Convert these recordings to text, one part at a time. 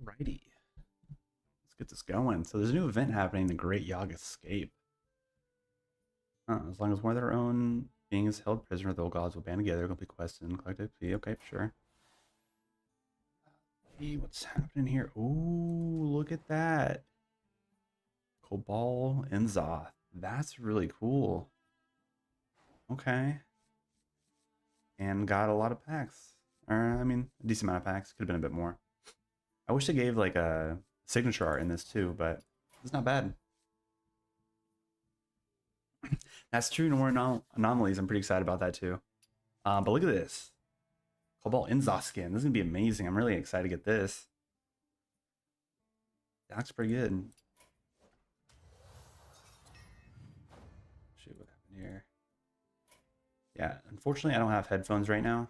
Alrighty, let's get this going. So there's a new event happening, the Great Yog Escape. As long as one of their own being is held prisoner, the old gods will band together, complete quests and collect XP. Okay, sure. Hey, what's happening here? Ooh, look at that. Cobal and Zoth. That's really cool. Okay. And got a lot of packs. Or, I mean, a decent amount of packs. Could have been a bit more. I wish they gave like a signature art in this too, but it's not bad. That's true. No more anomalies. I'm pretty excited about that too. But look at this. Cobalt Inza skin. This is going to be amazing. I'm really excited to get this. That looks pretty good. Shoot, what happened here? Yeah, unfortunately, I don't have headphones right now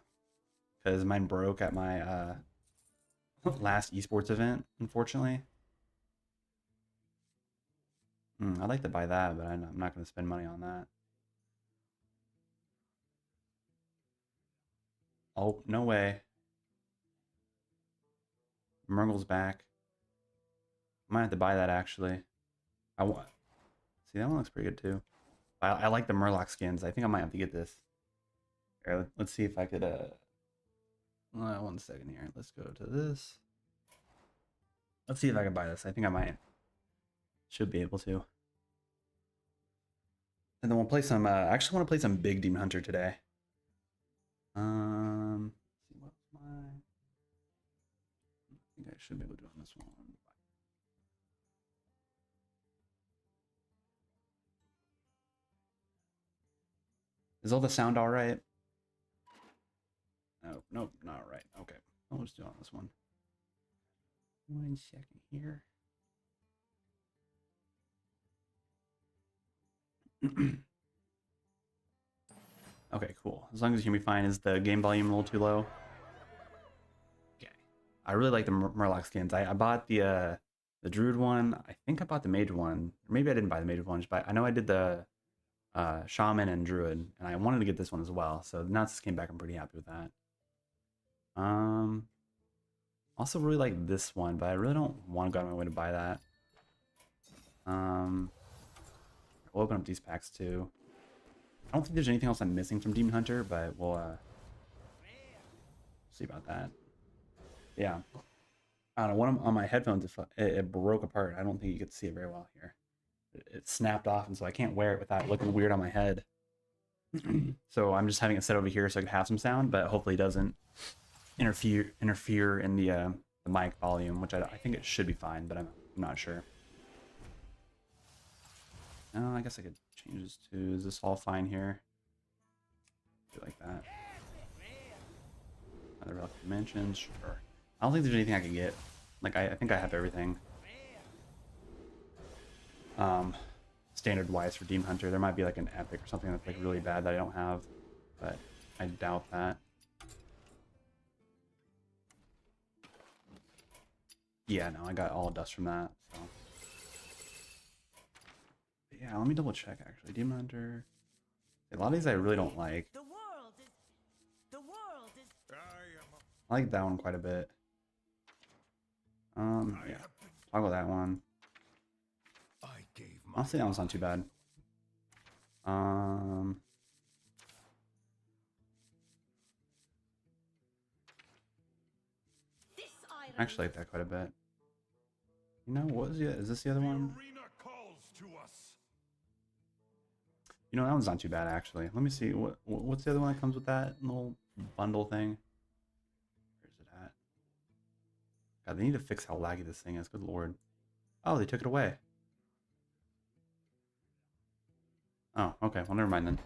because mine broke at my last esports event, unfortunately. I'd like to buy that, but I'm not going to spend money on that. Oh, no way. Murgle's back. I might have to buy that, actually. I want. See, that one looks pretty good, too. I like the Murloc skins. I think I might have to get this. Here, let's see if I could, 1 second here. Let's go to this. Let's see if I can buy this. I think I might. Should be able to. And then we'll play some, I actually want to play some big Demon Hunter today. See what's my... I think I should be able to do on this one. Is all the sound all right? Oh, nope, not right. Okay, I'll just do it on this one. 1 second here. Okay, cool. As long as you hear me fine. Is the game volume a little too low? Okay. I really like the Murloc skins. I bought the Druid one. I think I bought the Mage one. Or maybe I didn't buy the Mage one, but I know I did the Shaman and Druid, and I wanted to get this one as well. So now this came back, I'm pretty happy with that. Also really like this one, but I really don't want to go out of my way to buy that. We'll open up these packs too. I don't think there's anything else I'm missing from Demon Hunter, but we'll see about that. Yeah. I don't know, one on my headphones, it broke apart. I don't think you could see it very well here. It snapped off, and so I can't wear it without looking weird on my head. So I'm just having it set over here so I can have some sound, but hopefully it doesn't interfere in the mic volume, which I think it should be fine, but I'm not sure. I guess I could change this to, is this all fine here? Do like that. Other relative dimensions, sure. I don't think there's anything I can get. Like, I think I have everything. Standard wise for Demon Hunter. There might be like an epic or something that's like really bad that I don't have, but I doubt that. Yeah, no, I got all dust from that. So. But yeah, let me double check actually. Demon Hunter. A lot of these I really don't like. I like that one quite a bit. Yeah, I'll go that one. Honestly, that one's not too bad. I actually like that quite a bit. You know, what is it? Is this the other one? You know, that one's not too bad actually. Let me see. What's the other one that comes with that little bundle thing? Where's it at? God, they need to fix how laggy this thing is. Good lord. Oh, they took it away. Oh, okay. Well, never mind then.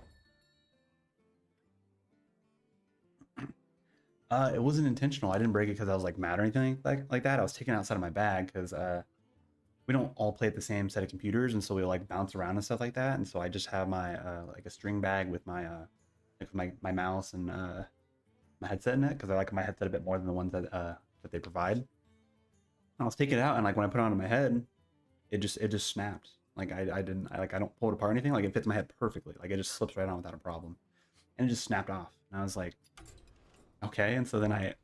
It wasn't intentional. I didn't break it because I was like mad or anything like that. I was taking it outside of my bag because we don't all play at the same set of computers, and so we like bounce around and stuff like that. And so I just have my like a string bag with my like my mouse and my headset in it because I like my headset a bit more than the ones that they provide. I was taking it out, and like when I put it onto my head, it just snapped. Like I don't pull it apart or anything. Like it fits my head perfectly. Like it just slips right on without a problem, and it just snapped off. And I was like, okay. And so then I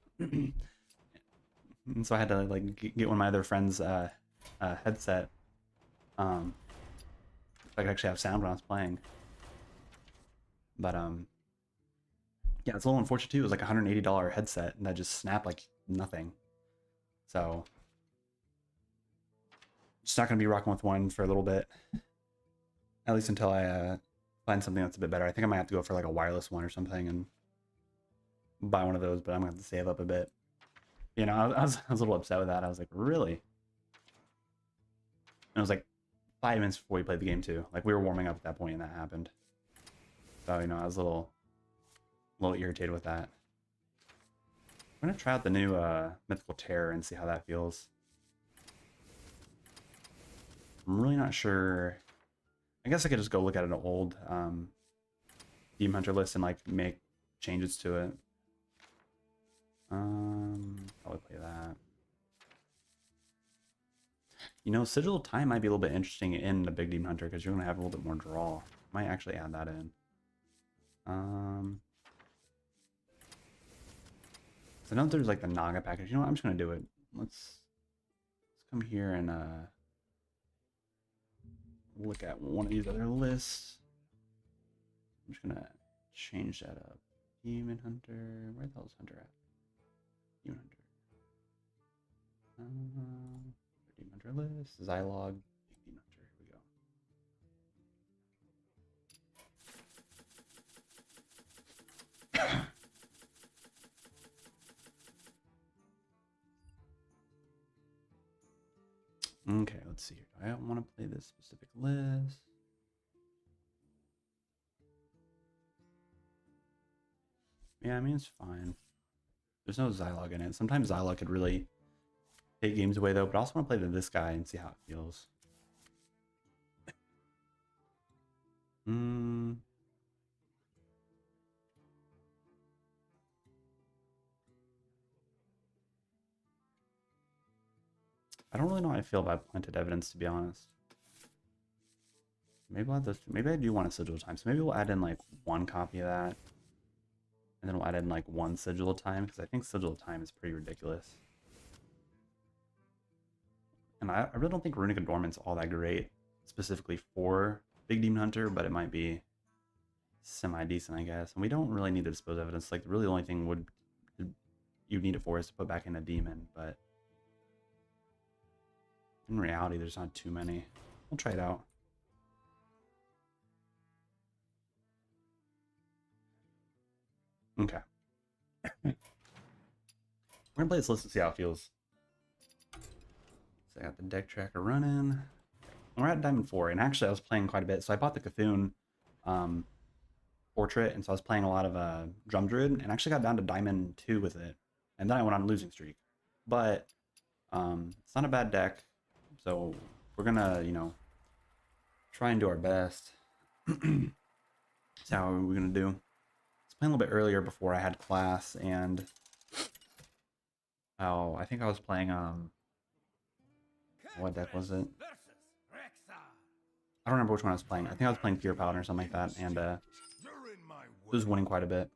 And so I had to like get one of my other friends' headset. So I could actually have sound when I was playing. But yeah, it's a little unfortunate too. It was like a $180 headset, and that just snapped like nothing. So just not gonna be rocking with one for a little bit, at least until I find something that's a bit better. I think I might have to go for like a wireless one or something and buy one of those. But I'm gonna have to save up a bit. You know, I was a little upset with that. I was like, really? And it was like 5 minutes before we played the game too. Like we were warming up at that point, and that happened. So you know, I was a little irritated with that. I'm gonna try out the new Mythical Terror and see how that feels. I'm really not sure. I guess I could just go look at an old Demon Hunter list and like make changes to it. Probably play that. You know, Sigil of Time might be a little bit interesting in the Big Demon Hunter because you're gonna have a little bit more draw. Might actually add that in. So I know there's like the Naga package. You know what? I'm just gonna do it. Let's come here and look at one of these other lists. I'm just gonna change that up. Demon Hunter. Where the hell is Hunter at? Demon Hunter. Demon Hunter list. Zylog. Demon Hunter. Here we go. Okay, let's see here. I don't want to play this specific list. Yeah, I mean, it's fine. There's no Zylog in it. Sometimes Zylog could really take games away, though, but I also want to play this guy and see how it feels. I don't really know how I feel about Planted Evidence, to be honest. Maybe I'll have this. Maybe I do want a Sigil of Time, so maybe we'll add in like one copy of that, and then we'll add in like one Sigil of Time because I think Sigil of Time is pretty ridiculous. And I really don't think Runic Adornment's all that great, specifically for Big Demon Hunter, but it might be semi-decent, I guess. And we don't really need to dispose evidence. Like, really the only thing you'd need it for is to put back in a demon, but in reality, there's not too many. We'll try it out. Okay. We're gonna play this list and see how it feels. So I got the deck tracker running. We're at Diamond 4, and actually I was playing quite a bit. So I bought the Cthulhu portrait, and so I was playing a lot of Drum Druid, and actually got down to Diamond 2 with it. And then I went on a losing streak. But it's not a bad deck, so we're gonna, you know, try and do our best. See how we're gonna do. I was playing a little bit earlier before I had class, and I think I was playing what deck was it? I don't remember which one I was playing. I think I was playing Pure Paladin or something like that, and it was winning quite a bit.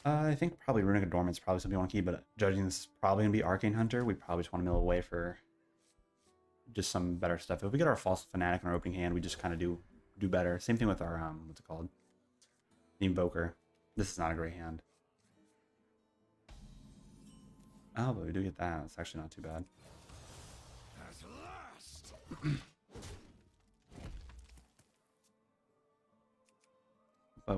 I think probably Runic Adornment's probably something you want to keep, but judging this is probably going to be Arcane Hunter, we probably just want to mill away for just some better stuff. If we get our False Fanatic in our opening hand, we just kind of do better. Same thing with our, what's it called? The Invoker. This is not a great hand. Oh, but we do get that. It's actually not too bad. But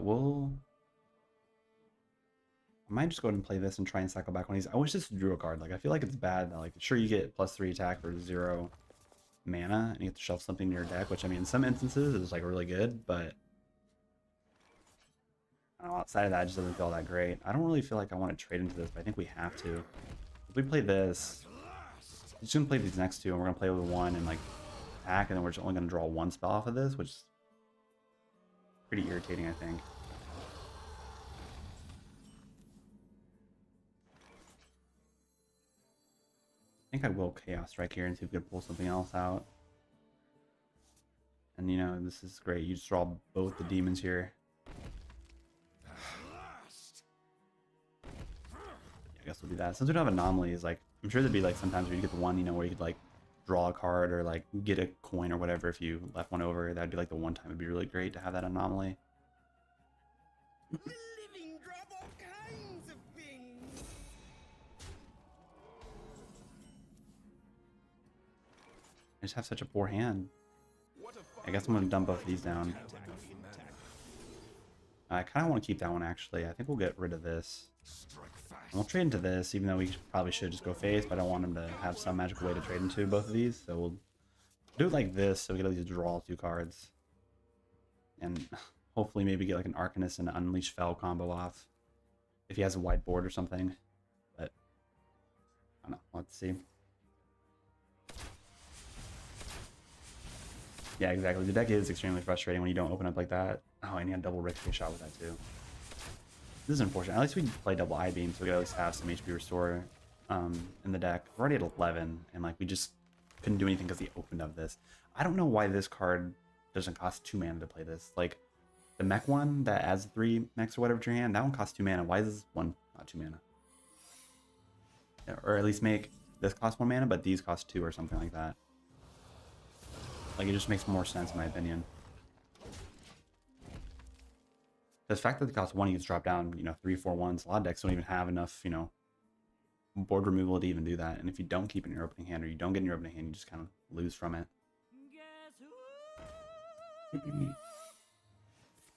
I might just go ahead and play this and try and cycle back on these. I wish this drew a card. Like, I feel like it's bad. Like, sure, you get +3 attack for 0 mana, and you get to shelf something in your deck, which, I mean, in some instances is, like, really good, but I don't know, outside of that, it just doesn't feel all that great. I don't really feel like I want to trade into this, but I think we have to. If we play this, we're just going to play these next two, and we're going to play with one and, like, attack, and then we're just only going to draw one spell off of this, which is pretty irritating, I think. I think I will Chaos Strike here and see if we can pull something else out. And, you know, this is great. You just draw both the demons here. guess we'll do that. Since we don't have anomalies, like, I'm sure there'd be like sometimes where you get the one, you know, where you could like draw a card or like get a coin or whatever if you left one over. That'd be like the one time it'd be really great to have that anomaly. Living drop all kinds of things. I just have such a poor hand. I guess I'm going to dump both of these down. I kind of want to keep that one, actually. I think we'll get rid of this. And we'll trade into this, even though we probably should just go face, but I don't want him to have some magical way to trade into both of these. So we'll do it like this, so we can at least draw 2 cards. And hopefully maybe get like an Arcanist and an Unleash Fel combo off. If he has a white board or something. But, I don't know. Let's see. Yeah, exactly. The deck is extremely frustrating when you don't open up like that. Oh, and he had double Ricochet shot with that too. This is unfortunate. At least we play double I-beam, so we at least have some HP restore in the deck. We're already at 11, and like we just couldn't do anything because he opened up this. I don't know why this card doesn't cost 2 mana to play this. Like the mech one that adds 3 mechs or whatever to your hand, that one costs 2 mana. Why is this one not 2 mana? Yeah, or at least make this cost 1 mana, but these cost 2 or something like that. Like, it just makes more sense in my opinion. The fact that they cost 1, you can drop down, you know, 3, 4 ones. A lot of decks don't even have enough, you know, board removal to even do that. And if you don't keep it in your opening hand, or you don't get in your opening hand, you just kind of lose from it.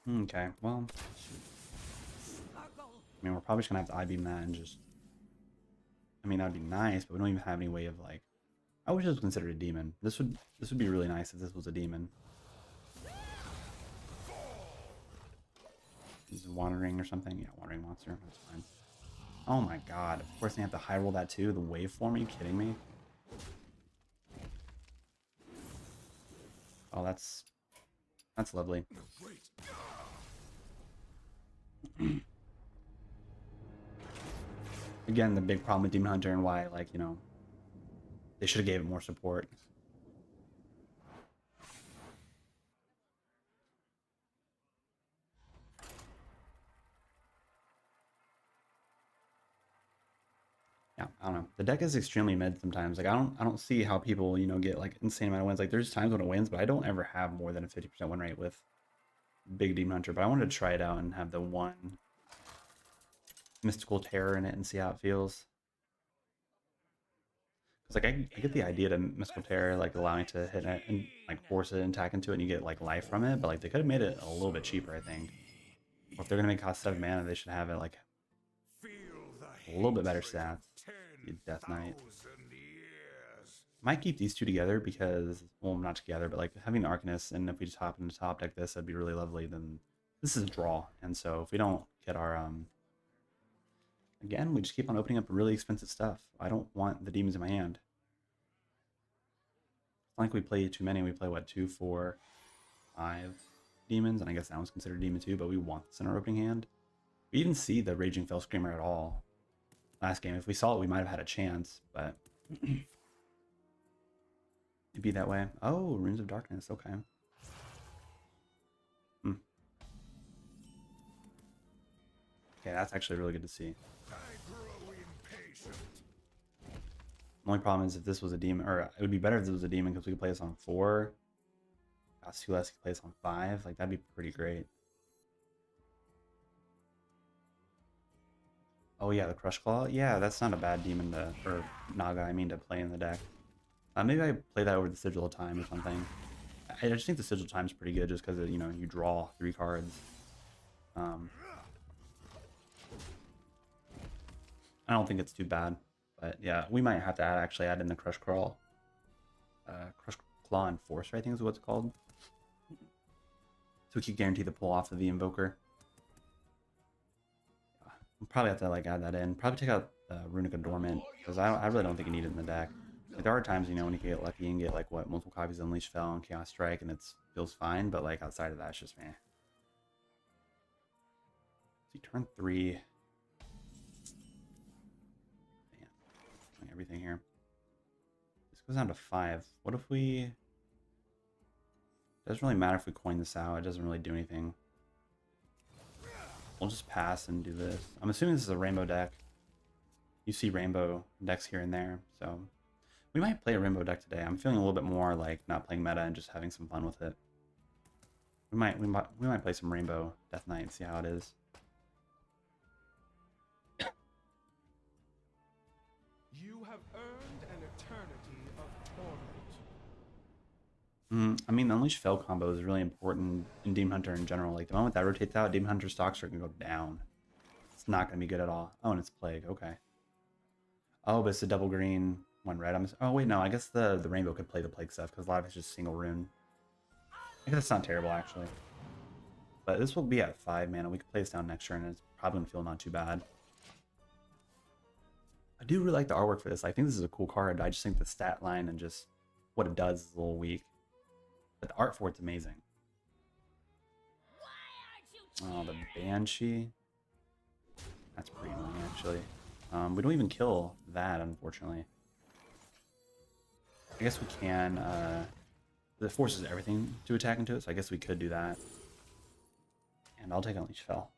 Okay, well, I mean, we're probably just gonna have to I-beam that and just, I mean, that'd be nice, but we don't even have any way of like, I wish it was considered a demon. This would be really nice if this was a demon. Is it wandering or something? Yeah, wandering monster. That's fine. Oh my god! Of course they have to high roll that too. The waveform? Are you kidding me? Oh, that's lovely. Again, the big problem with Demon Hunter and why, like, you know, they should have gave it more support. Yeah, I don't know. The deck is extremely mid sometimes. Like I don't see how people, you know, get like insane amount of wins. Like there's times when it wins, but I don't ever have more than a 50% win rate with Big Demon Hunter. But I wanted to try it out and have the one mystical terror in it and see how it feels. Like I get the idea to mystical terror, like allowing to hit it and like force it and attack into it, and you get like life from it. But like they could have made it a little bit cheaper, I think. Or if they're gonna make it cost 7 mana, they should have it like a little bit better stats. Death Knight. Might keep these 2 together because, well, not together, but like having the Arcanist, and if we just hop into top deck this, that'd be really lovely. Then this is a draw, and so if we don't get our again, we just keep on opening up really expensive stuff. I don't want the demons in my hand. It's not like we play too many. We play, what, 2, 4, 5 demons? And I guess that one's considered demon too, but we want this in our opening hand. We didn't see the Raging Fell Screamer at all last game. If we saw it, we might have had a chance, but it'd be that way. Oh, Runes of Darkness. Okay. Okay, that's actually really good to see. The only problem is if this was a demon, or it would be better if this was a demon because we could play this on 4. Cost 2 less, we could play this on 5. Like, that'd be pretty great. Oh yeah, the Crush Claw. Yeah, that's not a bad demon to, or Naga, I mean, to play in the deck. Maybe I play that over the Sigil of Time or something. I just think the Sigil of Time is pretty good just because, you know, you draw 3 cards. I don't think it's too bad. But yeah, we might have to actually add in the Crush Claw. Crush Claw Enforcer, I think is what it's called. So we could guarantee the pull off of the Invoker. We'll probably have to like add that in. Probably take out Runic Adornment, because I really don't think you need it in the deck. Like, there are times, you know, when you can get lucky and get like, what, multiple copies of Unleash Fel and Chaos Strike, and it feels fine, but like outside of that, it's just meh. See, turn 3. Everything here. This goes down to 5. What if we... It doesn't really matter if we coin this out. It doesn't really do anything. We'll just pass and do this. I'm assuming this is a rainbow deck. you see rainbow decks here and there. So we might play a rainbow deck today. I'm feeling a little bit more like not playing meta and just having some fun with it. We might play some rainbow Death Knight and see how it is. You have earned an eternity of torment. I mean, the Unleash Fell combo is really important in Demon Hunter in general. Like, the moment that rotates out, Demon Hunter stocks are going to go down. It's not going to be good at all. Oh, and it's Plague. Okay. Oh, but it's a double green, one red. Oh, wait, no. I guess the rainbow could play the Plague stuff because a lot of it's just single rune. I guess that's not terrible, actually. But this will be at 5 mana. We can play this down next turn, and it's probably going to feel not too bad. I do really like the artwork for this. I think this is a cool card. I just think the stat line and just what it does is a little weak. But the art for it's amazing. Oh, the Banshee. That's pretty annoying, actually. We don't even kill that, unfortunately. I guess we can. It forces everything to attack into it, so I guess we could do that. And I'll take Unleash Fell.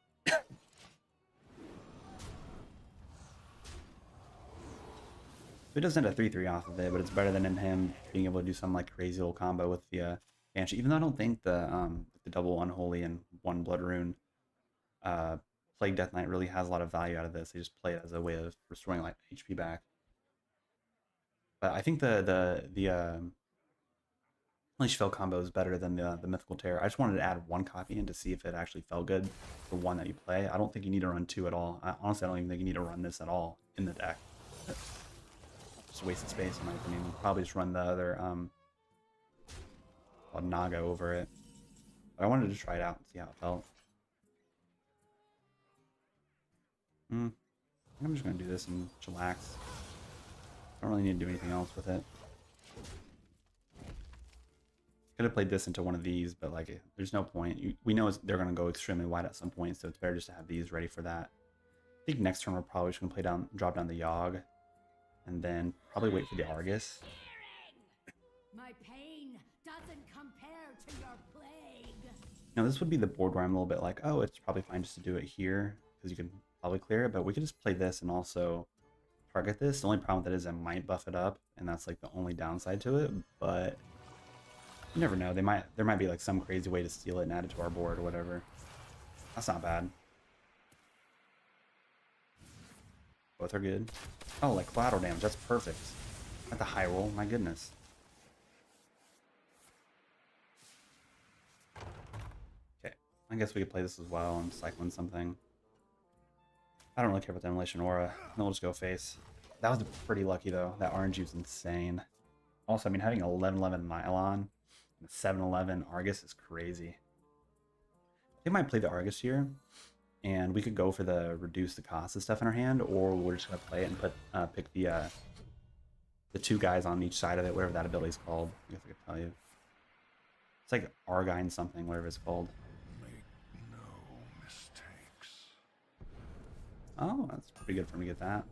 It doesn't have a 3/3 off of it, but it's better than in him being able to do some like crazy little combo with the Banshee. Even though I don't think the double Unholy and one Blood Rune Plague Death Knight really has a lot of value out of this. They just play it as a way of restoring like HP back. But I think the Unleash Fell combo is better than the Mythical Terror. I just wanted to add one copy in to see if it actually felt good for one that you play. I don't think you need to run 2 at all. Honestly, I don't even think you need to run this at all in the deck. Just wasted space in my opinion. Probably just run the other Naga over it. But I wanted to try it out and see how it felt. I'm just gonna do this and chillax. Don't really need to do anything else with it. Could have played this into one of these, but like, there's no point. We know they're gonna go extremely wide at some point, so it's better just to have these ready for that. I think next turn we're probably just gonna drop down the Yogg, and then probably wait for the Argus. My pain doesn't compare to your plague. Now this would be the board where I'm a little bit like, oh, it's probably fine just to do it here because you can probably clear it, but we could just play this and also target this. The only problem with that is I might buff it up, and that's like the only downside to it, but you never know. There might be like some crazy way to steal it and add it to our board or whatever. That's not bad. Both are good. Oh, like collateral damage. That's perfect. At the high roll. My goodness. Okay. I guess we could play this as well and cycle in something. I don't really care about the Immolation Aura. Then we'll just go face. That was pretty lucky though. That RNG was insane. Also, I mean, having an 11/11 Nylon and a 7/11 Argus is crazy. They might play the Argus here, and we could go for the reduce the cost of stuff in our hand, or we're just gonna play it and pick the 2 guys on each side of it, whatever that ability is called. I guess I could tell you. It's like Argine something, whatever it's called. Make no mistakes. Oh, that's pretty good for me to get that.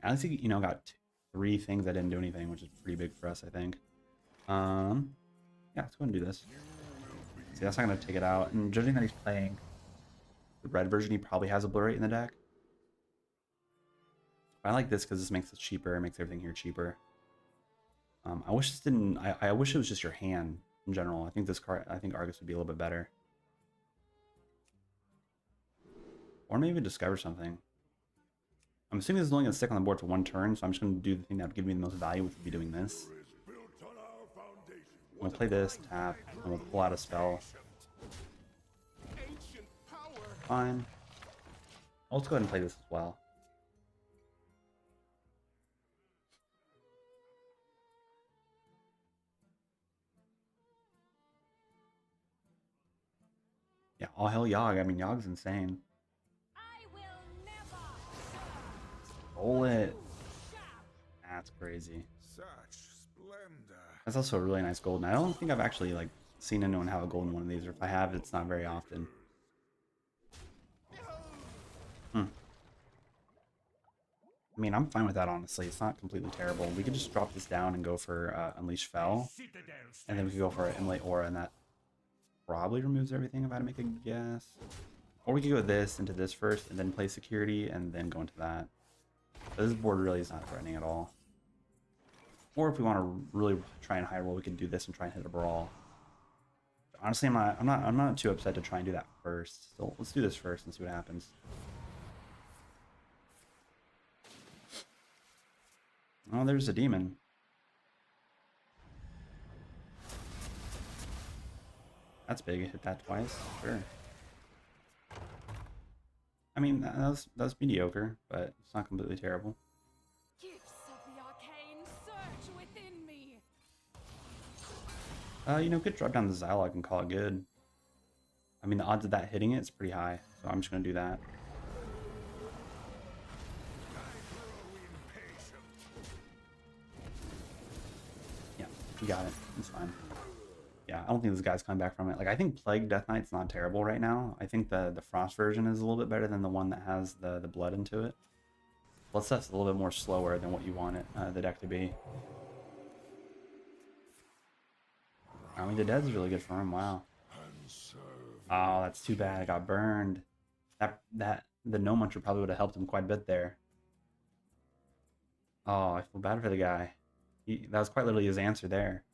At least you know, got 3 things that didn't do anything, which is pretty big for us, I think. Yeah, let's go ahead and do this. See, that's not going to take it out. And judging that he's playing the red version, he probably has Obliterate in the deck. I like this because this makes it cheaper. It makes everything here cheaper. I wish this didn't... I wish it was just your hand in general. I think this card... I think Argus would be a little bit better. Or maybe discover something. I'm assuming this is only going to stick on the board for 1 turn, so I'm just going to do the thing that would give me the most value, which would be doing this. We'll play this, tap, and we'll pull out a spell. Fine. Let's go ahead and play this as well. Yeah, all hell Yogg. I mean, Yogg's insane. I will never. Roll it. That's crazy. Such splendor. That's also a really nice golden. I don't think I've actually like seen anyone have a golden one of these, or if I have, it's not very often. I mean, I'm fine with that, honestly. It's not completely terrible. We could just drop this down and go for Unleash Fell, and then we could go for Immolate Aura, and that probably removes everything if I had to make a guess. Or we could go this into this first and then play security and then go into that. But this board really is not threatening at all. Or if we want to really try and high roll, we can do this and try and hit a brawl. Honestly, I'm not too upset to try and do that first. So let's do this first and see what happens. Oh, there's a demon. That's big. Hit that twice. Sure. I mean, that was mediocre, but it's not completely terrible. Gifts of the arcane search within me. You know, could drop down the Zilog and call it good. I mean, the odds of that hitting it is pretty high, so I'm just gonna do that. Yeah, we got it. It's fine. Yeah, I don't think this guy's coming back from it. Like, I think Plague Death Knight's not terrible right now. I think the Frost version is a little bit better than the one that has the blood into it. Blood stuff's a little bit more slower than what you want it, the deck to be. I mean, the Dead's really good for him. Wow. Oh, that's too bad. I got burned. The No Muncher probably would have helped him quite a bit there. Oh, I feel bad for the guy. That was quite literally his answer there.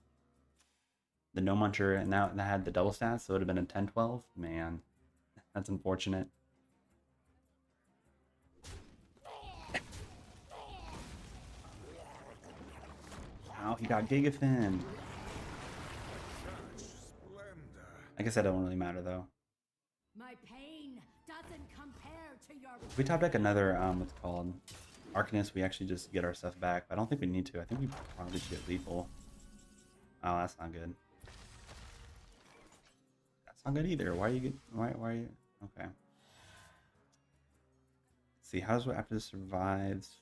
The No Muncher, and that had the double stats, so it would have been a 10-12. Man, that's unfortunate. Oh, he got Gigafin. I guess that don't really matter though. My pain doesn't compare to your If we top deck another what's it called, Arcanist, we actually just get our stuff back. But I don't think we need to. I think we probably should get lethal. Oh, that's not good. That's not good either. Why are you why are you okay? Let's see, how does what after this survives?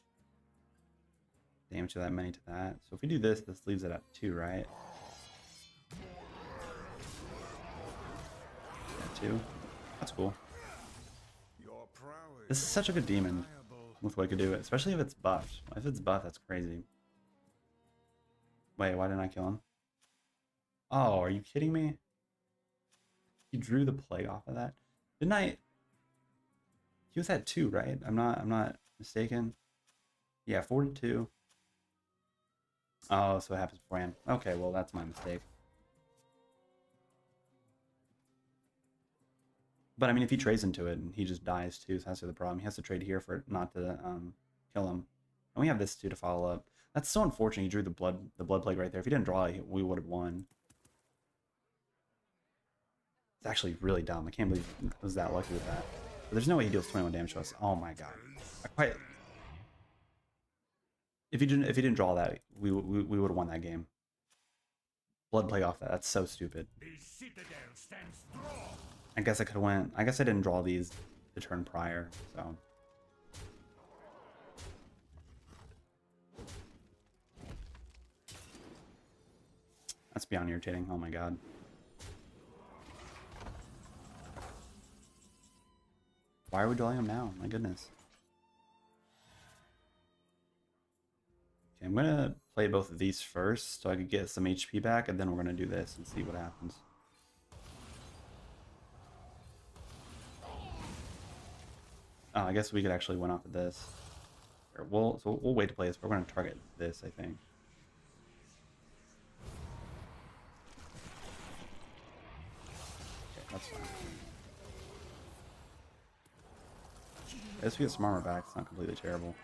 Damage to that many to that. So if we do this, this leaves it at 2, right? 2. That's cool. This is such a good demon with what it could do, especially if it's buffed. If it's buffed, that's crazy. Wait, why didn't I kill him? Oh, are you kidding me? He drew the plague off of that. Didn't I? He was at 2, right? I'm not mistaken. Yeah, 4 to 2. Oh, so it happens beforehand. Okay, well that's my mistake. But I mean, if he trades into it and he just dies too, so that's the problem. He has to trade here for it not to kill him. And we have this too to follow up. That's so unfortunate. He drew the blood plague right there. If he didn't draw it, we would have won. It's actually really dumb. I can't believe I was that lucky with that. But there's no way he deals 21 damage to us. Oh my god. If he didn't draw that, we would have won that game. Blood plague off that. That's so stupid. I guess I could have went. I guess I didn't draw these the turn prior, so. That's beyond irritating. Oh my god. Why are we drawing them now? My goodness. Okay, I'm gonna play both of these first so I could get some HP back, and then we're gonna do this and see what happens. Oh, I guess we could actually win off of this. So we'll wait to play this, but we're going to target this, I think. Okay, that's fine. I guess we get some armor back. It's not completely terrible.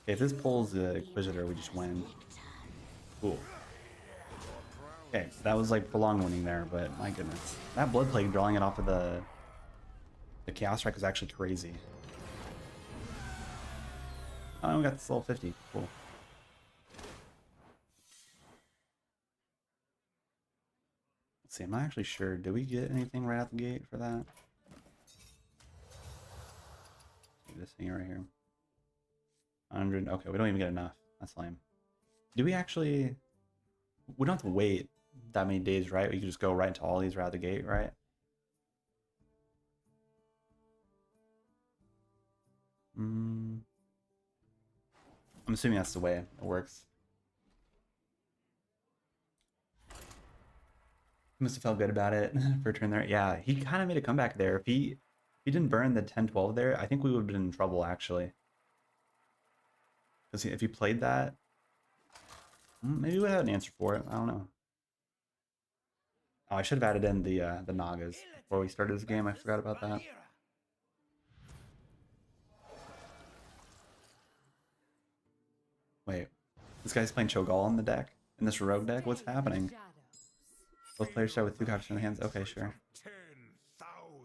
Okay, if this pulls the Inquisitor, we just win. Cool. Okay, so that was like prolonged winning there, but my goodness. That Blood Plague drawing it off of the Chaos Strike is actually crazy. Oh, we got this level 50. Cool. Let's see, I'm not actually sure. Did we get anything right out the gate for that? This thing right here. 100. Okay, we don't even get enough. That's lame. Do we actually... We don't have to wait that many days, right? We can just go right into all these right out the gate, right? I'm assuming that's the way it works. He must have felt good about it for a turn there. Yeah, he kind of made a comeback there. If he didn't burn the 10-12 there, I think we would have been in trouble actually. Because if he played that, maybe we would have an answer for it. I don't know. Oh, I should have added in the Nagas before we started this game. I forgot about that. Wait, this guy's playing Cho'Gall in the deck? In this rogue deck? What's happening? Both players start with 2 copies in their hands. Okay, sure.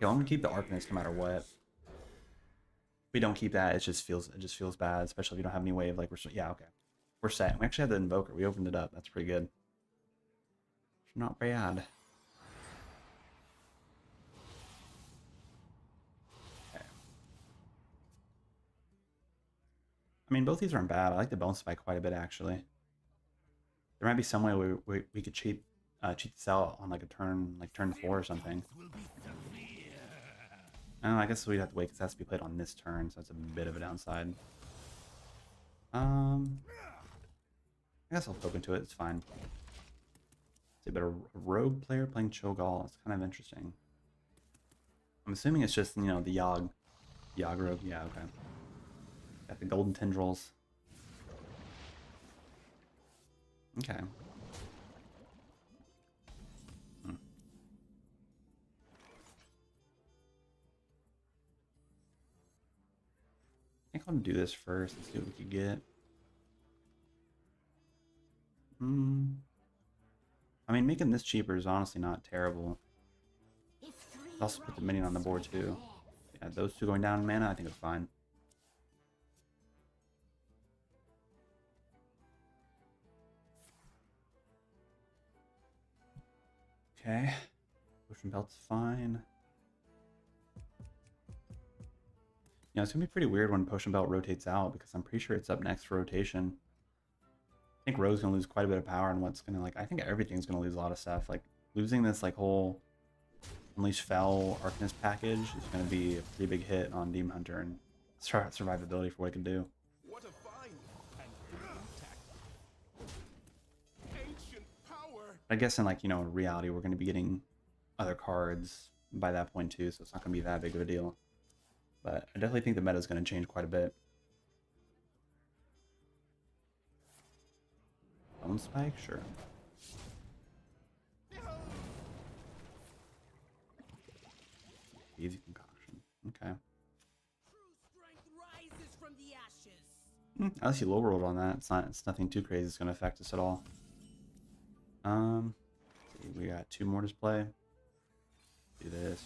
Yeah, I'm gonna keep the Arcanist no matter what. If we don't keep that, it just feels bad, especially if you don't have any wave. Like yeah, okay, we're set. We actually had the Invoker. We opened it up. That's pretty good. Not bad. Okay. I mean, both these aren't bad. I like the Bone Spike quite a bit actually. There might be some way we could cheat this out on like a turn, like turn 4 or something. I guess we'd have to wait because it has to be played on this turn, so it's a bit of a downside. I guess I'll poke into it. It's fine. But a rogue player playing Cho'Gall is kind of interesting. I'm assuming it's just, you know, the Yogg rogue. Yeah, okay. Got the golden tendrils. Okay. I think I'll do this first and see what we could get. I mean, making this cheaper is honestly not terrible. Also put the minion on the board too. Yeah, those 2 going down in mana, I think it's fine. Okay. Potion belt's fine. Yeah, it's gonna be pretty weird when Potion Belt rotates out because I'm pretty sure it's up next for rotation. I think Rogue's gonna lose quite a bit of power, and what's gonna I think everything's gonna lose a lot of stuff. Like losing this whole Unleash Fel Arcanist package is gonna be a pretty big hit on Demon Hunter and survivability for what it can do. What a find! Ancient power. I guess in in reality we're gonna be getting other cards by that point too, so it's not gonna be that big of a deal. But I definitely think the meta is going to change quite a bit. Bone Spike? Sure. Easy concoction. Okay. Unless you low rolled on that, it's nothing too crazy. It's going to affect us at all. See, we got 2 more to play. Do this.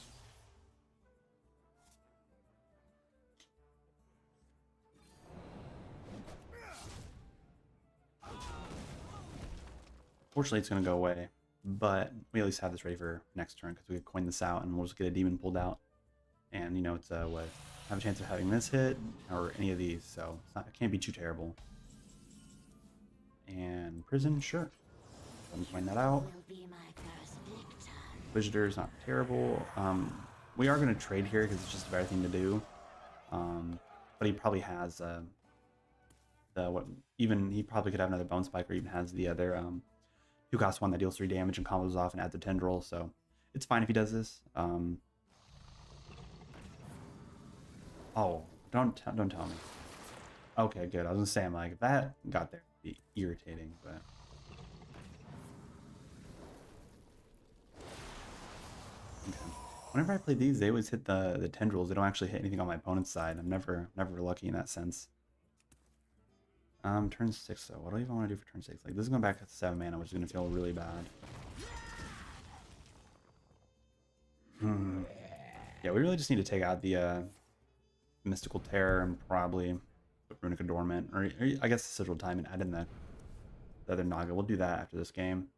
Fortunately, it's going to go away, but we at least have this ready for next turn because we could coin this out and we'll just get a demon pulled out. And, you know, it's what? Have a chance of having this hit or any of these, so it can't be too terrible. And prison, sure. Let me coin that out. Visitor is not terrible. We are going to trade here because it's just a better thing to do. But he probably has he probably could have another Bone Spike or even has the other 2-cost 1 that deals 3 damage and combos off and adds a tendril, so it's fine if he does this. Oh, don't tell me. Okay, good. I was gonna say, I'm like, if that got there, it'd be irritating, but okay. Whenever I play these, they always hit the tendrils. They don't actually hit anything on my opponent's side. I'm never lucky in that sense. Turn 6 though. What do I even want to do for turn 6? Like, this is going back to 7 mana, which is going to feel really bad. Yeah, we really just need to take out the Mystical Terror and probably put Runic Adornment, or I guess the Sigil Time, and add in the other Naga. We'll do that after this game.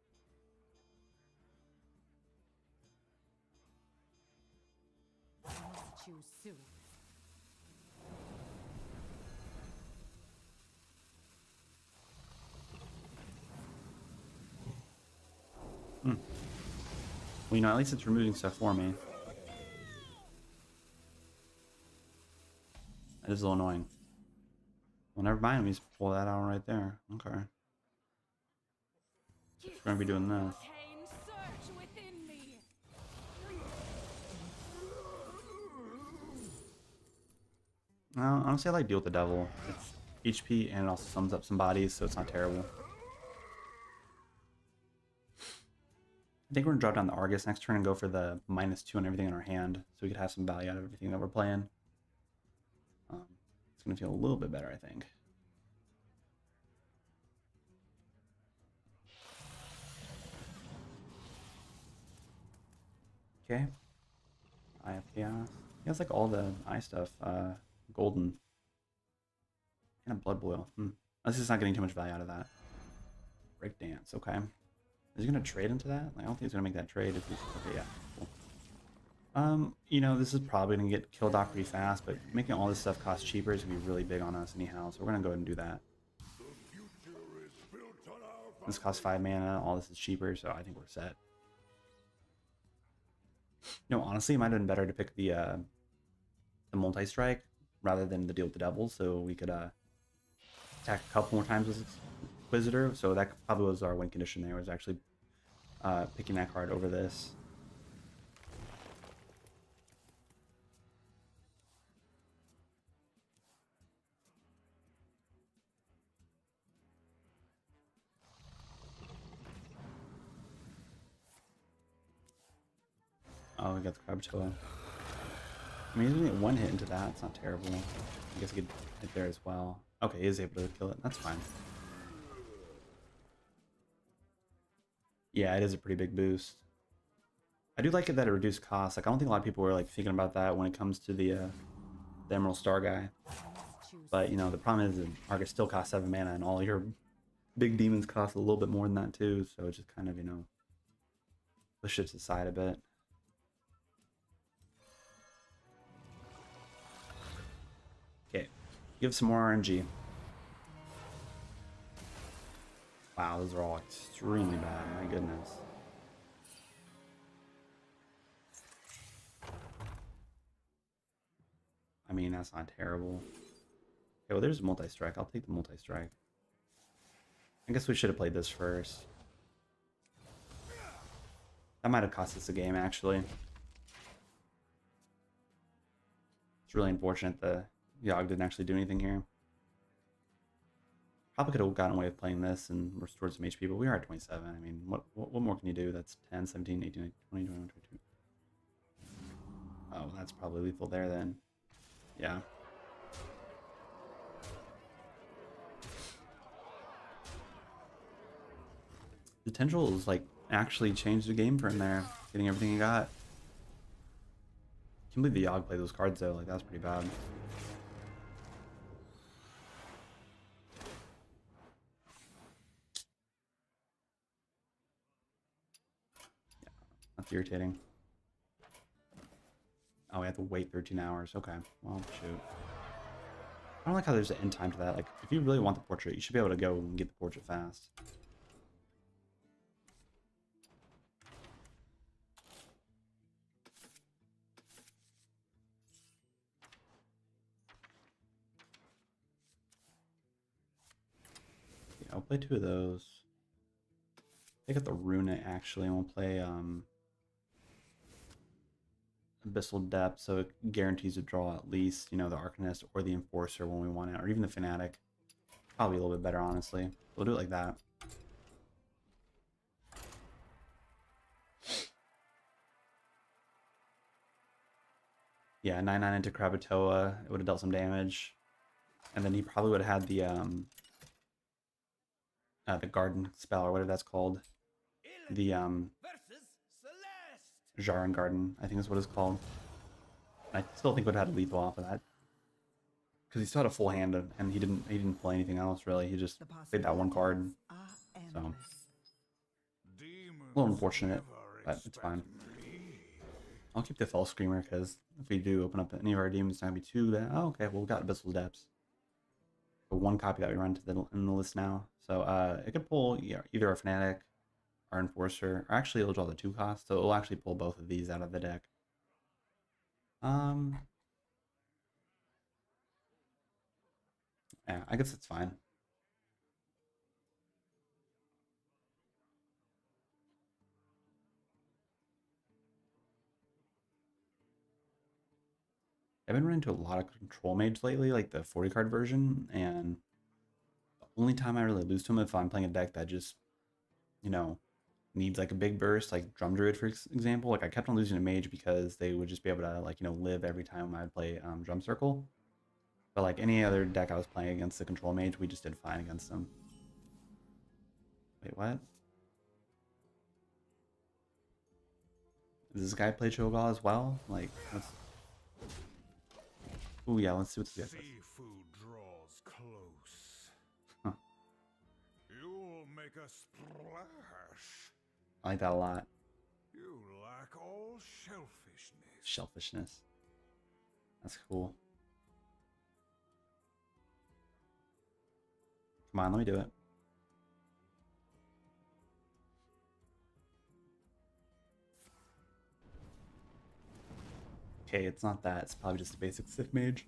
Choose soon. Well, you know, at least it's removing stuff for me. That is a little annoying. Well, never mind. We just pull that out right there. Okay. So we're going to be doing this. Honestly, I like Deal with the Devil. It's HP and it also sums up some bodies, so it's not terrible. I think we're gonna drop down the Argus next turn and go for the -2 on everything in our hand, so we could have some value out of everything that we're playing. It's gonna feel a little bit better, I think. Okay. Eye of Chaos. He has like all the eye stuff. Golden. And a Blood Boil. Unless he's not getting too much value out of that. Breakdance, okay. Is he gonna trade into that? Like, I don't think he's gonna make that trade if he's okay, yeah. Cool. You know, this is probably gonna get killed off pretty fast, but making all this stuff cost cheaper is gonna be really big on us anyhow, so we're gonna go ahead and do that. This costs 5 mana, all this is cheaper, so I think we're set. No, honestly, it might have been better to pick the multi-strike rather than the Deal with the Devil, so we could attack a couple more times with Inquisitor. So that probably was our win condition there, was actually picking that card over this. Oh, we got the Krakatoa. I mean, he's gonna get one hit into that. It's not terrible. I guess he could hit there as well. Okay, he is able to kill it. That's fine. Yeah, it is a pretty big boost. I do like it that it reduced costs. Like, I don't think a lot of people were like thinking about that when it comes to the Emerald Star guy. But you know, the problem is that Argus still costs 7 mana, and all your big demons cost a little bit more than that too. So it just kind of, you know, pushes aside a bit. Okay, give some more RNG. Wow, those are all extremely bad. My goodness. I mean, that's not terrible. Okay, well, there's a multi-strike. I'll take the multi-strike. I guess we should have played this first. That might have cost us a game, actually. It's really unfortunate the Yogg didn't actually do anything here. Probably could have gotten away with playing this and restored some HP, but we are at 27. I mean, what more can you do? That's 10, 17, 18, 20, 21, 22. Oh, that's probably lethal there then. Yeah. The tendrils like actually changed the game for him there, getting everything he got. Can't believe the Yogg played those cards though, like that was pretty bad. Yeah, that's irritating. Oh, we have to wait 13 hours. Okay, well, shoot. I don't like how there's an end time to that. Like, if you really want the portrait, you should be able to go and get the portrait fast. Yeah, I'll play 2 of those. Take out the Runic actually, and we'll play Abyssal Depth, so it guarantees to draw at least, you know, the Arcanist or the Enforcer when we want it, or even the Fanatic. Probably a little bit better, honestly. We'll do it like that. Yeah, 9/9 into Krakatoa, it would have dealt some damage. And then he probably would have had the Garden spell, or whatever that's called. The versus Celeste. Jarin Garden, I think is what it's called. I still think would have had a lethal off of that. Because he still had a full hand, and he didn't play anything else, really. He just played that one card. So, a little unfortunate, but it's fine. I'll keep the Fell Screamer, because if we do open up any of our demons, it's not going to be 2 that... Oh, okay, well, we got Abyssal Depths. So 1 copy that we run in the list now. So it could pull either a Fanatic, our Enforcer, or actually it'll draw the 2 cost, so it'll actually pull both of these out of the deck. Yeah, I guess it's fine. I've been running into a lot of control mage lately, like the 40 card version, and the only time I really lose to him if I'm playing a deck that just, you know, needs like a big burst, like Drum Druid for example. Like I kept on losing to mage because they would just be able to like, you know, live every time I'd play Drum Circle. But like any other deck I was playing against the control mage, we just did fine against them. Wait, what? Does this guy play Cho'Gall as well? Like, let's... Ooh, yeah, let's see what this guy says. Seafood draws close. Huh. You'll make a splash. I like that a lot. You lack all shellfishness. Shellfishness. That's cool. Come on, let me do it. Okay, it's not that. It's probably just a basic Sith Mage.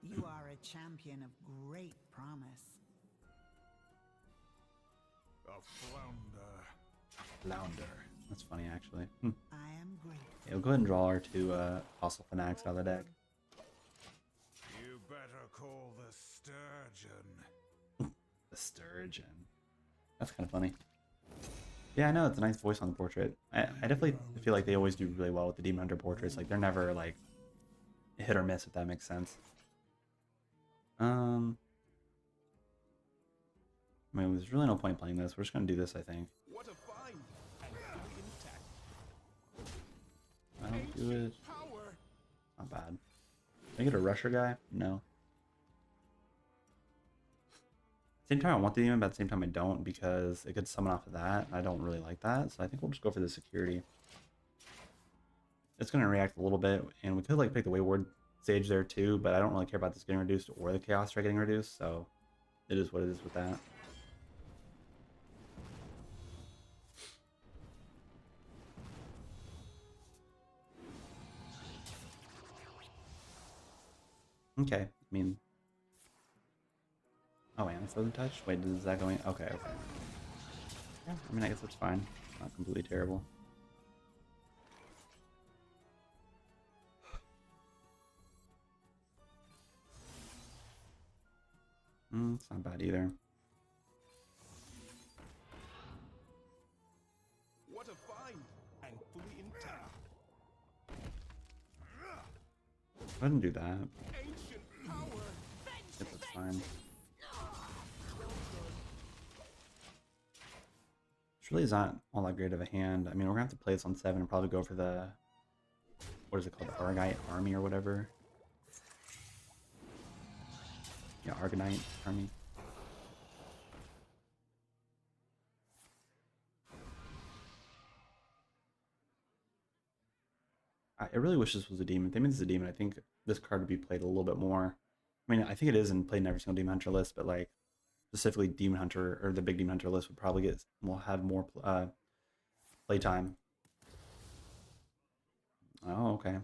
You are a champion of great promise. A flounder. Flounder. That's funny, actually. I am grateful. Yeah, we'll go ahead and draw our two Fossil Fanatics out of the deck. You better call the sturgeon. The Sturgeon. That's kind of funny. Yeah, I know, it's a nice voice on the portrait. I definitely feel like they always do really well with the Demon Hunter portraits. Like, they're never, like, hit or miss, if that makes sense. I mean, there's really no point playing this. We're just going to do this, I think. What a find! And fully intact. I don't do it. Power! Not bad. Make it a rusher guy? No. Same time I want the demon, but at the same time I don't, because it could summon off of that. I don't really like that, so I think we'll just go for the security. It's going to react a little bit, and we could like pick the Wayward Sage there too, but I don't really care about this getting reduced or the Chaos Strike getting reduced, so it is what it is with that. Okay, I mean... Oh, and it's Frozen Touch? Wait, is that going... Okay, okay. Yeah, I mean, I guess that's fine. Not completely terrible. It's not bad either. What a find! And fully intact. Go ahead and do that. Ancient power! Yep, that's fine. This really is not all that great of a hand. I mean, we're gonna have to play this on 7 and probably go for the... What is it called? The Argonite Army or whatever. Yeah, Argonite Army. I really wish this was a demon. If they made this a demon, I think this card would be played a little bit more. I mean, I think it is and played in every single Demon Hunter list, but like specifically Demon Hunter or the big Demon Hunter list would probably will have more play time. Oh, okay.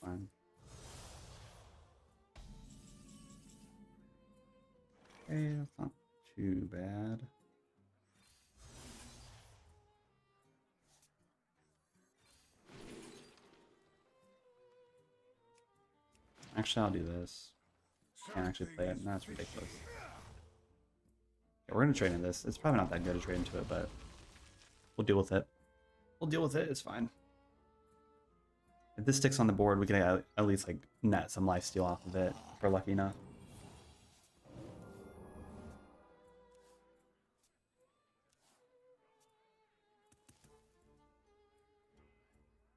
Fine. Okay, that's not too bad. Actually, I'll do this. Can't actually play it. That's ridiculous. Yeah, we're gonna trade into this. It's probably not that good to trade into it, but we'll deal with it. We'll deal with it. It's fine. If this sticks on the board, we can at least like net some lifesteal off of it if we're lucky enough.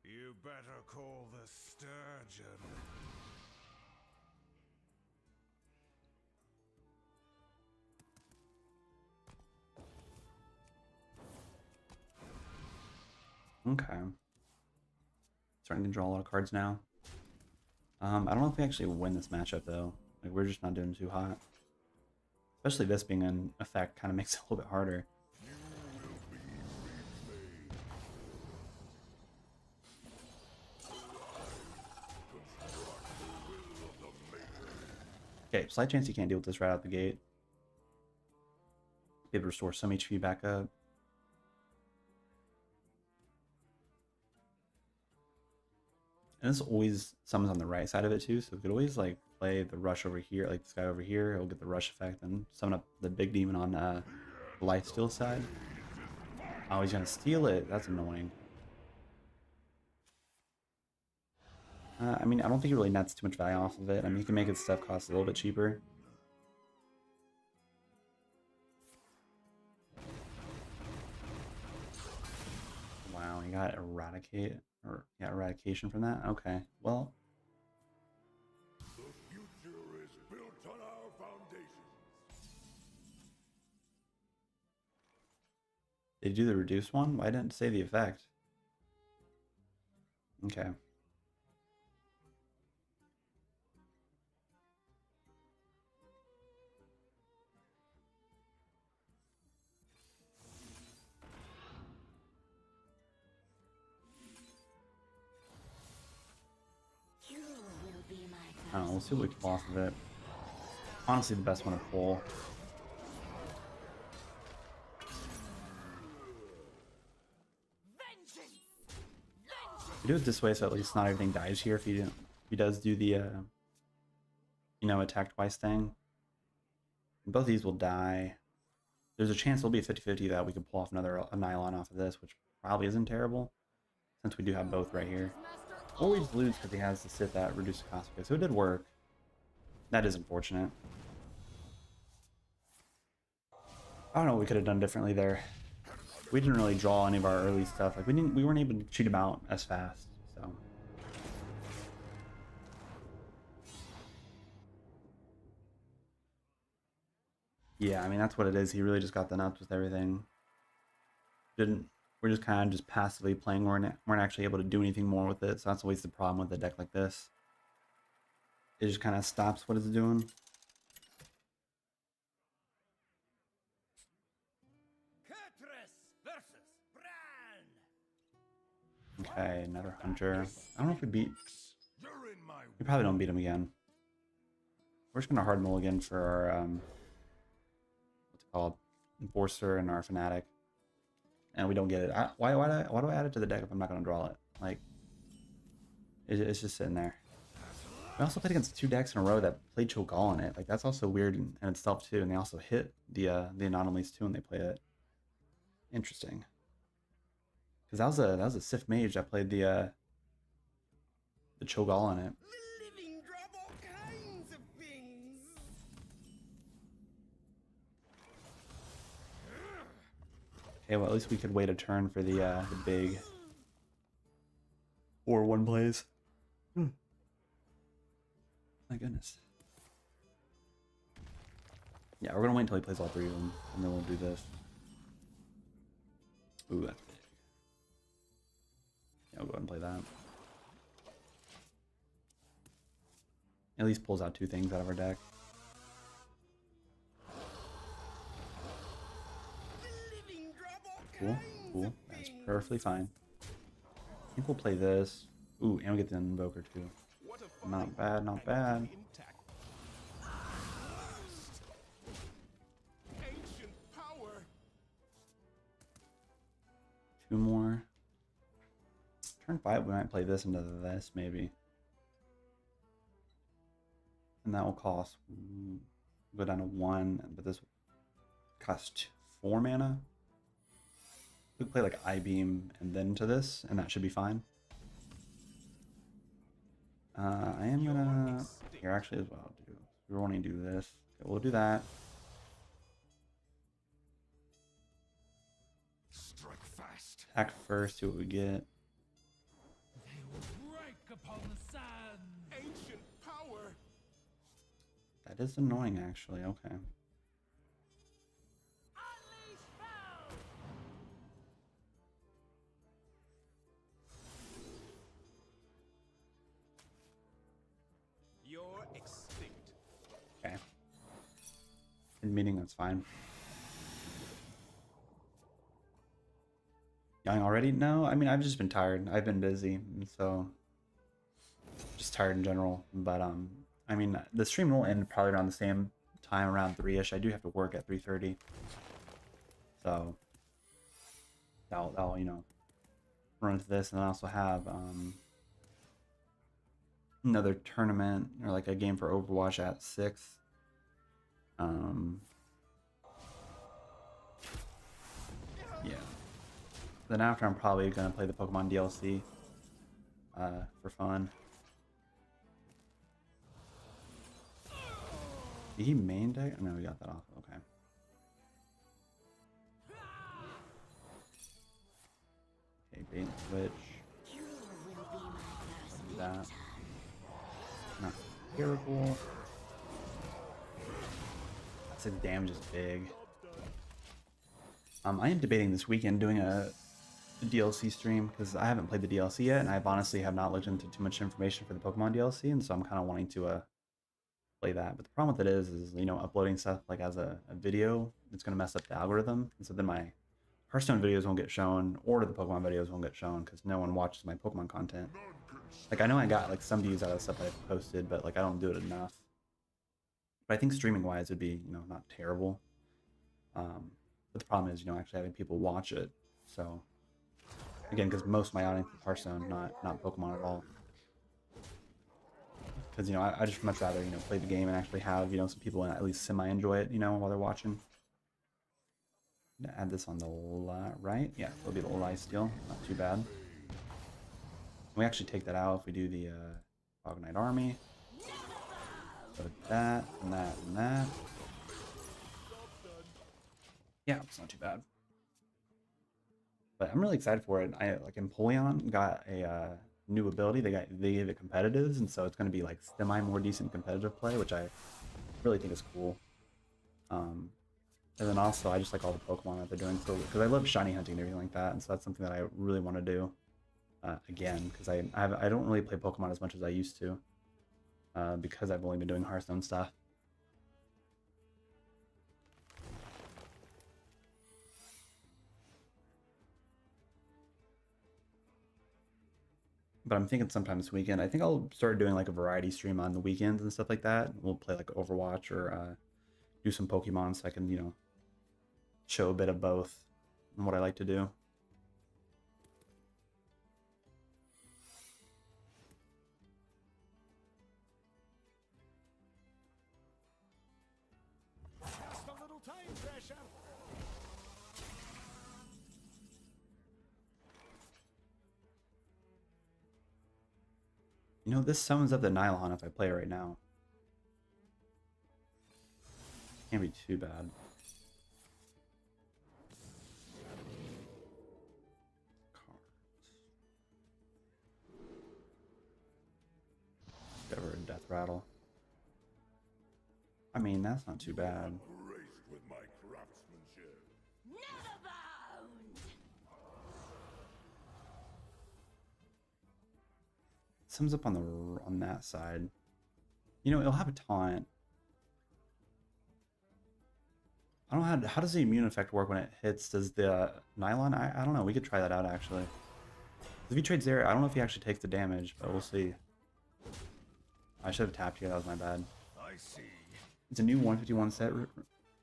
You better call the sturgeon. Okay. Starting to draw a lot of cards now. I don't know if we actually win this matchup though. Like we're just not doing too hot. Especially this being in effect kind of makes it a little bit harder. Okay, slight chance you can't deal with this right out the gate. Be able to restore some HP back up. And this always summons on the right side of it too, so we could always like play the rush over here, like this guy over here, he'll get the rush effect, and summon up the big demon on the lifesteal side. Oh, he's gonna steal it. That's annoying. I mean, I don't think he really nets too much value off of it. I mean, he can make his stuff cost a little bit cheaper. Wow, he got eradicate, or yeah, eradication from that. Okay, well. The future is built on our foundations. Did you do the reduce one? Why didn't it say the effect? Okay. I don't know, we'll see what we can pull off of it. Honestly, the best one to pull. We do it this way, so at least not everything dies here. If he does do the, you know, attack twice thing. And both of these will die. There's a chance it'll be a 50-50 that we could pull off another Nylon off of this, which probably isn't terrible, since we do have both right here. Or we just lose because he has to sit that reduce the cost. Okay, so it did work. That is unfortunate. I don't know what we could have done differently there. We didn't really draw any of our early stuff. Like we weren't able to cheat him out as fast. So yeah, I mean that's what it is. He really just got the nuts with everything. We're just kind of just passively playing. We weren't actually able to do anything more with it. So that's always the problem with a deck like this. It just kind of stops what it's doing. Okay, another hunter. I don't know if we beat. We probably don't beat him again. We're just gonna hard mulligan for our what's it called, enforcer and our fanatic, and we don't get it. Why do I add it to the deck if I'm not gonna draw it? Like, it's just sitting there. We also played against 2 decks in a row that played Cho'Gall in it. Like that's also weird in itself too, and they also hit the anomalies too when they play it. Interesting. Because that was a Sif mage that played the Cho'Gall in it. The living drop all kinds of things. Okay, well at least we could wait a turn for the big 4/1 plays. My goodness. Yeah, we're gonna wait until he plays all 3 of them, and then we'll do this. Ooh, that's big. Yeah, I'll go ahead and play that. At least pulls out 2 things out of our deck. Cool, cool. That's perfectly fine. I think we'll play this. Ooh, and we get the Invoker too. Not bad, not bad. Ancient power. 2 more. Turn 5, we might play this into this, maybe. And that will cost, go down to 1, but this will cost 4 mana. We could play like I-Beam and then to this, and that should be fine. I am gonna, here actually as well, we're wanting to do this. Okay, we'll do that. Strike fast. Act first, see what we get. They will break upon the sand. Ancient power. That is annoying actually, okay. Unleash hell. You're extinct. Okay. In meeting, that's fine. Young already? No, I mean, I've just been tired. I've been busy, and so just tired in general. But I mean, the stream will end probably around the same time, around 3-ish. I do have to work at 3:30. So that'll you know, run into this, and I also have another tournament or like a game for Overwatch at 6. Yeah. Then after, I'm probably gonna play the Pokemon DLC for fun. Did he main deck? No, we got that off. Okay. Okay, bait and switch. Do that. Not terrible. That 6 damage is big. I am debating this weekend doing a DLC stream because I haven't played the DLC yet, and I've honestly have not looked into too much information for the Pokemon DLC, and so I'm kind of wanting to play that. But the problem with it is you know, uploading stuff like as a video, it's gonna mess up the algorithm, and so then my Hearthstone videos won't get shown, or the Pokemon videos won't get shown because no one watches my Pokemon content. Like, I know I got like some views out of stuff I've posted, but like I don't do it enough. But I think streaming wise would be, you know, not terrible. But the problem is, you know, actually having people watch it. So again, because most of my audience is Hearthstone, not Pokemon at all. Because, you know, I just much rather, you know, play the game and actually have, you know, some people at least semi enjoy it, you know, while they're watching. Add this on the right. Yeah, it'll be the lifesteal. Not too bad. We actually take that out if we do the Fog Knight Army. So that and that and that. Yeah, it's not too bad. But I'm really excited for it. I like Empoleon got a new ability. They gave it competitives, and so it's going to be like semi more decent competitive play, which I really think is cool. And then also I just like all the Pokemon that they're doing, so because I love shiny hunting and everything like that, and so that's something that I really want to do again, because I don't really play Pokemon as much as I used to because I've only been doing Hearthstone stuff. But I'm thinking sometime this weekend, I think I'll start doing like a variety stream on the weekends and stuff like that. We'll play like Overwatch or do some Pokemon, so I can, you know, show a bit of both and what I like to do. Just a little time pressure. You know, this summons up the Nylon if I play it right now. Can't be too bad. Cards. Discover a Death Rattle. I mean, that's not too bad. Graced with my craftsmanship. Never bound! Sums up on that side. You know, it'll have a taunt. I don't know how does the immune effect work when it hits? Does the Nylon? I don't know. We could try that out actually. If he trades there, I don't know if he actually takes the damage, but we'll see. I should have tapped here. That was my bad. I see. It's a new 151 set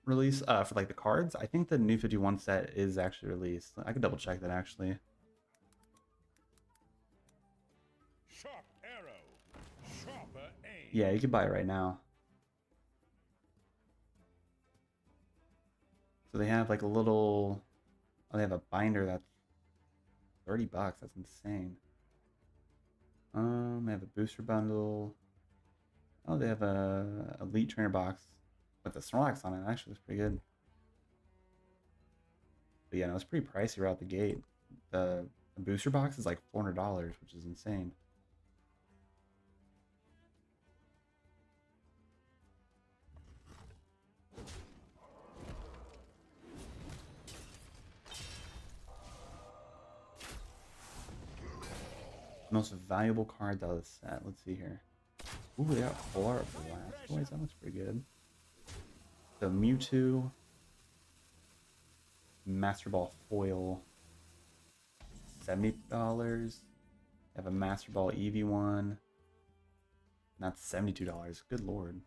release for like the cards. I think the new 51 set is actually released. I could double check that actually. Sharp arrow. Sharper aim. Yeah, you could buy it right now. So they have like a little. Oh, they have a binder that's $30. That's insane. They have a booster bundle. Oh, they have a Elite Trainer box with the Snorlax on it. Actually, looks pretty good. But yeah, no, it's pretty pricey right out the gate. The booster box is like $400, which is insane. Most valuable cards out of the set. Let's see here. Ooh, they got 4 of the Blastoise. That looks pretty good. The Mewtwo. Master Ball foil. $70. They have a Master Ball Eevee one. That's $72. Good lord.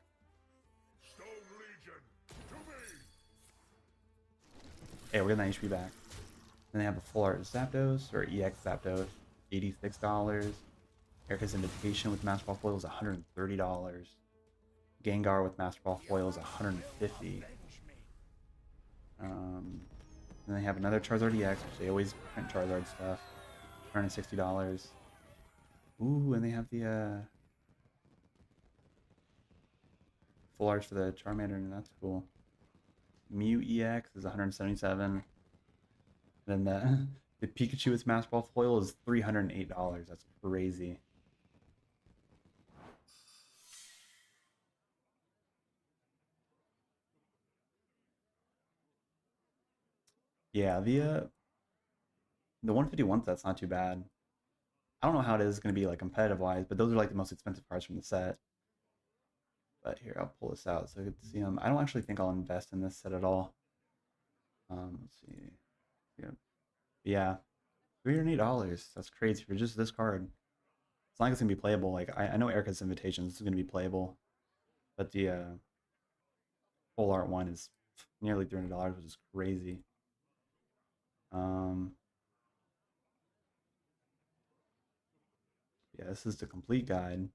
Stone Legion, to me! Hey, we're getting that HP back. Then they have a full art Zapdos, or EX Zapdos, $86. Erica's Invitation with Master Ball Foil is $130. Gengar with Master Ball Foil is $150. Then they have another Charizard EX, which they always print Charizard stuff, $160. Ooh, and they have the full arts for the Charmander, and that's cool. Mew EX is $177. Then the Pikachu with Master Ball Foil is $308. That's crazy. Yeah, the 151 set's not too bad. I don't know how it is going to be like competitive wise, but those are like the most expensive cards from the set. But here, I'll pull this out so you can see them. I don't actually think I'll invest in this set at all. Let's see. Yeah, $308. That's crazy for just this card. It's not like it's gonna be playable. Like I know Erica's Invitations is gonna be playable, but the full art one is nearly $300, which is crazy. Um, yeah, this is the complete guide.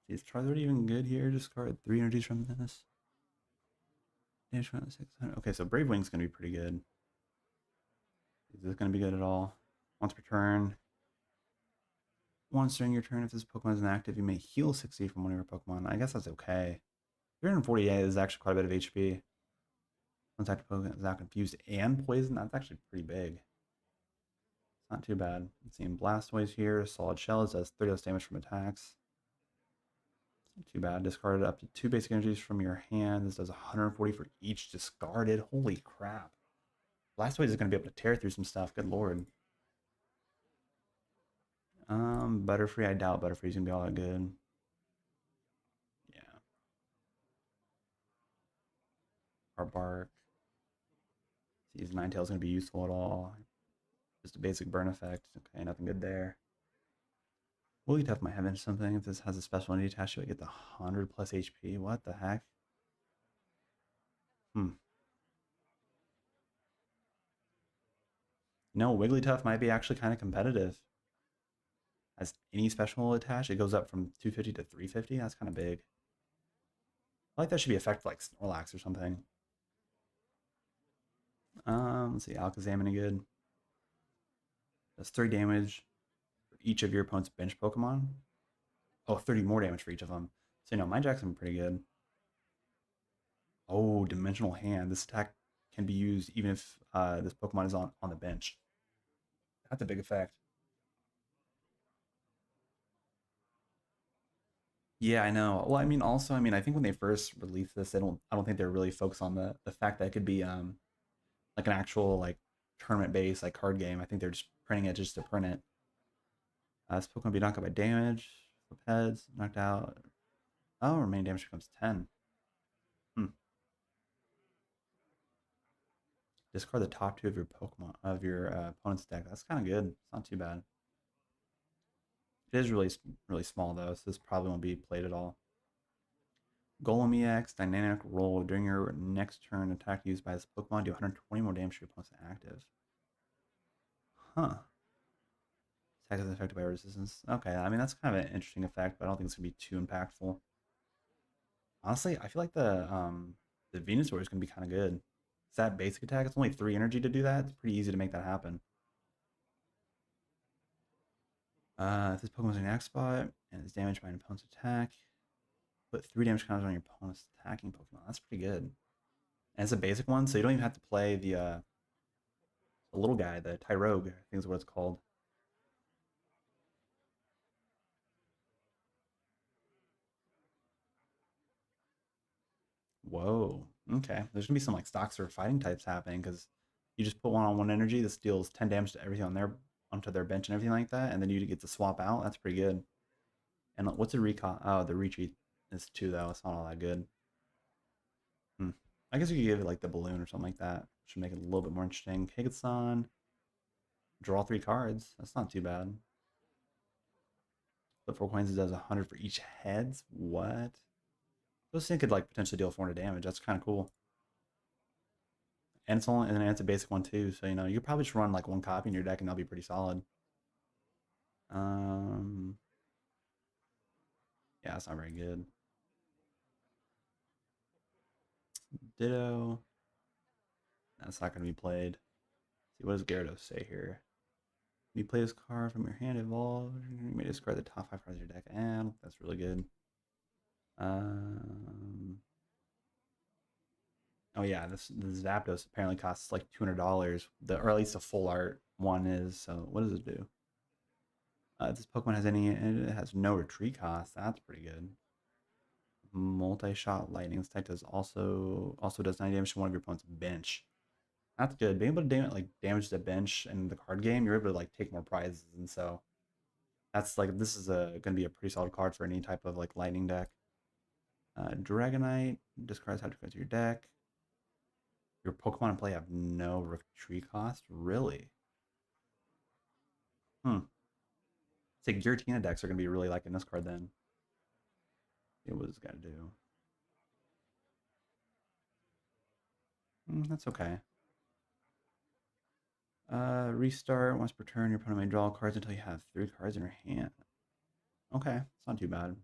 Is Charizard even good here? Discard 3 energies from this. Damage around 600. Okay, so Brave Wing's gonna be pretty good. Is this gonna be good at all? Once per turn. Once during your turn, if this Pokemon is inactive, you may heal 60 from one of your Pokemon. I guess that's okay. 348 is actually quite a bit of HP. Once active Pokemon is now confused and poisoned, that's actually pretty big. It's not too bad. Let's see, Blastoise here, Solid Shell does 30 less damage from attacks. Not too bad. Discarded up to 2 basic energies from your hand. This does 140 for each discarded. Holy crap. Blastoise is going to be able to tear through some stuff. Good lord. Butterfree, I doubt Butterfree's going to be all that good. Yeah. Bark. See, his Ninetales going to be useful at all. Just a basic burn effect. Okay, nothing good there. Wigglytuff might have into something. If this has a special entity attached to it, get the 100 plus HP. What the heck? No, Wigglytuff might be actually kind of competitive. Has any special attached, it goes up from 250 to 350. That's kind of big. I like that should be effective like Snorlax or something. Let's see, Alakazam any good? Does 3 damage for each of your opponent's bench Pokemon. Oh, 30 more damage for each of them. So, you know, my Jackson pretty good. Oh, Dimensional Hand. This attack can be used even if this Pokemon is on the bench. That's a big effect. Yeah, I know. Well, I mean, also, I mean, I think when they first released this, I don't think they're really focused on the fact that it could be like an actual like tournament based like card game. I think they're just printing it just to print it. This Pokemon be knocked out by damage. Flip heads, knocked out. Oh, remaining damage becomes 10. Hmm. Discard the top 2 of your Pokemon of your opponent's deck. That's kind of good. It's not too bad. It is really small though, so this probably won't be played at all. Golem EX, dynamic roll. During your next turn, attack used by this Pokemon, do 120 more damage to your opponent's active. Huh. Attack is affected by resistance. Okay, I mean, that's kind of an interesting effect, but I don't think it's going to be too impactful. Honestly, I feel like the Venusaur is going to be kind of good. It's that basic attack. It's only 3 energy to do that. It's pretty easy to make that happen. If this Pokemon's in an attack spot and is damaged by an opponent's attack, put 3 damage counters on your opponent's attacking Pokemon. That's pretty good. And it's a basic one, so you don't even have to play the little guy, the Tyrogue, I think is what it's called. Whoa. Okay. There's gonna be some like stocks or fighting types happening because you just put one on one energy. This deals 10 damage to everything on their onto their bench and everything like that, and then you get to swap out. That's pretty good. And what's a recon? Oh, the retreat is 2 though. It's not all that good. Hmm. I guess you could give it like the balloon or something like that. Should make it a little bit more interesting. Higatsan. Draw 3 cards. That's not too bad. Flip 4 coins, it does 100 for each heads. What? Those things could like potentially deal 400 damage. That's kind of cool. And it's a basic one too. So you know you could probably just run like one copy in your deck and that'll be pretty solid. Yeah, it's not very good. Ditto. That's not going to be played. See, what does Gyarados say here? When you play this card from your hand evolved, you may discard the top 5 cards of your deck, and that's really good. Oh yeah, the Zapdos apparently costs like $200. Or at least the full art one is. So what does it do? If this Pokemon has any, it has no retreat cost. That's pretty good. Multi-shot lightning. This type does also does 9 damage to one of your opponent's bench. That's good. Being able to damage the bench in the card game, you're able to like take more prizes, and so that's like this is going to be a pretty solid card for any type of like lightning deck. Dragonite discards how to go to your deck. Your Pokemon in play have no retreat cost. Really? Say Giratina decks are going to be really liking this card then. See what it's got to do. That's okay. Restart. Once per turn, your opponent may draw cards until you have 3 cards in your hand. Okay, it's not too bad.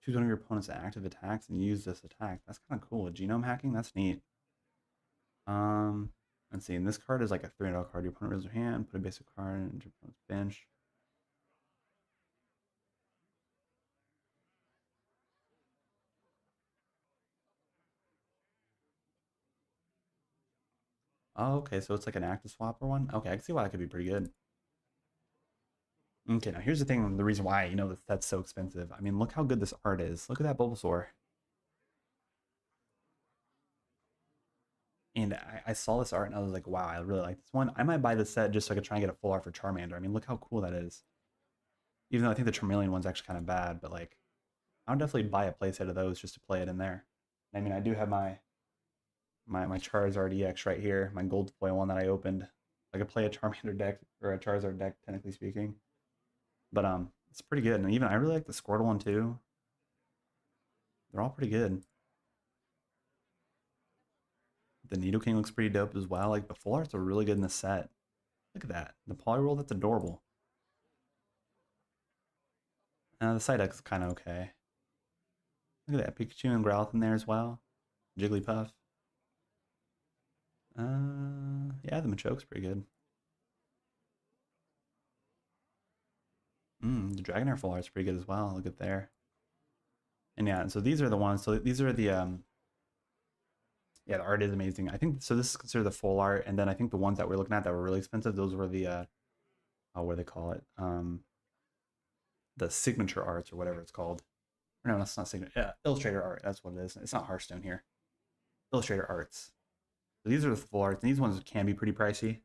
Choose one of your opponent's active attacks and use this attack. That's kind of cool. Genome hacking, that's neat. Let's see. And this card is like a $300 card. Your opponent raises their hand, put a basic card into your opponent's bench. Oh, okay, so it's like an active swapper one. Okay, I can see why that could be pretty good. Okay, now here's the thing, the reason why, that's so expensive. I mean, look how good this art is. Look at that Bulbasaur. And I saw this art and I was like, wow, I really like this one. I might buy this set just so I could try and get a full art for Charmander. I mean, look how cool that is. Even though I think the Charmeleon one's actually kind of bad, but like, I would definitely buy a playset of those just to play it in there. I mean, I do have my Charizard EX right here, my gold foil one that I opened. I could play a Charmander deck or a Charizard deck, technically speaking. But it's pretty good. And even I really like the Squirtle one too. They're all pretty good. The Nidoking looks pretty dope as well. Like the full arts are really good in the set. Look at that. The Poliwhirl, that's adorable. The Psyduck is kind of okay. Look at that. Pikachu and Growlithe in there as well. Jigglypuff. Yeah, the Machoke's pretty good. The Dragonair full art's pretty good as well. Look at there. And yeah, so these are the ones. So these are the yeah, the art is amazing. I think so. This is considered the full art, and then I think the ones that we're looking at that were really expensive, those were the what do they call it? The signature arts or whatever it's called. No, that's not signature. Yeah, illustrator art. That's what it is. It's not Hearthstone here. Illustrator arts. So these are the full arts, and these ones can be pretty pricey.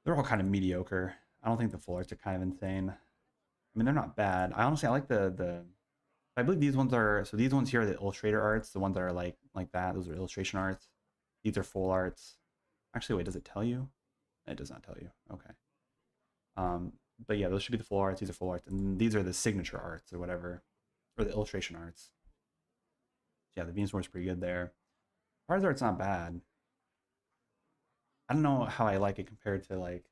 They're all kind of mediocre. I don't think the full arts are kind of insane. I mean, they're not bad. I like the. I believe these ones are. So these ones here are the illustrator arts. The ones that are like that. Those are illustration arts. These are full arts. Actually, wait. Does it tell you? It does not tell you. Okay. But yeah, those should be the full arts. These are full arts, and these are the signature arts or whatever, or the illustration arts. Yeah, the Venusaur's pretty good there. Charizard's not bad. I don't know how I like it compared to like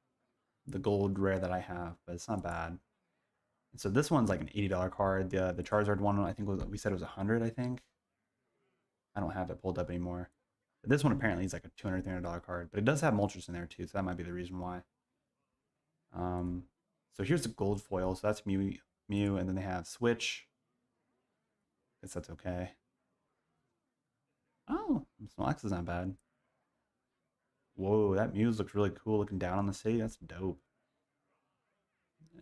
the gold rare that I have, but it's not bad. And so this one's like an $80 card. The Charizard one, I think we said it was 100. I think. I don't have it pulled up anymore. But this one apparently is like a $200, $300 card, but it does have Moltres in there too, so that might be the reason why. So here's the gold foil. So that's Mew, and then they have Switch. Guess that's okay. Oh, Snorlax is not bad. Whoa, that Muse looks really cool looking down on the city. That's dope.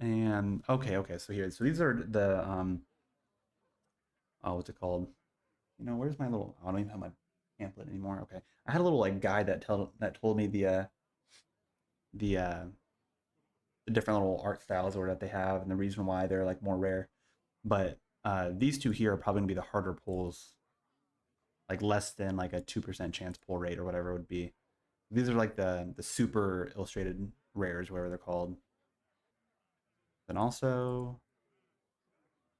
And okay, so these are the oh, what's it called? Where's my little? I don't even have my pamphlet anymore. Okay, I had a little like guide that told me the different little art styles or that they have and the reason why they're like more rare. But these two here are probably gonna be the harder pulls, like less than like a 2% chance pull rate or whatever it would be. These are like the super illustrated rares, whatever they're called. Then also,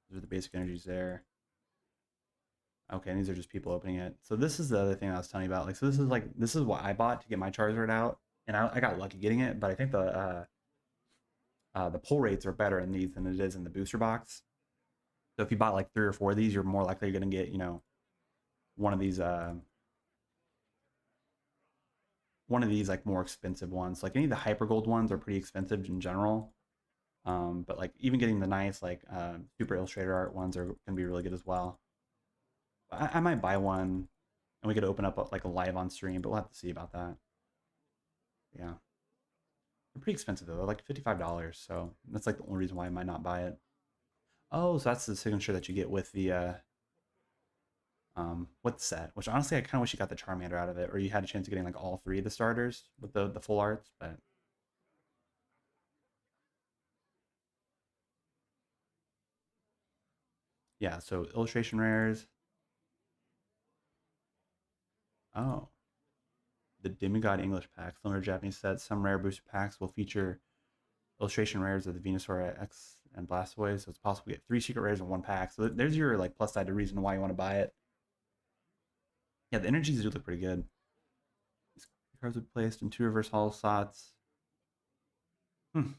those are the basic energies there. Okay, and these are just people opening it. So this is the other thing I was telling you about. Like, so this is what I bought to get my Charizard out, and I got lucky getting it. But I think the pull rates are better in these than it is in the booster box. So if you bought like 3 or 4 of these, you're more likely going to get, you know, one of these like more expensive ones. Like any of the hyper gold ones are pretty expensive in general. But like even getting the nice like super illustrated art ones are gonna be really good as well. I might buy one and we could open up like a live on stream, but we'll have to see about that. Yeah, they're pretty expensive though. They're like $55, so that's like the only reason why I might not buy it. Oh, so that's the signature that you get with the set. Which honestly, I kind of wish you got the Charmander out of it, or you had a chance of getting like all 3 of the starters with the full arts. But yeah, so illustration rares. Oh, the Demigod English pack, similar to Japanese sets. Some rare booster packs will feature illustration rares of the Venusaur X and Blastoise, so it's possible to get 3 secret rares in 1 pack. So there's your like plus side to reason why you want to buy it. Yeah, the energies do look pretty good. These cards will be placed in 2 reverse holo slots. Hmm.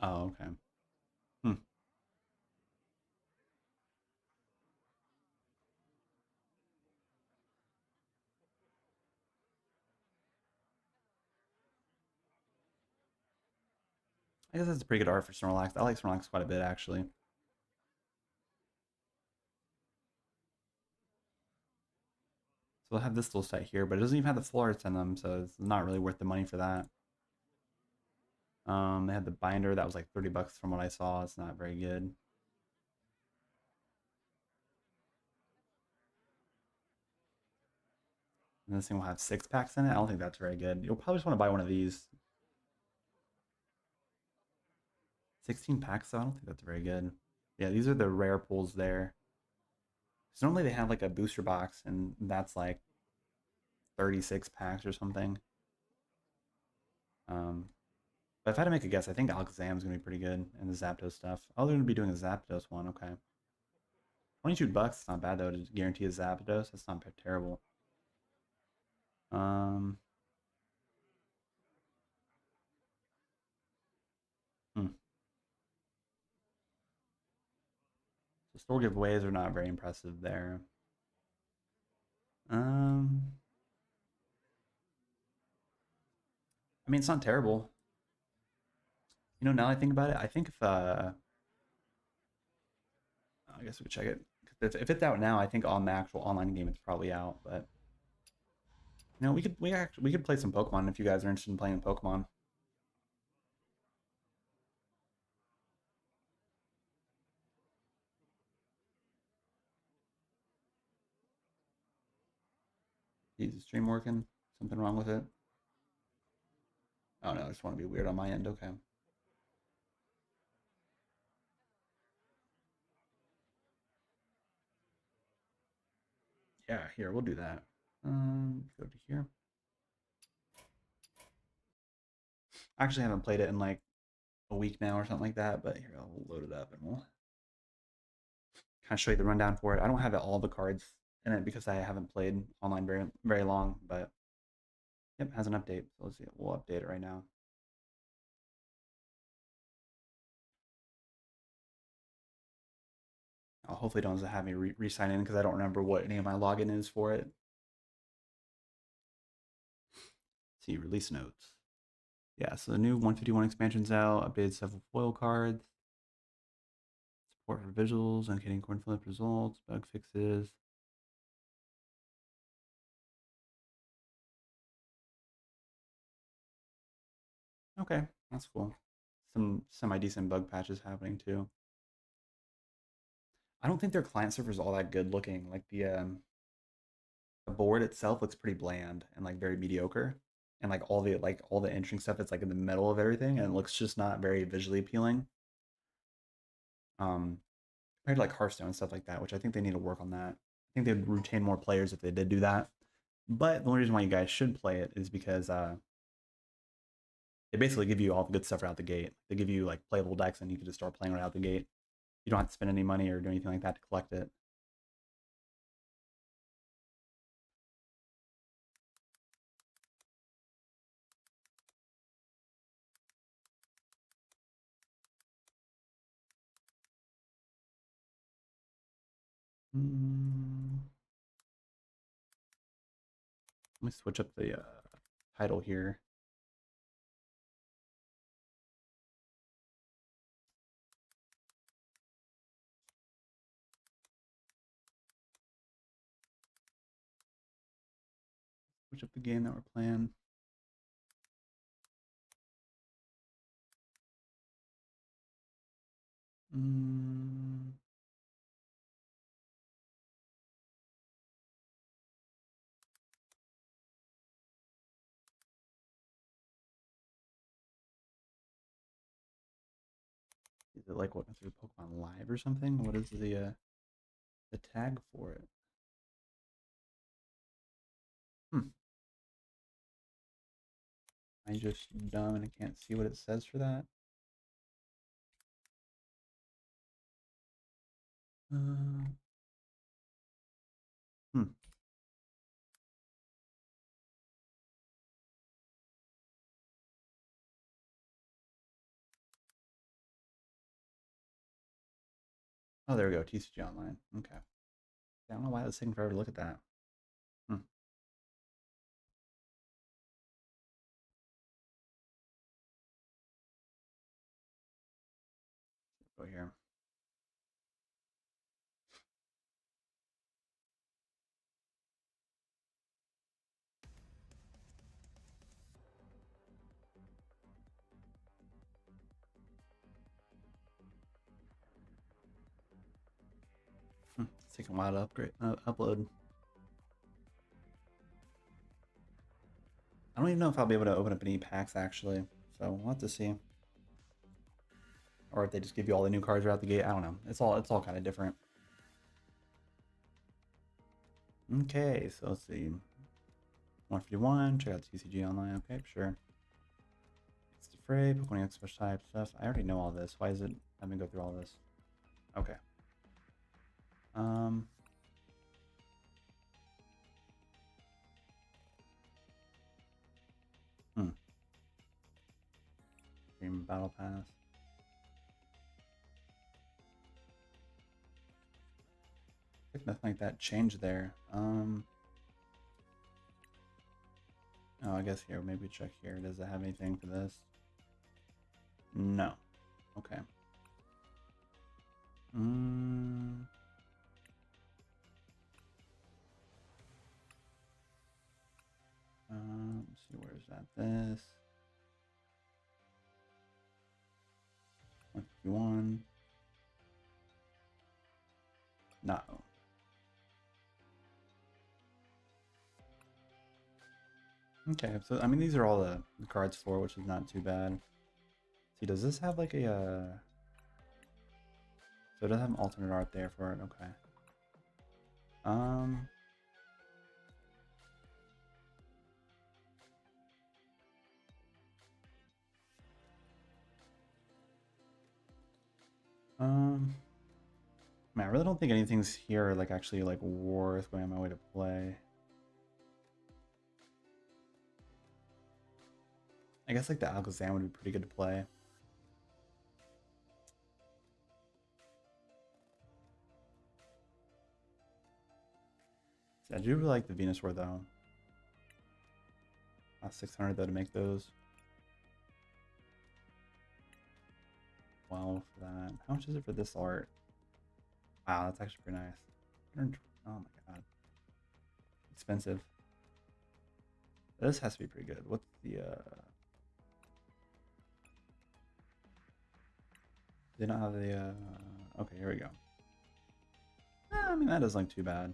Oh, okay. Hmm. I guess that's a pretty good art for Snorlax. I like Snorlax quite a bit actually. So they'll have this little set here, but it doesn't even have the full arts in them, so it's not really worth the money for that. They had the binder that was like $30 from what I saw. It's not very good. And this thing will have 6 packs in it. I don't think that's very good. You'll probably just want to buy one of these. 16 packs, though? I don't think that's very good. Yeah, these are the rare pulls there. So normally they have like a booster box, and that's like 36 packs or something. But if I had to make a guess, I think Alakazam's going to be pretty good, and the Zapdos stuff. Oh, they're going to be doing a Zapdos one. Okay. $22, it's not bad, though, to guarantee a Zapdos. That's not terrible. Um, hmm. So store giveaways are not very impressive there. Um, I mean, it's not terrible. You know, now that I think about it, I think if I guess we could check it. If it's out now, I think on the actual online game it's probably out. But you know, we could play some Pokemon if you guys are interested in playing Pokemon. Is the stream working? Something wrong with it? Oh no, I just want to be weird on my end. Okay. Yeah, here we'll do that. Go to here. I actually haven't played it in like a week now or something like that, but here I'll load it up and we'll kind of show you the rundown for it. I don't have all the cards in it because I haven't played online very long, but yep, has an update. So let's see, we'll update it right now. Hopefully don't have me re-sign in because I don't remember what any of my login is for it. See, release notes. Yeah, so the new 151 expansion's out, updated several foil cards, support for visuals, indicating coin flip results, bug fixes. Okay, that's cool. Some semi-decent bug patches happening too. I don't think their client server is all that good looking. Like the board itself looks pretty bland and like very mediocre. And like all the entering stuff, it's like in the middle of everything, and it looks just not very visually appealing. Um, Compared to like Hearthstone and stuff like that, which I think they need to work on that. I think they'd retain more players if they did do that. But the only reason why you guys should play it is because they basically give you all the good stuff right out the gate. They give you like playable decks, and you can just start playing right out the gate. You don't have to spend any money or do anything like that to collect it. Let me switch up the title here. Switch up the game that we're playing. Is it like what through Pokemon Live or something? What is the tag for it? Am I just dumb and I can't see what it says for that? Hmm. Oh, there we go. TCG Online. Okay. I don't know why it was taking forever to look at that. Go here. It's taking a while to upload. I don't even know if I'll be able to open up any packs actually, so we'll have to see. Or if they just give you all the new cards right out the gate. I don't know. It's all kind of different. Okay, so let's see. 151. Check out TCG Online. Okay, sure. It's the fray. Pokemon X special type stuff. I already know all this. Why is it? Let me go through all this. Okay. Dream Battle Pass. I think nothing like that changed there. Oh, I guess here, maybe check here. Does it have anything for this? No. Okay. Let's see, where's that? This. 151. No. Okay, so I mean these are all the cards for, which is not too bad. See, does this have like a so it does have an alternate art there for it, okay. Man, I really don't think anything's here like actually like worth going on my way to play. I guess like the Alakazam would be pretty good to play. I do really like the Venusaur though. 600 though to make those. 12 for that. How much is it for this art? Wow, that's actually pretty nice. Oh my god. Expensive. This has to be pretty good. What's the they don't have the okay, here we go. I mean that doesn't look too bad.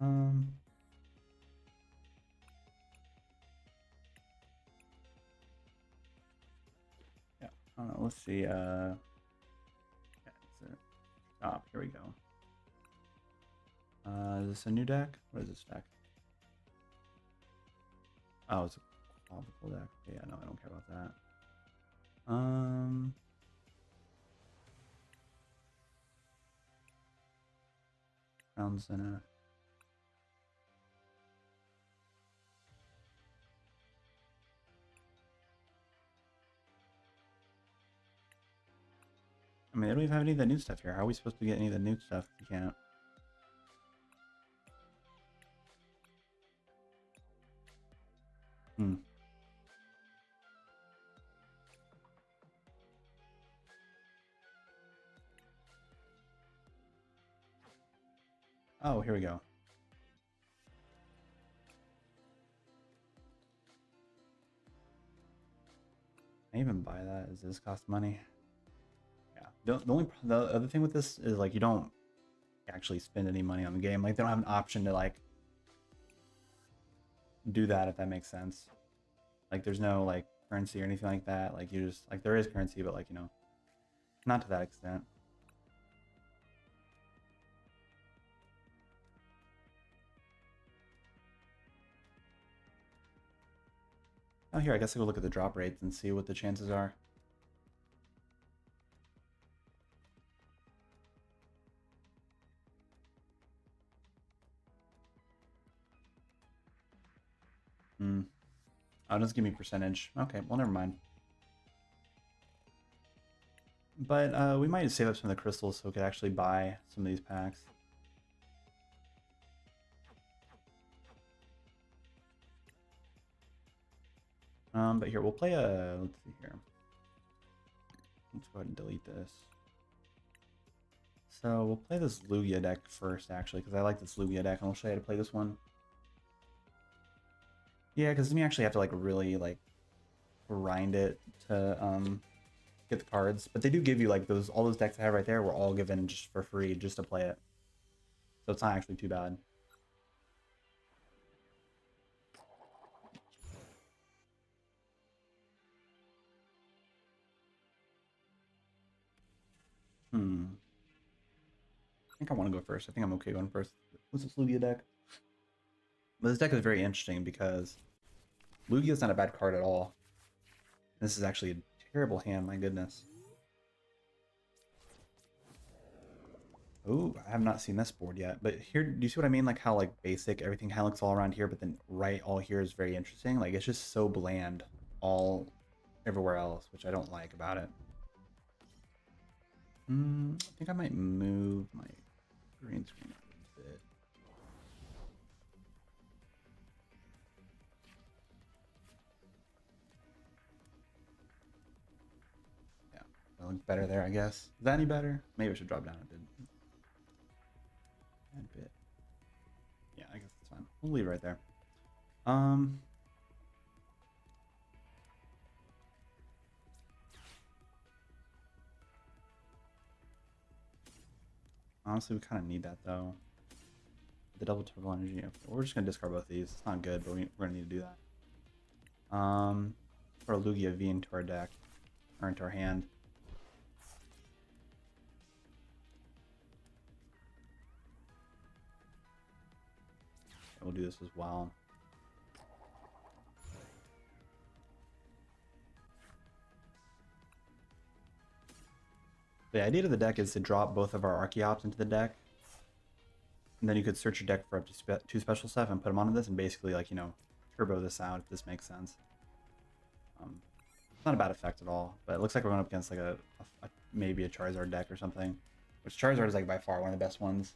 I don't know. Let's see. Yeah, oh, here we go. is this a new deck? What is this deck? Oh, it's a clavicle deck. Yeah, no, I don't care about that. Crown Center. I mean, they don't even have any of the new stuff here. How are we supposed to get any of the new stuff if we can't? Hmm. Oh, here we go. Can I even buy that? Does this cost money? Yeah. The other thing with this is like you don't actually spend any money on the game. Like they don't have an option to like do that, if that makes sense. Like there's no like currency or anything like that. Like you just like there is currency, but like, you know, not to that extent. Oh, here, I guess I'll go look at the drop rates and see what the chances are. Oh, it doesn't give me percentage. Okay, well, never mind. But we might save up some of the crystals so we could actually buy some of these packs. But here, we'll play a... Let's see here. Let's go ahead and delete this. So we'll play this Lugia deck first, actually, because I like this Lugia deck, and I'll show you how to play this one. Yeah, because then you actually have to like really like grind it to get the cards. But they do give you like all those decks I have right there were all given just for free just to play it. So it's not actually too bad. I think I want to go first. I think I'm okay going first. What's this Lugia deck? But this deck is very interesting because Lugia is not a bad card at all. This is actually a terrible hand, my goodness. Oh, I have not seen this board yet. But here, do you see what I mean? Like how like basic everything kind of looks all around here, but then right all here is very interesting. Like it's just so bland all everywhere else, which I don't like about it. I think I might move my green screen up a bit. Yeah, that looks better there, I guess. Is that any better? Maybe I should drop down a bit. A bit. Yeah, I guess it's fine. We'll leave it right there. Honestly, we kind of need that though. The double turbo energy. Okay, we're just gonna discard both these. It's not good, but we're gonna need to do that. Put a Lugia V into our deck or into our hand. We'll do this as well. The idea of the deck is to drop both of our Archeops into the deck. And then you could search your deck for up to 2 special stuff and put them onto this and basically, like, you know, turbo this out, if this makes sense. It's not a bad effect at all, but it looks like we're going up against, like, maybe a Charizard deck or something. Which Charizard is, like, by far one of the best ones.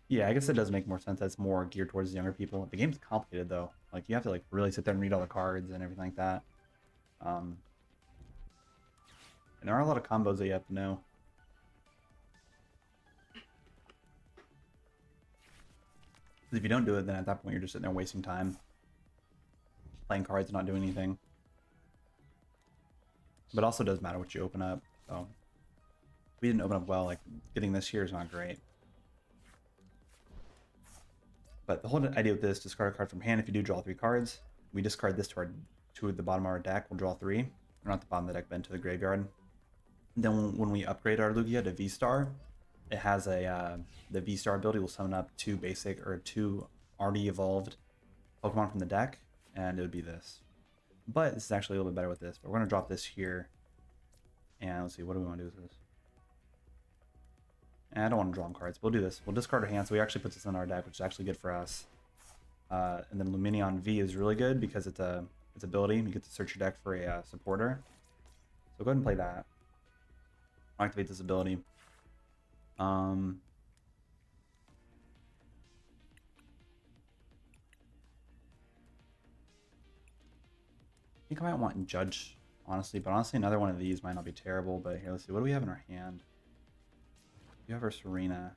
Yeah, I guess it does make more sense. That's more geared towards younger people. The game's complicated, though. Like, you have to, like, really sit there and read all the cards and everything like that. And there are a lot of combos that you have to know. If you don't do it, then at that point you're just sitting there wasting time. Playing cards and not doing anything. But it also does matter what you open up. So if we didn't open up well, like getting this here is not great. But the whole idea with this, discard a card from hand if you do draw 3 cards. We discard this to the bottom of our deck, we'll draw 3. Or not the bottom of the deck, but into the graveyard. And then when we upgrade our Lugia to V-Star, it has a the V-Star ability will summon up 2 basic or 2 already evolved Pokemon from the deck, and it would be this. But this is actually a little bit better with this. But we're gonna drop this here, and let's see, what do we want to do with this? And I don't want to draw them cards. We'll do this. We'll discard our hand, so we actually put this in our deck, which is actually good for us. And then Luminion V is really good because it's its ability. You get to search your deck for a supporter. So go ahead and play that. I'll activate this ability. I think I might want Judge, honestly, but honestly another one of these might not be terrible. But here, let's see, what do we have in our hand? We have our Serena.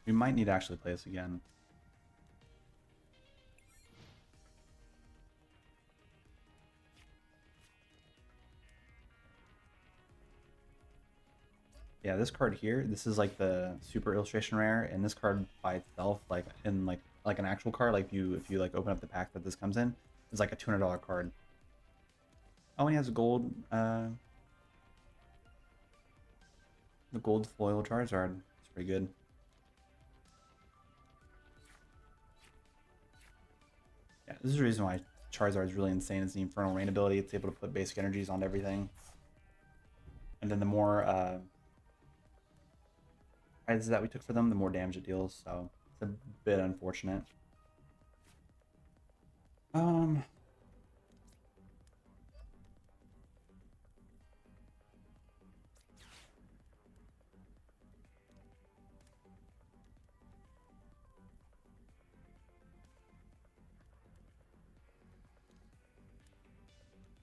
We might need to actually play this again. Yeah, this card here, this is like the super illustration rare, and this card by itself, like in like an actual card, like if you like open up the pack that this comes in, is like a $200 card. Oh, and he has a gold, the gold foil Charizard. It's pretty good. Yeah, this is the reason why Charizard is really insane. Is the Infernal Rain ability. It's able to put basic energies on everything, and then the more prizes that we took for them, the more damage it deals. So it's a bit unfortunate. Why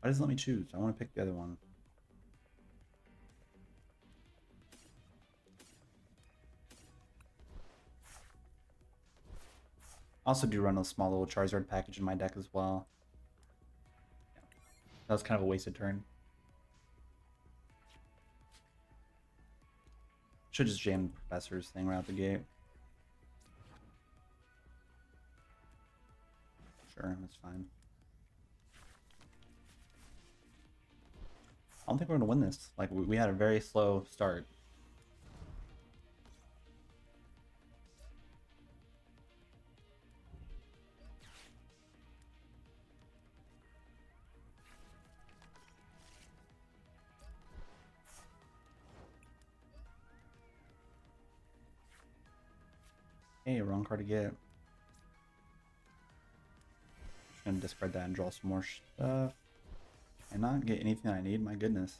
does it let me choose? I want to pick the other one. I also do run a small little Charizard package in my deck as well. Yeah. That was kind of a wasted turn. Should just jam the Professor's thing right out the gate. Sure, that's fine. I don't think we're going to win this. Like, we had a very slow start. Hey, wrong card to get. Just going to discard that and draw some more stuff. And not get anything I need, my goodness.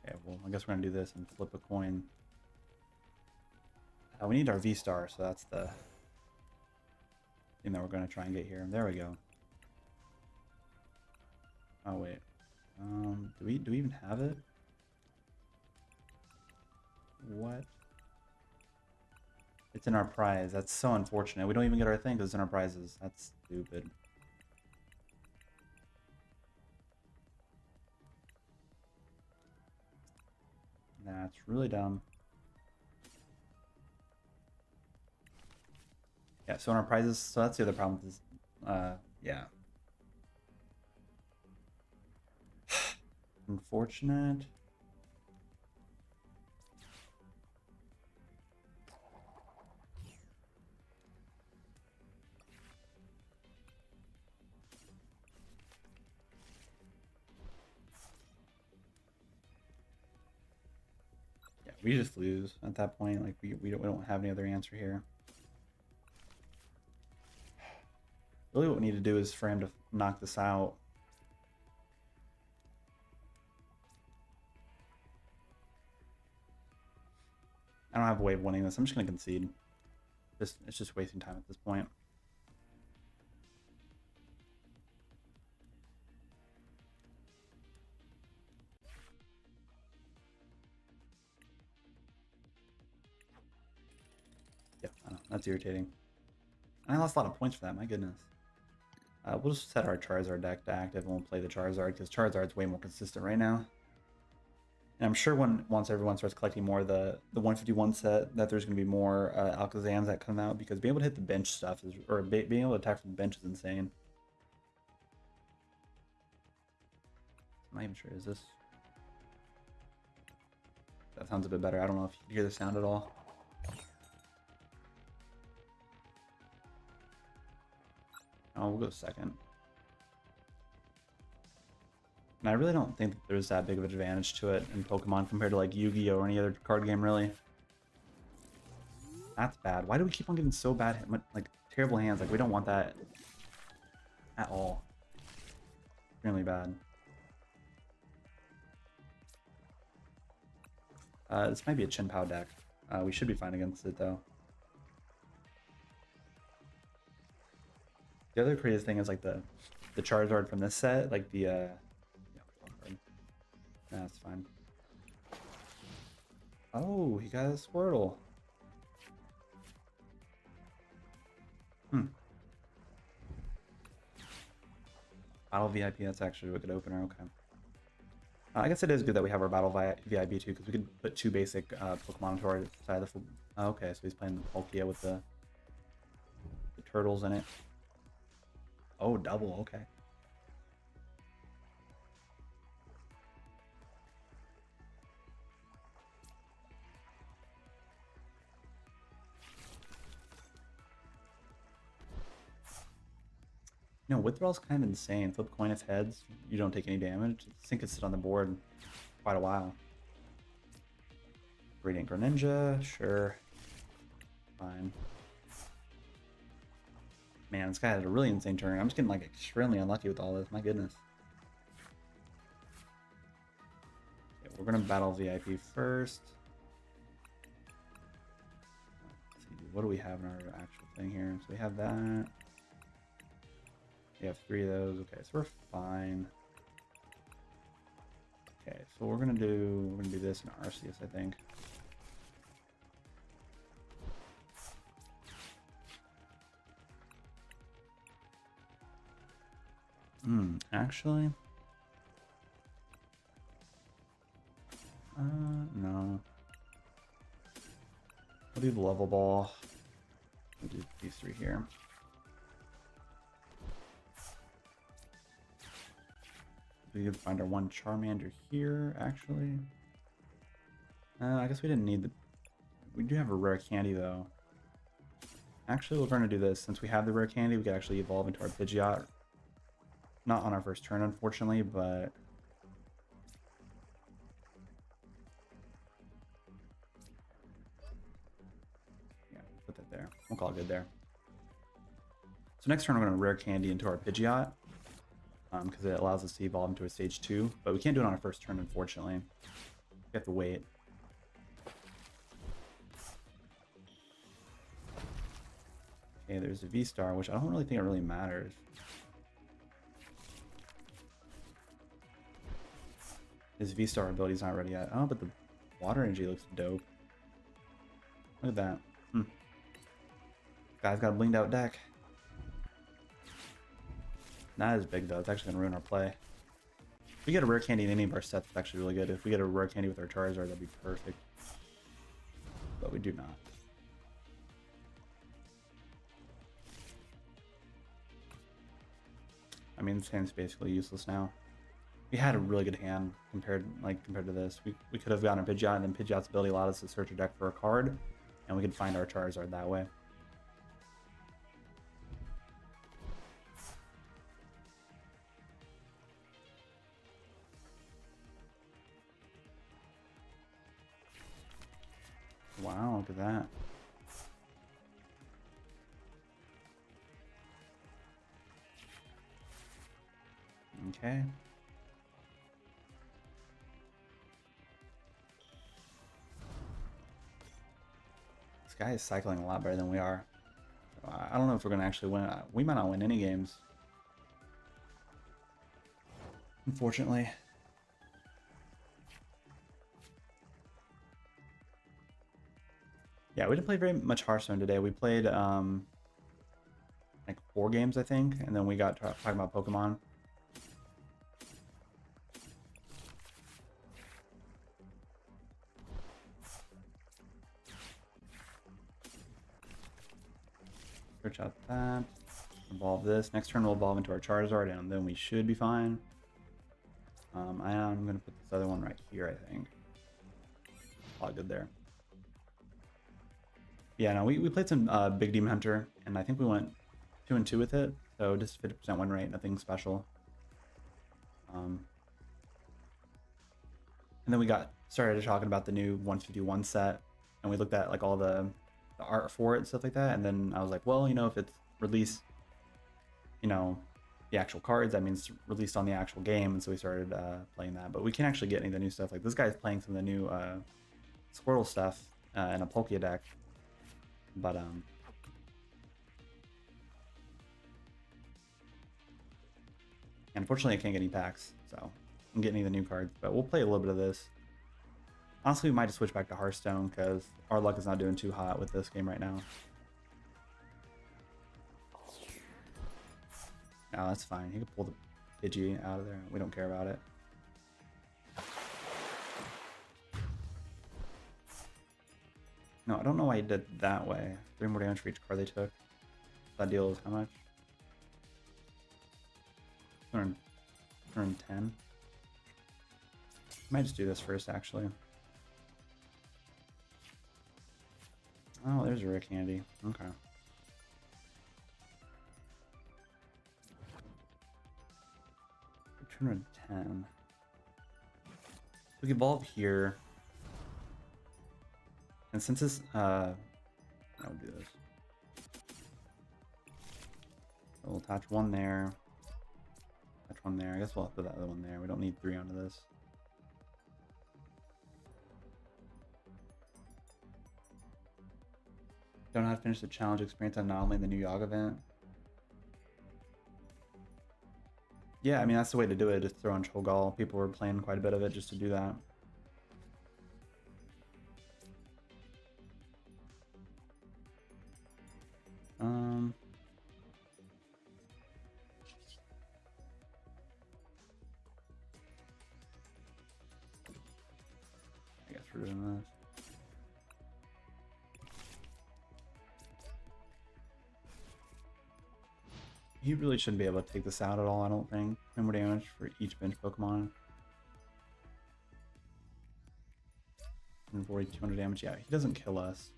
Okay, well, I guess we're gonna do this and flip a coin. We need our V-Star, so that's the thing that we're gonna try and get here. There we go. Oh wait, do we even have it? What? It's in our prize. That's so unfortunate. We don't even get our thing because it's in our prizes. That's stupid. That's really dumb. Yeah, so in our prizes, so that's the other problem with this. Yeah. Unfortunate. We just lose at that point. Like we don't have any other answer here. Really, what we need to do is for him to knock this out. I don't have a way of winning this. I'm just gonna concede. It's just wasting time at this point. Yeah, I know, that's irritating. And I lost a lot of points for that, my goodness. We'll just set our Charizard deck to active and we'll play the Charizard because Charizard's way more consistent right now. And I'm sure once everyone starts collecting more the 151 set, that there's going to be more Alakazams that come out, because being able to hit the bench stuff is, or being able to attack from the bench is insane. I'm not even sure. Is this? That sounds a bit better. I don't know if you can hear the sound at all. Oh, we'll go second. And I really don't think that there's that big of an advantage to it in Pokemon compared to like Yu-Gi-Oh! Or any other card game, really. That's bad. Why do we keep on getting so bad, like terrible hands? Like, we don't want that at all. Extremely bad. This might be a Chin-Pao deck. We should be fine against it, though. The other crazy thing is like the Charizard from this set, like the yeah, that's fine. Oh, he got a Squirtle. Battle VIP, that's actually a good opener. Okay. I guess it is good that we have our Battle VIP too, because we could put two basic Pokemon into our side of the full. Oh, okay, so he's playing Palkia with the turtles in it. Oh, double, okay. No, Withdrawal's kind of insane. Flip coin if heads, you don't take any damage. This thing could sit on the board quite a while. Radiant Greninja, sure. Fine. Man, this guy had a really insane turn. I'm just getting like extremely unlucky with all this. My goodness. Okay, we're gonna battle VIP first. Let's see, what do we have in our actual thing here? So we have that. We have 3 of those. Okay, so we're fine. Okay, so we're gonna do this in Arceus, I think. Actually, no. We'll do the level ball. We'll do these 3 here. We could find our one Charmander here, actually. I guess we didn't need the... We do have a rare candy, though. Actually, we're going to do this. Since we have the rare candy, we could actually evolve into our Pidgeot. Not on our first turn, unfortunately, but... Yeah, put that there. We'll call it good there. So next turn, we're going to rare candy into our Pidgeot. Because it allows us to evolve into a stage 2, but we can't do it on our first turn, unfortunately. We have to wait. Okay, there's a V-Star, which I don't really think it really matters. His V-Star ability's not ready yet. Oh, but the water energy looks dope. Look at that. Guy's got a blinged out deck. Not as big though, it's actually gonna ruin our play. If we get a rare candy in any of our sets, it's actually really good. If we get a rare candy with our Charizard, that'd be perfect. But we do not. I mean, this hand's basically useless now. We had a really good hand compared to this. We could have gotten a Pidgeot, and then Pidgeot's ability allowed us to search a deck for a card, and we could find our Charizard that way. Wow, look at that. Okay. This guy is cycling a lot better than we are. I don't know if we're going to actually win. We might not win any games. Unfortunately. Yeah, we didn't play very much Hearthstone today. We played like 4 games, I think, and then we got talking about Pokemon. Search out that. Evolve this. Next turn we'll evolve into our Charizard, and then we should be fine. I'm gonna put this other one right here, I think. All good there. Yeah, no, we played some Big Demon Hunter, and I think we went 2-2 with it. So just 50% win rate, nothing special. And then we started talking about the new 151 set, and we looked at like all the art for it and stuff like that. And then I was like, well, you know, if it's released, you know, the actual cards, that means released on the actual game. And so we started playing that. But we can't actually get any of the new stuff. Like this guy's playing some of the new Squirtle stuff in a Poké deck. But unfortunately I can't get any packs, so I'm getting any of the new cards. But we'll play a little bit of this. Honestly, we might just switch back to Hearthstone because our luck is not doing too hot with this game right now. No, that's fine. He can pull the Pidgey out of there. We don't care about it. No, I don't know why he did it that way. 3 more damage for each card they took. That deal is how much? 210. Might just do this first, actually. Oh, there's a rare candy. Okay. Turn on 10. We can evolve here. And since this, I'll do this. So we'll attach one there. Attach one there. I guess we'll put that other one there. We don't need 3 onto this. Don't know how to finish the challenge experience anomaly in the New York event. Yeah, I mean, that's the way to do it. Just throw on Cho'Gall. People were playing quite a bit of it just to do that. I guess we're doing this. He really shouldn't be able to take this out at all, I don't think. 10 more damage for each bench Pokemon. 140, 200 damage. Yeah, he doesn't kill us.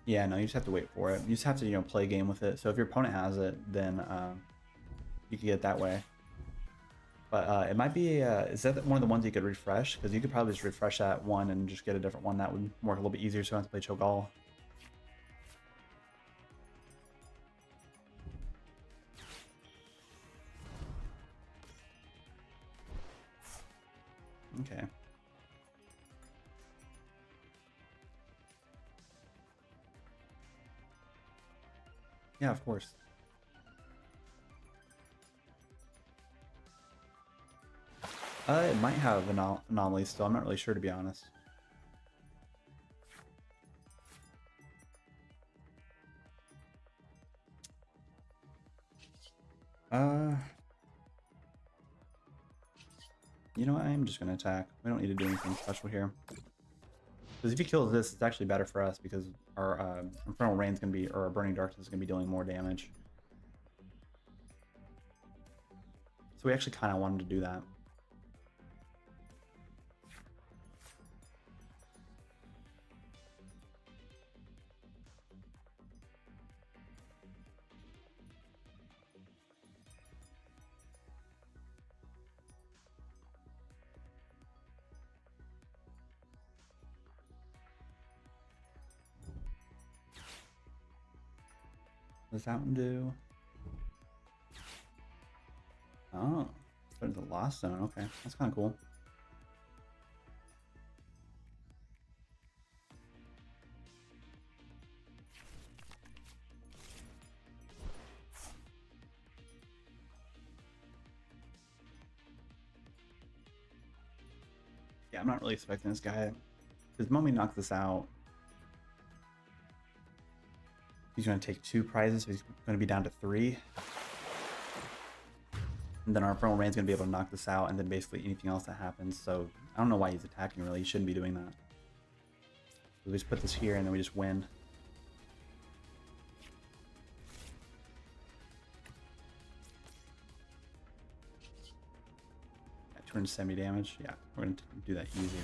Yeah, no, you just have to wait for it. You just have to, you know, play a game with it. So if your opponent has it, then you can get it that way. But it might be, is that one of the ones you could refresh? Because you could probably just refresh that one and just get a different one. That would work a little bit easier so you don't have to play Cho'Gall. Okay. Yeah, of course. It might have anomalies still. I'm not really sure, to be honest. You know what? I'm just going to attack. We don't need to do anything special here. Because if he kills this, it's actually better for us because our Infernal Rain's going to be, or our Burning Darkness is going to be dealing more damage. So we actually kind of wanted to do that. What does that one do? Oh, but it's a Lost Zone. Okay, that's kind of cool. Yeah, I'm not really expecting this guy. Because the moment he knocks this out, He's going to take 2 prizes, so he's going to be down to 3. And then our Infernal Rain's going to be able to knock this out, and then basically anything else that happens. So I don't know why he's attacking, really. He shouldn't be doing that. We just put this here, and then we just win. At 270 damage. Yeah, we're going to do that easy.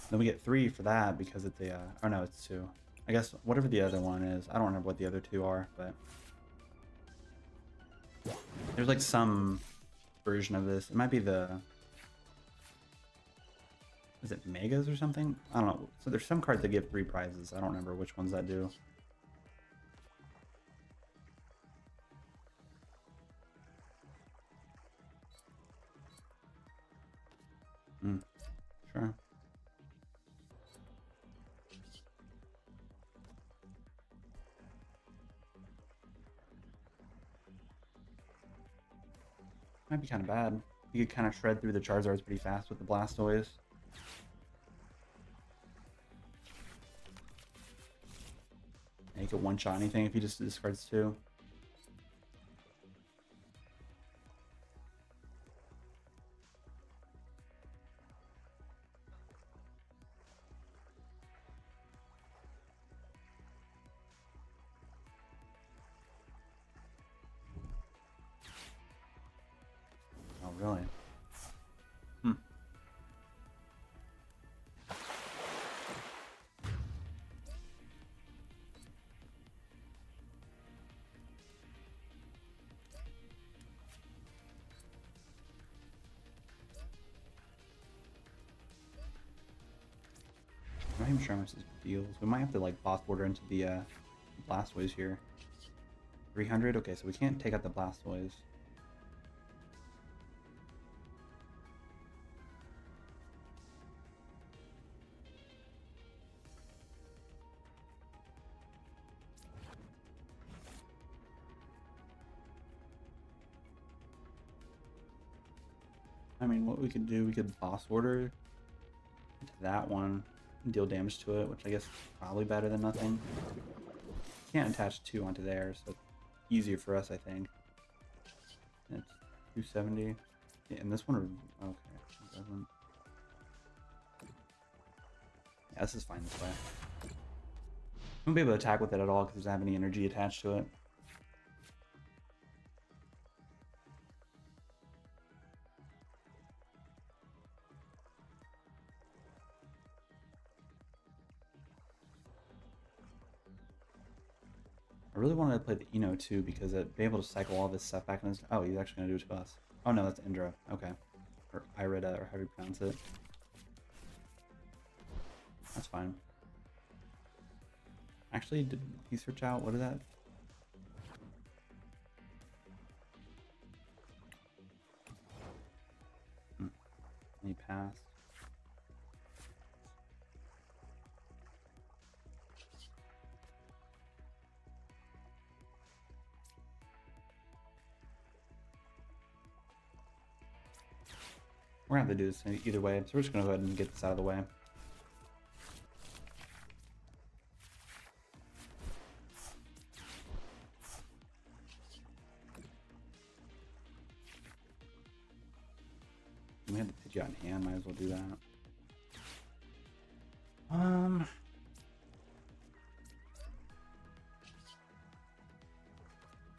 Then we get 3 for that because it's a... oh no, it's 2. I guess whatever the other one is. I don't remember what the other 2 are, but... there's like some version of this. It might be the... is it Megas or something? I don't know. So there's some cards that give 3 prizes. I don't remember which ones that do. Sure. Might be kind of bad. You could kind of shred through the Charizards pretty fast with the Blastoise. And you could one-shot anything if he just discards 2. Oh, really? I'm not even sure how much this deals. We might have to like boss order into the Blastoise here. 300? Okay, so we can't take out the Blastoise. I mean, what we could do, we could boss order into that one and deal damage to it, which I guess is probably better than nothing. Can't attach 2 onto there, so it's easier for us, I think. And it's 270. Yeah, and this one, okay, it doesn't. Yeah, this is fine this way. I won't be able to attack with it at all because it doesn't have any energy attached to it. I really wanted to play the Eno too because it'd be able to cycle all this stuff back in his... oh, he's actually going to do it to us. Oh no, that's Indra. Okay. Or Irida, or how do you pronounce it? That's fine. Actually, did he search out? What is that? He passed. We're gonna have to do this either way, so we're just gonna go ahead and get this out of the way. We had the Pidgeot in hand, might as well do that.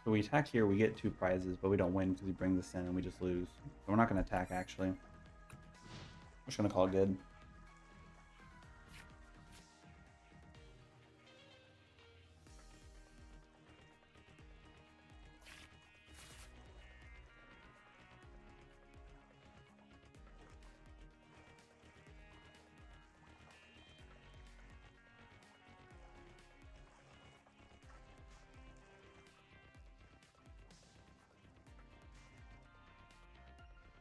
So we attack here, we get 2 prizes, but we don't win because we bring this in and we just lose. So we're not gonna attack actually. We're just gonna call it good.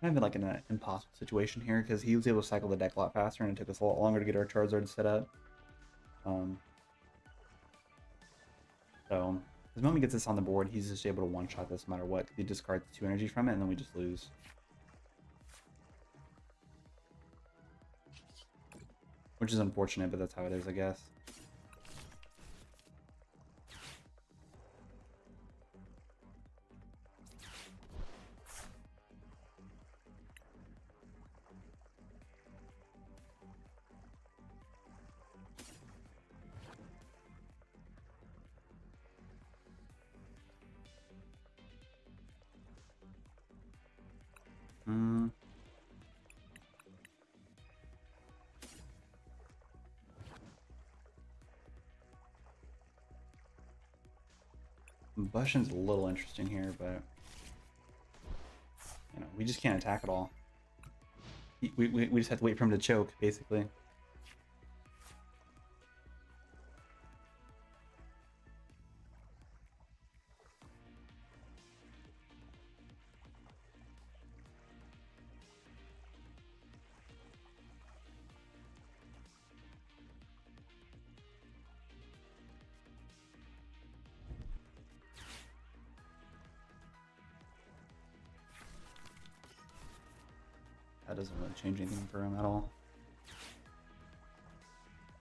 Kind of like in an impossible situation here because he was able to cycle the deck a lot faster and it took us a lot longer to get our Charizard set up. So the moment he gets this on the board, he's just able to one-shot this no matter what. He discards 2 energy from it and then we just lose. Which is unfortunate, but that's how it is, I guess. Hmm. Combustion's a little interesting here, but you know, we just can't attack at all. We just have to wait for him to choke, basically. That doesn't really change anything for him at all.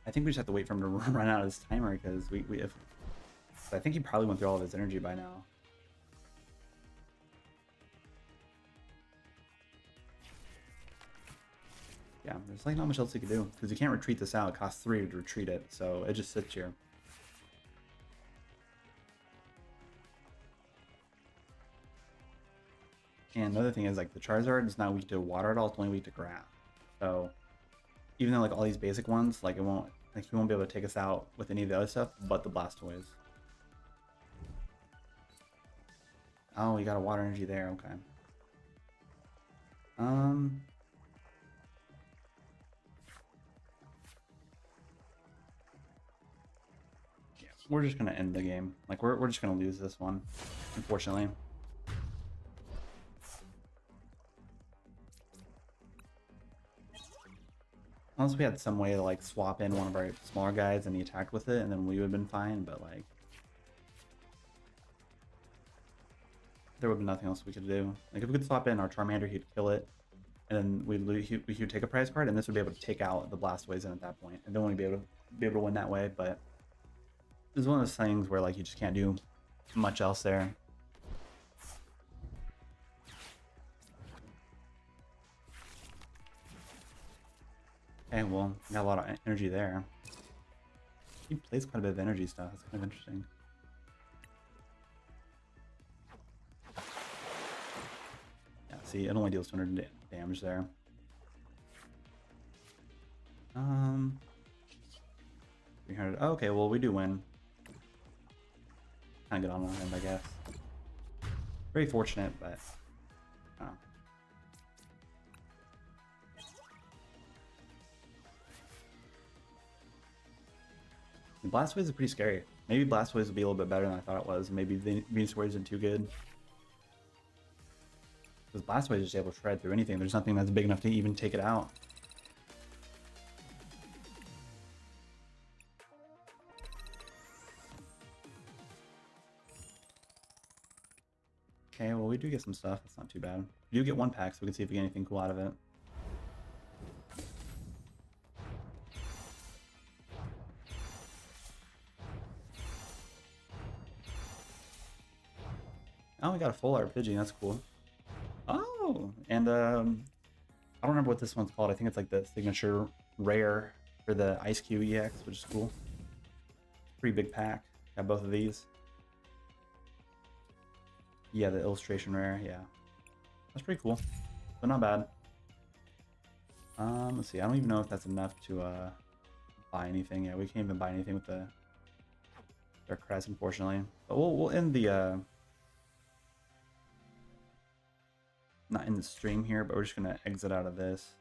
I think we just have to wait for him to run out of his timer because if I think he probably went through all of his energy by now. Yeah, there's like not much else he could do because you can't retreat this out. It costs 3 to retreat it, so it just sits here. And another thing is like the Charizard is not weak to water at all, it's only weak to grass. So even though like all these basic ones, like he won't be able to take us out with any of the other stuff but the Blastoise. Oh, you got a water energy there, okay. Yeah, we're just gonna end the game. Like we're just gonna lose this one, unfortunately. Unless we had some way to like swap in one of our smaller guys and he attacked with it, and then we would have been fine, but like there would be nothing else we could do. Like if we could swap in our Charmander, he'd kill it, and then we would take a prize card, and this would be able to take out the Blastoise in at that point, and then we'd be able to win that way. But it's one of those things where like you just can't do much else there. Okay, well, got a lot of energy there. He plays quite a bit of energy stuff. It's kind of interesting. Yeah, see, it only deals 200 damage there. 300. Oh, okay, well, we do win. Kind of good on our end, I guess. Very fortunate, but I don't know. Blastoise is pretty scary. Maybe Blastoise will be a little bit better than I thought it was. Maybe Venusaur isn't too good. Because Blastoise is just able to shred through anything. There's nothing that's big enough to even take it out. Okay, well we do get some stuff. That's not too bad. We do get 1 pack, so we can see if we get anything cool out of it. Oh, we got a full art Pidgey. That's cool. Oh, and I don't remember what this one's called. I think it's like the signature rare for the Ice Cube EX, which is cool. Pretty big pack. Got both of these. Yeah, the illustration rare. Yeah, that's pretty cool, but not bad. Let's see. I don't even know if that's enough to buy anything. Yeah, we can't even buy anything with their crest, unfortunately. But we'll end the not in the stream here, but we're just gonna exit out of this.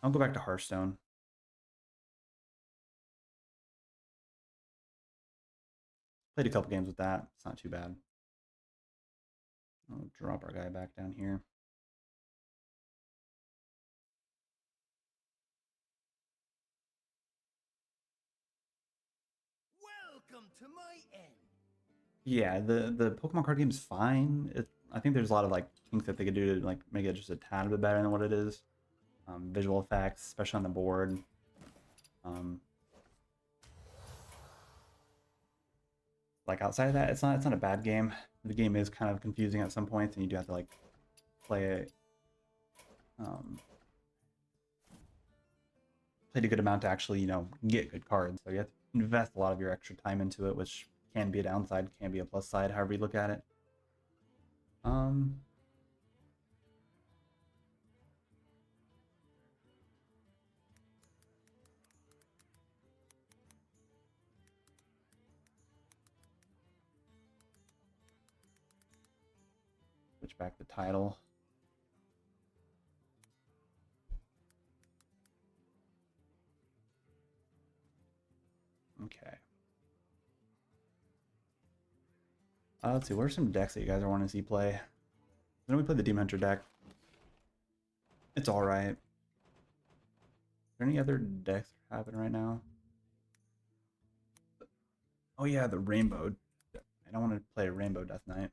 I'll go back to Hearthstone. Played a couple games with that. It's not too bad. I'll drop our guy back down here. Welcome to my end. Yeah, the Pokemon card game is fine. I think there's a lot of like things that they could do to like make it just a tad bit better than what it is. Visual effects, especially on the board. Like outside of that, it's not a bad game. The game is kind of confusing at some points, and you do have to like play it. Played a good amount to actually, you know, get good cards. So you have to invest a lot of your extra time into it, which can be a downside, can be a plus side, however you look at it. switch back the title. Okay. Let's see, what are some decks that you guys are wanting to see play? Then we played the Demon Hunter deck. It's alright. Is there any other decks that are happening right now? Oh yeah, the Rainbow. I don't want to play a Rainbow Death Knight.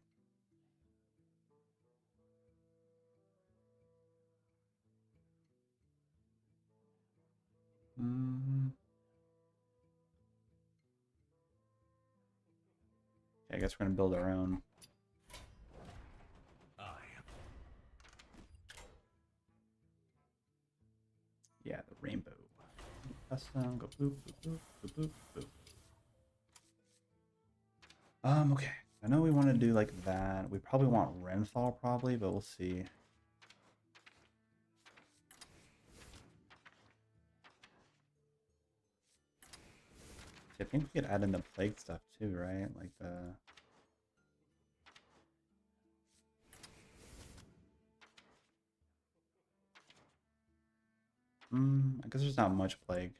Okay, I guess we're gonna build our own. Yeah, the Rainbow. Custom, go boop, boop, boop, boop, boop, boop. Okay. I know we want to do like that. We probably want Renfall probably, but we'll see. I think we could add in the plague stuff too, right? Like the... I guess there's not much plague.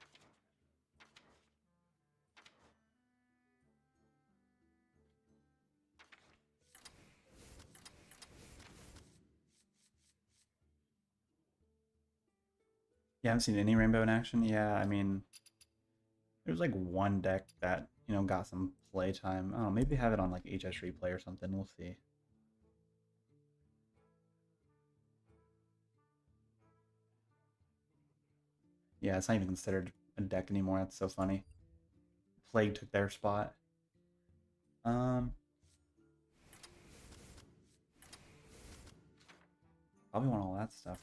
You haven't seen any Rainbow in action? Yeah, I mean, there's like one deck that, you know, got some play time. I don't know, maybe have it on like HS Replay or something. We'll see. Yeah, it's not even considered a deck anymore. That's so funny. Plague took their spot. Probably want all that stuff.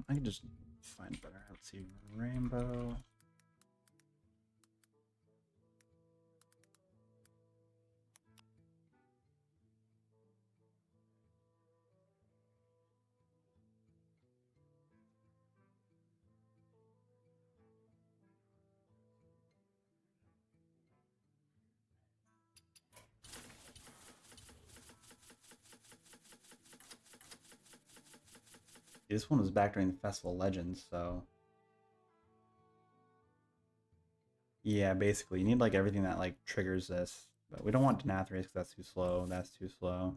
I can just find better. Let's see, Rainbow. This one was back during the Festival Legends, so yeah, basically you need like everything that like triggers this, but we don't want Denathrius because that's too slow. That's too slow.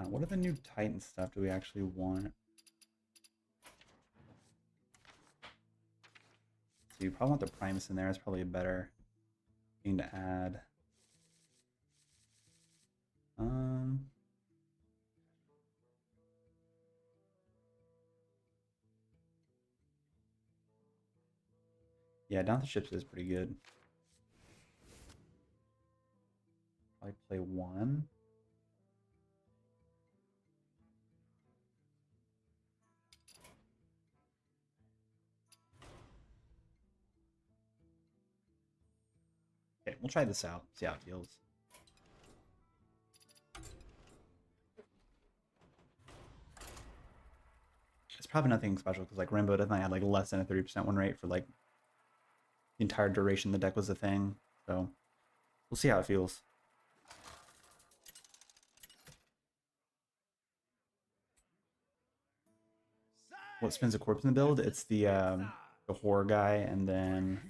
What are the new Titan stuff do we actually want? So you probably want the Primus in there. It's probably a better thing to add. Yeah, Down the Ships is pretty good. Probably play one. Okay, we'll try this out, see how it feels. It's probably nothing special because like Rainbow definitely had like less than a 30% win rate for like the entire duration the deck was a thing. So we'll see how it feels. What spins a corpse in the build? It's the horror guy and then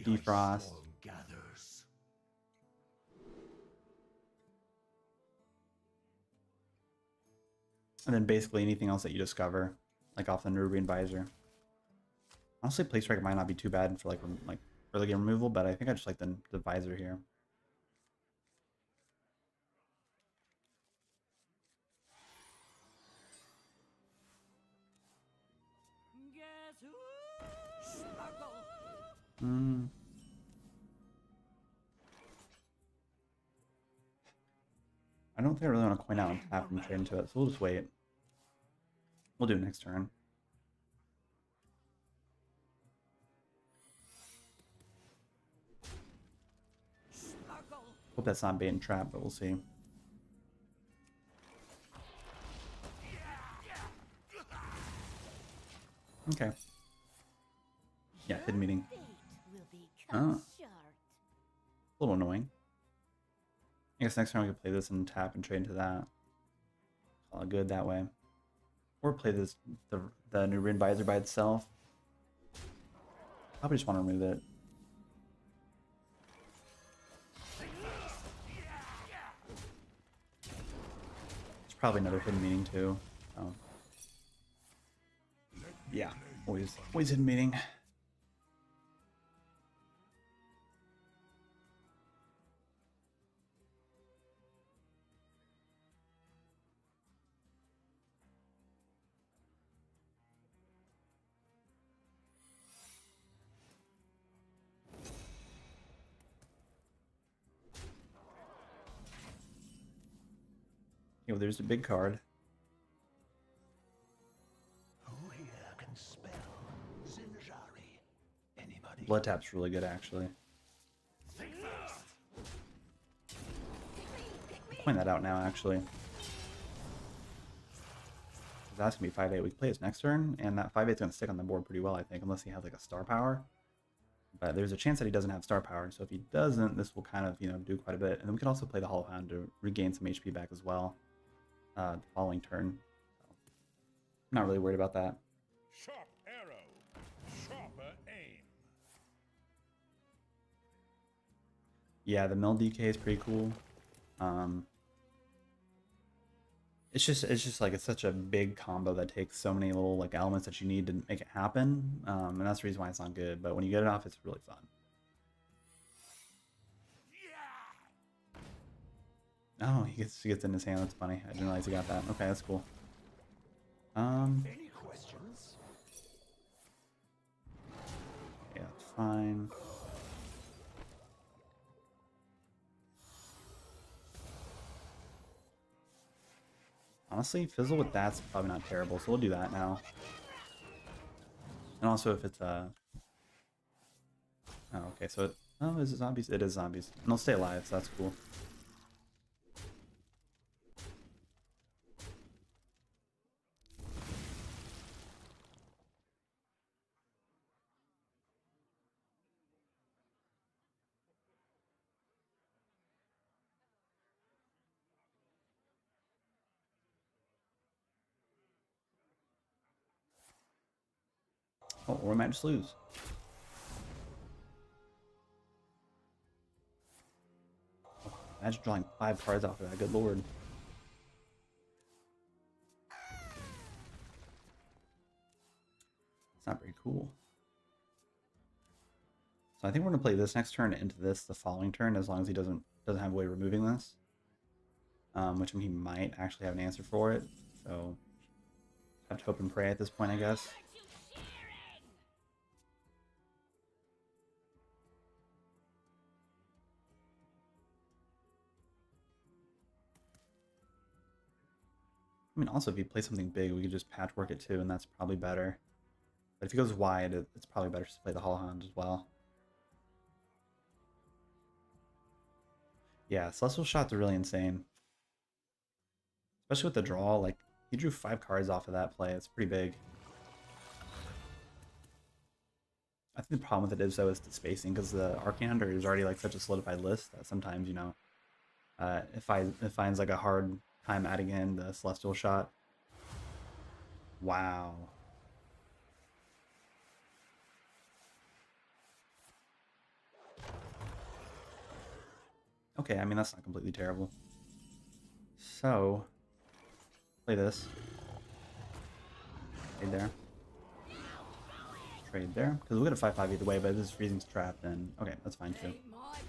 Defrost. And then basically anything else that you discover, like off the Nerubian Visor. Honestly, Play Strike might not be too bad for like early game removal, but I think I just like the visor here. Guess who? Snuggle. Hmm. I don't think I really want to coin out and tap and trade into it, so we'll just wait. We'll do it next turn. Snuggle. Hope that's not bait and trap, but we'll see. Okay. Yeah, hidden meeting. Fate will be Oh. cut short. A little annoying. I guess next time we can play this and tap and trade into that. All good that way. Or play this the new Rin Visor by itself. Probably just want to remove it. There's probably another hidden meaning too. So. Yeah, always hidden meaning. You know, there's a big card. Who here can spell Zinjari? Anybody? Blood tap's really good actually. I'll point that out now actually. That's gonna be 5/8. We can play his next turn, and that 5/8's gonna stick on the board pretty well, I think, unless he has like a star power. But there's a chance that he doesn't have star power, so if he doesn't, this will kind of, you know, do quite a bit. And then we can also play the Hollow Hound to regain some HP back as well. The following turn. So, I'm not really worried about that. Sharp arrow, sharper aim. Yeah, the mill DK is pretty cool. It's just like it's such a big combo that takes so many little like elements that you need to make it happen, and that's the reason why it's not good. But when you get it off, it's really fun. Oh, he gets in his hand. That's funny. I didn't realize he got that. Okay, that's cool. Any questions? Yeah, it's fine. Honestly, fizzle with that's probably not terrible, so we'll do that now. And also if it's oh, okay, so is it zombies? It is zombies. And they'll stay alive, so that's cool. Oh, or we might just lose. Imagine drawing 5 cards off of that, good lord. It's not very cool. So I think we're gonna play this next turn into this the following turn, as long as he doesn't have a way of removing this. Which he might actually have an answer for it. So have to hope and pray at this point, I guess. I mean, also, if he plays something big, we could just patchwork it too, and that's probably better. But if he goes wide, it's probably better to play the Hollow Hound as well. Yeah, Celestial Shots are really insane. Especially with the draw, like, he drew 5 cards off of that play. It's pretty big. I think the problem with it is, though, is the spacing, because the Arcane Hunter is already, like, such a solidified list that sometimes, you know, it finds, like, a hard time adding in the Celestial Shot. Wow. Okay, I mean, that's not completely terrible. So, play this. Right there. trade there because we'll get a 5/5 either way. But if this freezing's trapped, then okay, that's fine too. Ain't my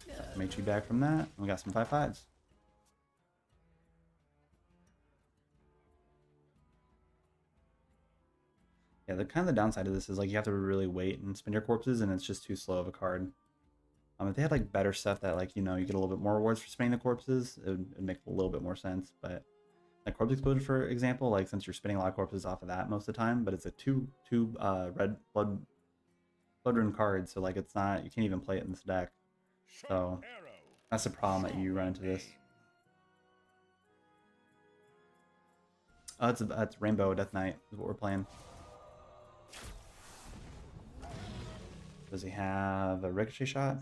grave. Make you back from that. We got some 5/5s. Yeah, the kind of the downside of this is like you have to really wait and spin your corpses, and it's just too slow of a card. If they had like better stuff that like you get a little bit more rewards for spinning the corpses, it'd make a little bit more sense. But like corpse explosion, for example, like since you're spinning a lot of corpses off of that most of the time, but it's a two red blood rune card, so like it's not, you can't even play it in this deck. So that's the problem that you run into this. Oh, that's Rainbow Death Knight is what we're playing. Does he have a ricochet shot?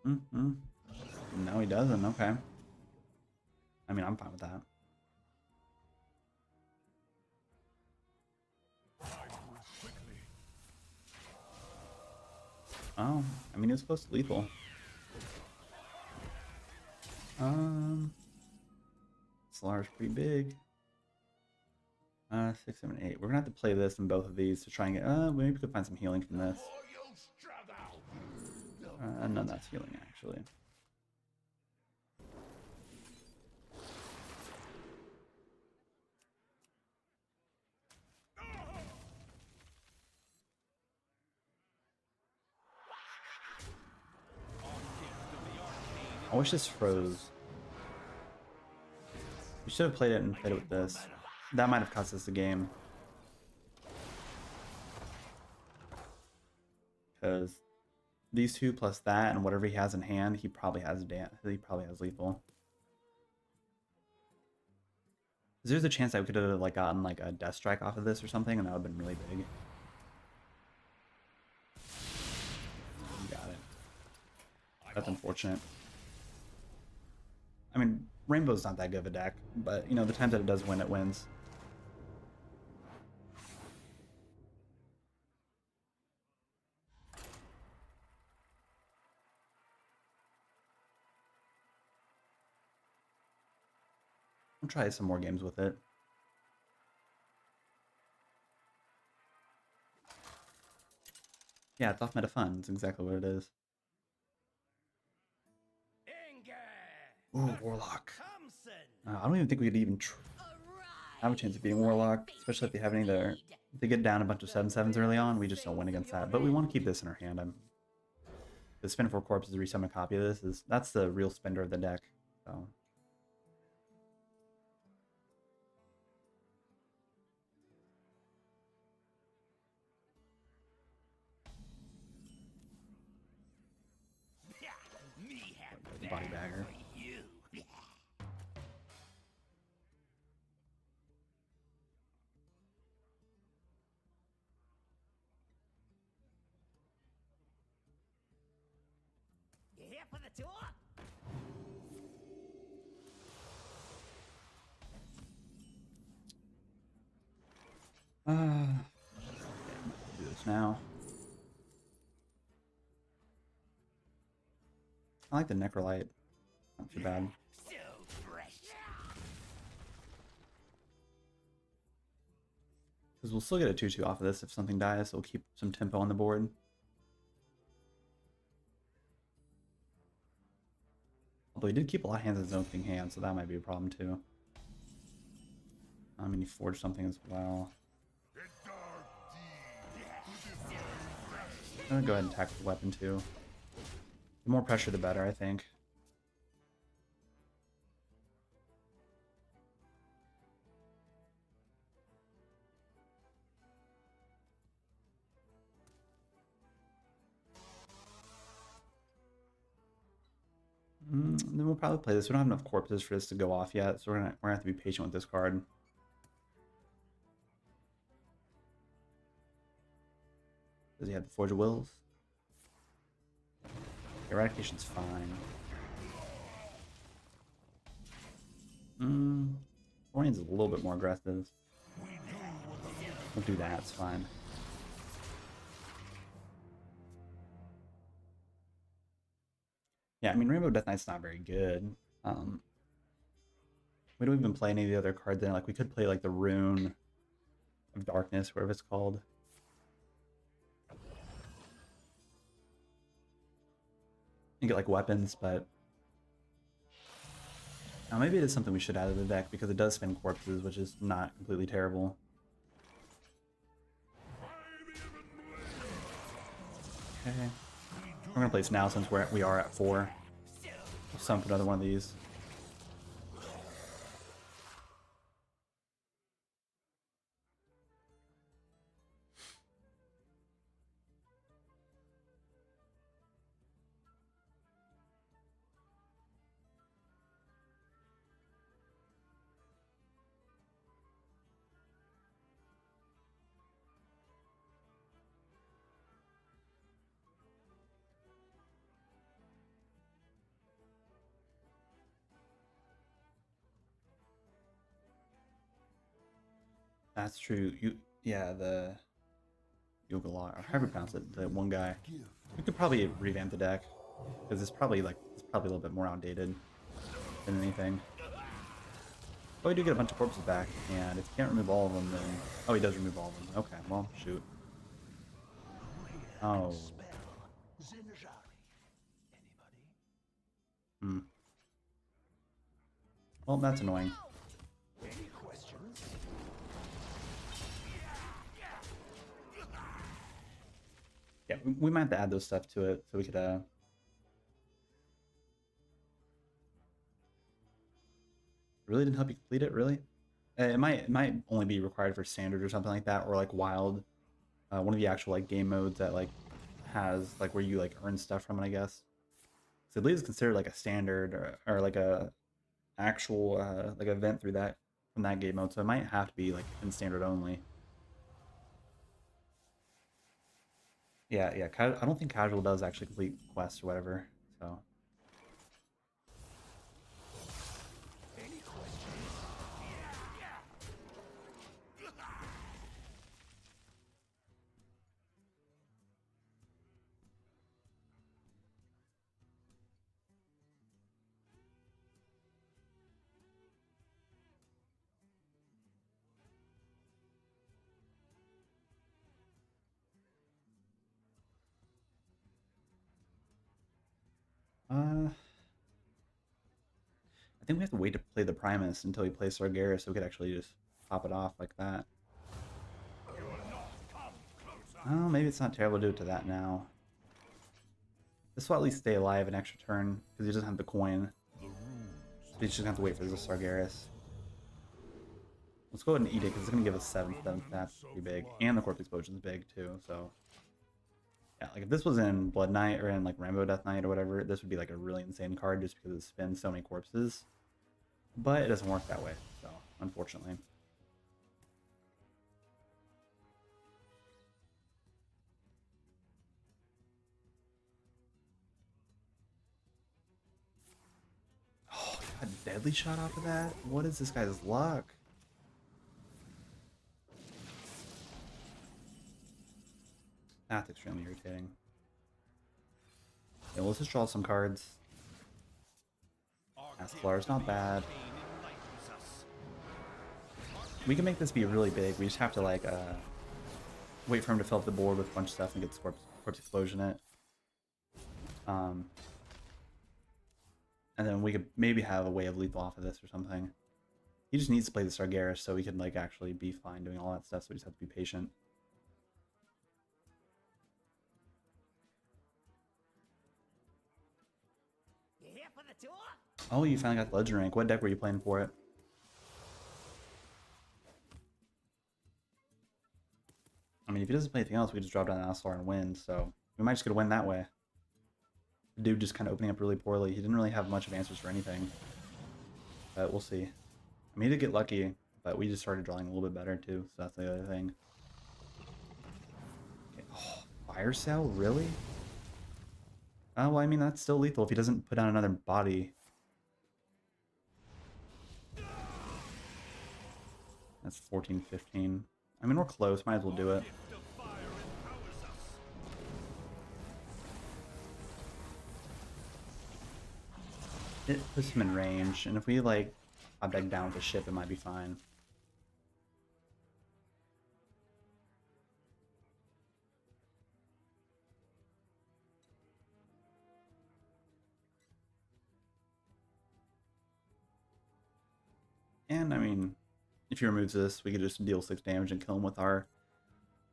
No, he doesn't. Okay. I mean, I'm fine with that. Oh, I mean, it's close to lethal. Solar's pretty big. 6, 7, 8. We're gonna have to play this in both of these to try and get. Maybe we could find some healing from this. No, that's healing actually. I wish this froze. We should have played it and played it with this. That might have cost us the game. Because these two plus that and whatever he has in hand, he probably has lethal. There's a chance that we could have like gotten like a death strike off of this or something, and that would have been really big. Got it. That's unfortunate. I mean, Rainbow's not that good of a deck, but the times that it does win, it wins. I'll try some more games with it. Yeah, it's off meta fun. It's exactly what it is. Ooh, Warlock. I don't even think we could even have a chance of beating Warlock, especially if they have any there. If they get down a bunch of 7/7s early on, we just don't win against that. But we want to keep this in our hand. The spin 4 corpses to resummon a copy of this that's the real spender of the deck. So. Body bagger. You here for the tour? Do this now. I like the Necrolite. Not too bad. So fresh. Because we'll still get a 2/2 off of this if something dies, so we'll keep some tempo on the board. Although he did keep a lot of hands in his own king hand, so that might be a problem too. I mean, he forged something as well. I'm gonna go ahead and attack with the weapon too. The more pressure, the better, I think. Then we'll probably play this. We don't have enough corpses for this to go off yet, so we're gonna have to be patient with this card. Does he have the Forge of Wills? Eradication's fine. Orian's a little bit more aggressive. We'll do that, it's fine. Yeah, I mean, Rainbow Death Knight's not very good. We don't even play any of the other cards in it. Like, we could play, like, the Rune of Darkness, whatever it's called. And get, like, weapons, but... Now, maybe it is something we should add to the deck, because it does spin corpses, which is not completely terrible. Okay. We're gonna place now since we are at 4. We'll sump another one of these. That's true. Yeah, the Yogalar, or however you pronounce it, the one guy. We could probably revamp the deck because it's probably a little bit more outdated than anything. But we do get a bunch of corpses back, and if you can't remove all of them, then oh, he does remove all of them. Okay, well, shoot. Oh. Hmm. Well, that's annoying. Any questions? Yeah, we might have to add those stuff to it so we could really didn't help you complete it, really? It might only be required for standard or something like that, or like wild. One of the actual like game modes that like has like where you like earn stuff from it, I guess. So I believe it's considered like a standard or like a actual like event through that from that game mode. So it might have to be like in standard only. Yeah. I don't think casual does actually complete quests or whatever. So. Any questions? I think we have to wait to play the Primus until we play Sargeras so we could actually just pop it off like that. Oh, maybe it's not terrible to do it to that now. This will at least stay alive an extra turn, because he doesn't have the coin. So he's just gonna have to wait for the Sargeras. Let's go ahead and eat it, because it's gonna give us 7 that's pretty big. And the Corpse Explosion's big too, so... Yeah, like if this was in Blood Knight or in like Rainbow Death Knight or whatever, this would be like a really insane card just because it spins so many corpses. But it doesn't work that way, so unfortunately. Oh, he got a deadly shot off of that? What is this guy's luck? That's extremely irritating. Yeah, let's just draw some cards. Aslar's not bad. We can make this be really big. We just have to like wait for him to fill up the board with a bunch of stuff and get the corpse explosion it. And then we could maybe have a way of lethal off of this or something. He just needs to play the Sargeras so we can like actually be fine doing all that stuff, so we just have to be patient. You here for the tour? Oh, you finally got the Legend rank. What deck were you playing for it? I mean, if he doesn't play anything else, we just drop down Aslar and win, so we might just get a win that way. The dude just kind of opening up really poorly. He didn't really have much of answers for anything. But we'll see. I mean, he did get lucky, but we just started drawing a little bit better too, so that's the other thing. Okay. Oh, Fire Cell? Really? Oh, well, I mean, that's still lethal if he doesn't put down another body. That's 14, 15. I mean, we're close. Might as well do it. It puts him in range, and if we, like, Top deck down with a ship, it might be fine. And I mean, if he removes this, we could just deal 6 damage and kill him with our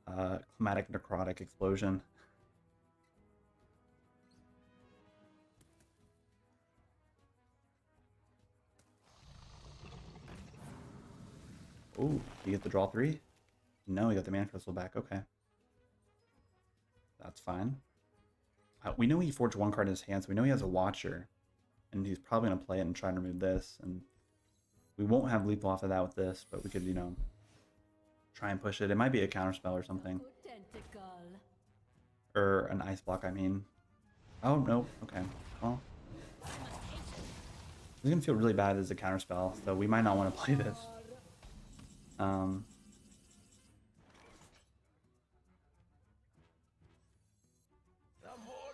climatic necrotic explosion. Oh, you get the draw 3? No, he got the mana crystal back. Okay. That's fine. We know he forged 1 card in his hand, so we know he has a Watcher. And he's probably going to play it and try and remove this. And we won't have lethal off of that with this, but we could, you know, try and push it. It might be a counterspell or something. Or an ice block, I mean. Oh, no. Okay. Well. It's going to feel really bad as a counterspell, so we might not want to play this. The more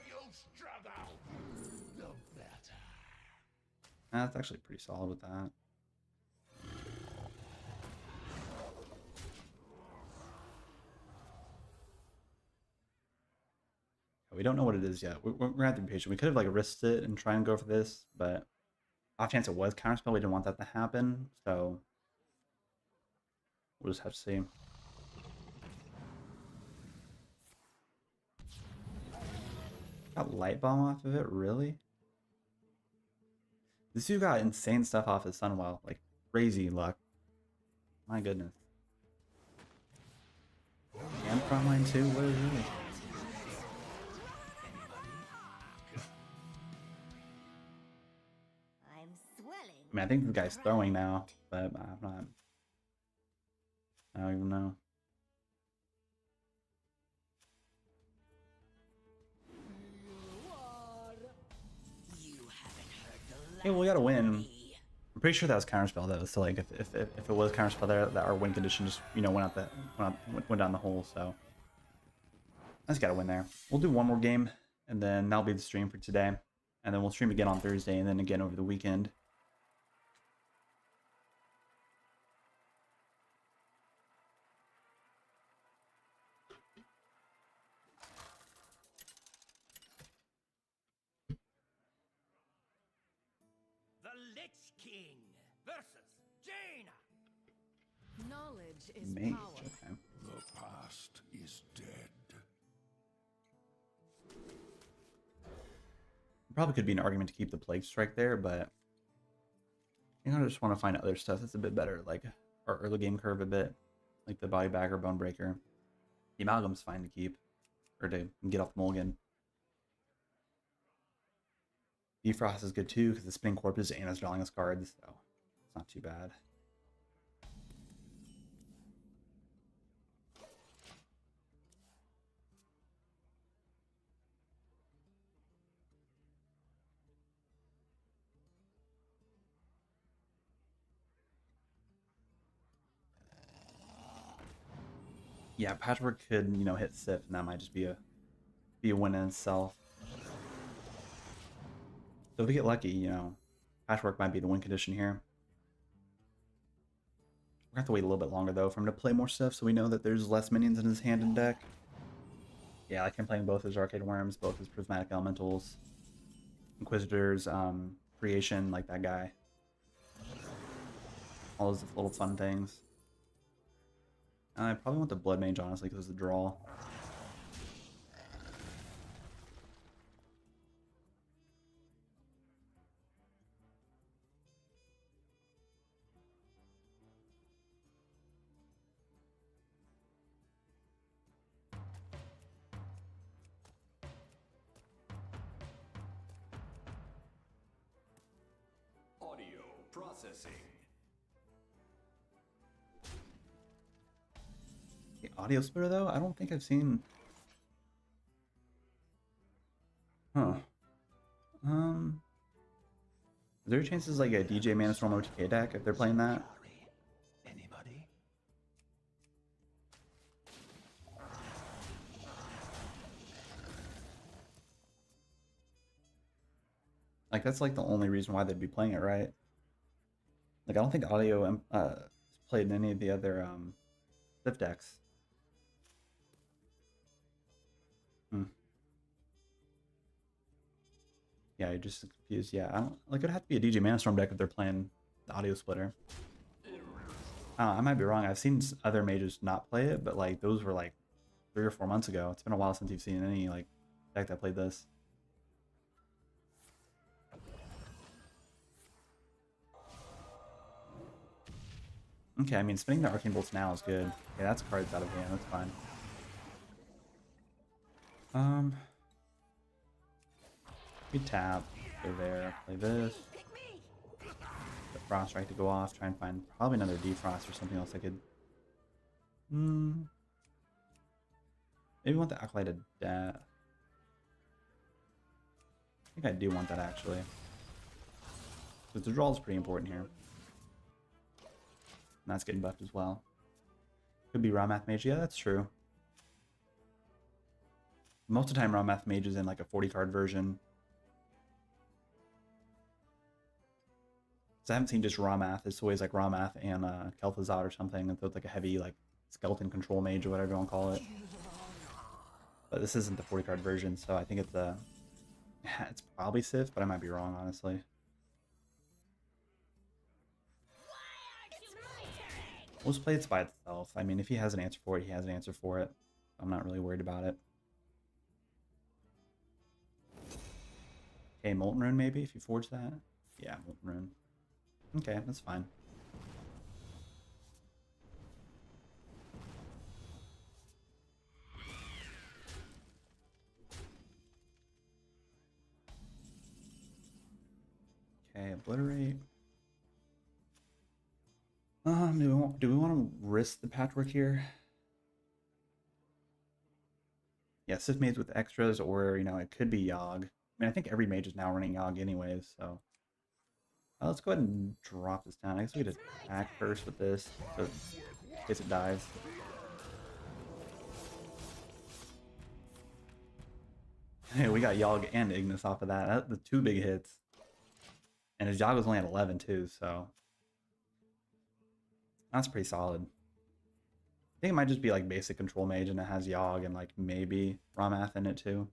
you struggle, the better. That's actually pretty solid with that. We don't know what it is yet. We're going to have to be patient. We could have like risked it and try and go for this, but off chance it was counterspell, we didn't want that to happen, so we'll just have to see. Got light bomb off of it, really? This dude got insane stuff off his Sunwell, like crazy luck. My goodness. And frontline too, what is this? I'm swelling. I mean, I think the guy's throwing now, but I'm not. I don't even know. Hey, well, we gotta win. I'm pretty sure that was counterspell though. So like, if it was counterspell there, that our win condition just, you know, went down the hole. So I just gotta win there. We'll do one more game, and then that'll be the stream for today. And then we'll stream again on Thursday, and then again over the weekend. The Lich King versus Jaina. Knowledge is Mage, power. okay. The past is dead. Probably could be an argument to keep the Plague Strike there, but I think I just want to find other stuff that's a bit better, like our early game curve a bit, like the Body Bag or Bone Breaker. The Amalgam's fine to keep, or to get off the mulligan. Defrost is good too, because the Spinning Corpses and it's drawing us cards, so it's not too bad. Yeah, Patchwork could, you know, hit Sif, and that might just be a win in itself. So if we get lucky, you know, Patchwork might be the win condition here. We're gonna have to wait a little bit longer though for him to play more stuff, so we know that there's less minions in his hand and deck. Yeah, I like him playing both his Arcade Worms, both his Prismatic Elementals, Inquisitors, Creation, like that guy. All those little fun things. I probably want the Blood Mage, honestly, because it's a draw. Audio processing. The Audio Splitter, though? I don't think I've seen... Huh. Is there chances like a DJ Manastorm OTK deck if they're playing that? Anybody? Like, that's like the only reason why they'd be playing it, right? Like I don't think audio is played in any of the other Civ decks. Hmm. Yeah, you're just confused. Yeah, I don't like it'd have to be a DJ Manastorm deck if they're playing the audio splitter. I might be wrong. I've seen other mages not play it, but like those were like 3 or 4 months ago. It's been a while since you've seen any like deck that played this. Okay, I mean spinning the Arcane Bolts now is good. Okay, that's cards out of hand. That's fine. We tap, go there, play this. The Frost Strike to go off. Try and find probably another Defrost or something else I could. Maybe want the Acolyte of Death. I think I do want that actually. Because the draw is pretty important here. And that's getting buffed as well. Could be Raw Math Mage. Yeah, that's true. Most of the time, Raw Math Mage is in like a 40 card version. So I haven't seen just Raw Math. It's always like Raw Math and Kel'Thuzad or something. And so it's like a heavy like skeleton control mage or whatever you want to call it. But this isn't the 40 card version, so I think it's it's probably Sith, but I might be wrong honestly. We'll just play it by itself. I mean, if he has an answer for it, he has an answer for it. I'm not really worried about it. Okay, Molten Rune maybe, if you forge that. Yeah, Molten Rune. Okay, that's fine. Okay, Obliterate. Do we want to risk the patchwork here? Yeah, Sith mage with extras, or it could be Yogg. I mean, I think every mage is now running Yogg anyways, so let's go ahead and drop this down. I guess we could attack first with this, so in case it dies. Hey, we got Yogg and Ignis off of that. That's the 2 big hits. And his Yogg was only at 11 too, so that's pretty solid. I think it might just be like basic control mage and it has Yogg and like maybe Ramath in it too.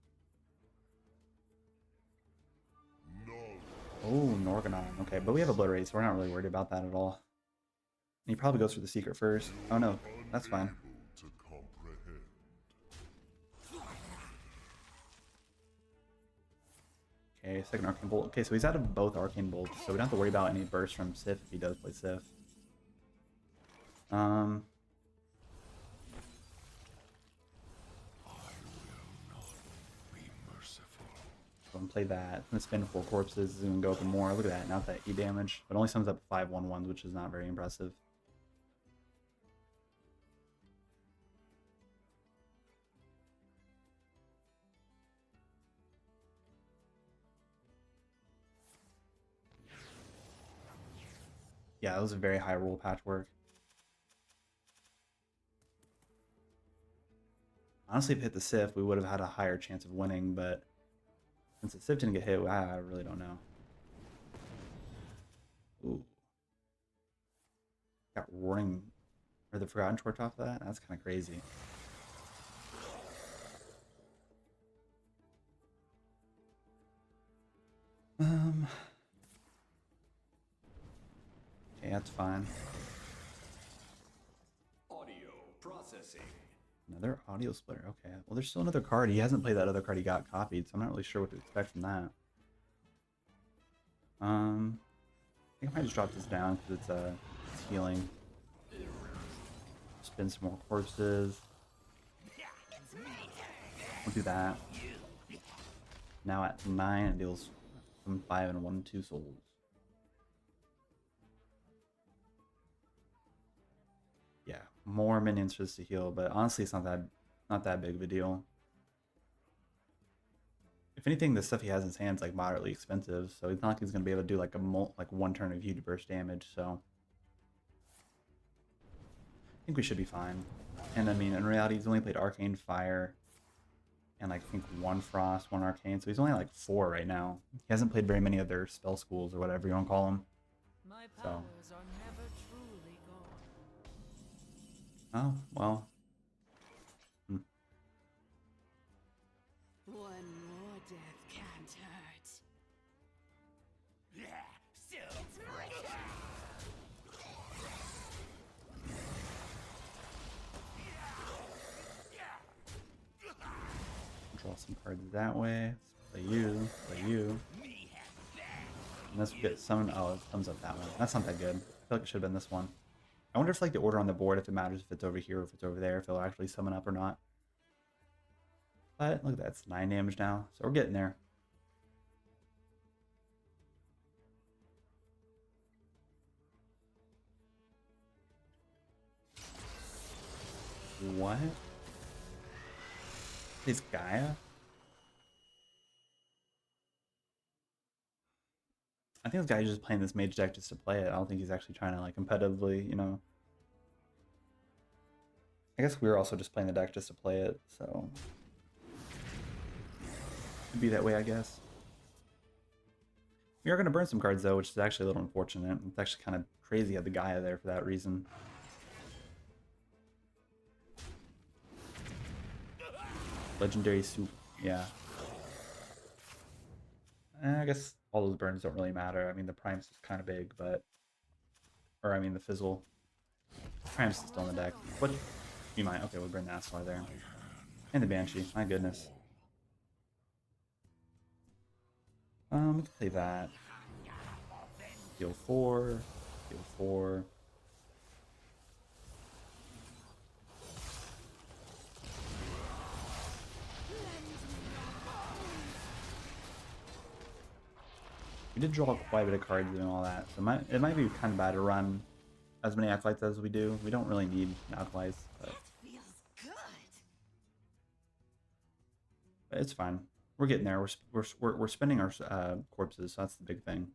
Oh, Norganon. Okay, but we have Obliterate, so we're not really worried about that at all. And he probably goes for the secret first. Oh no, that's fine. Okay, second Arcane Bolt. Okay, so he's out of both Arcane Bolts, so we don't have to worry about any burst from Sif if he does play Sif. Go and play that. I'm gonna spin 4 corpses. This is gonna go up more. Look at that. Not that E damage, but only sums up 5/1/1s, which is not very impressive. Yeah, that was a very high roll patchwork. Honestly, if it hit the Sif, we would have had a higher chance of winning, but since the Sif didn't get hit, I really don't know. Ooh. Got Roaring, or the Forgotten Torch off of that? That's kind of crazy. Okay, that's fine. Audio processing. Another audio splitter. Okay. Well, there's still another card. He hasn't played that other card he got copied, so I'm not really sure what to expect from that. I think I might just drop this down because it's healing. Spin some more corpses. We'll do that. Now at 9, it deals from 5 and 1 2 souls. Yeah, more minions just to heal, but honestly, it's not that big of a deal. If anything, the stuff he has in his hands like moderately expensive, so it's not like he's gonna be able to do like one turn of huge burst damage. So I think we should be fine. And I mean, in reality, he's only played Arcane Fire and like I think 1 Frost, 1 Arcane, so he's only like 4 right now. He hasn't played very many other spell schools or whatever you want to call them. My So. powers are never truly gone. Oh, well. Hmm. One more death can't hurt. Yeah, so it's my turn. Draw some cards that way. Let's play you. Play you. Unless we get summoned. Oh, it comes up that one. That's not that good. I feel like it should have been this one. I wonder if like the order on the board, if it matters if it's over here or if it's over there, if it'll actually summon up or not. But look at that, it's 9 damage now. So we're getting there. What? Is Gaia? I think this guy's just playing this mage deck just to play it. I don't think he's actually trying to like competitively, you know. I guess we were also just playing the deck just to play it, so it'd be that way, I guess. We are going to burn some cards though, which is actually a little unfortunate. It's actually kind of crazy to have the Gaia there for that reason. Legendary soup, yeah. I guess all those burns don't really matter. I mean, the Prime's is kind of big, but... Or, I mean, the Fizzle. Prime's still in the deck. What? You might. Okay, we'll burn that Aslar there. And the Banshee. My goodness. We can play that. Heal 4. Heal 4. We did draw quite a bit of cards doing all that, so it might be kind of bad to run as many acolytes as we do. We don't really need acolytes, but Feels good. it's fine. We're getting there. We're spending our corpses, so that's the big thing.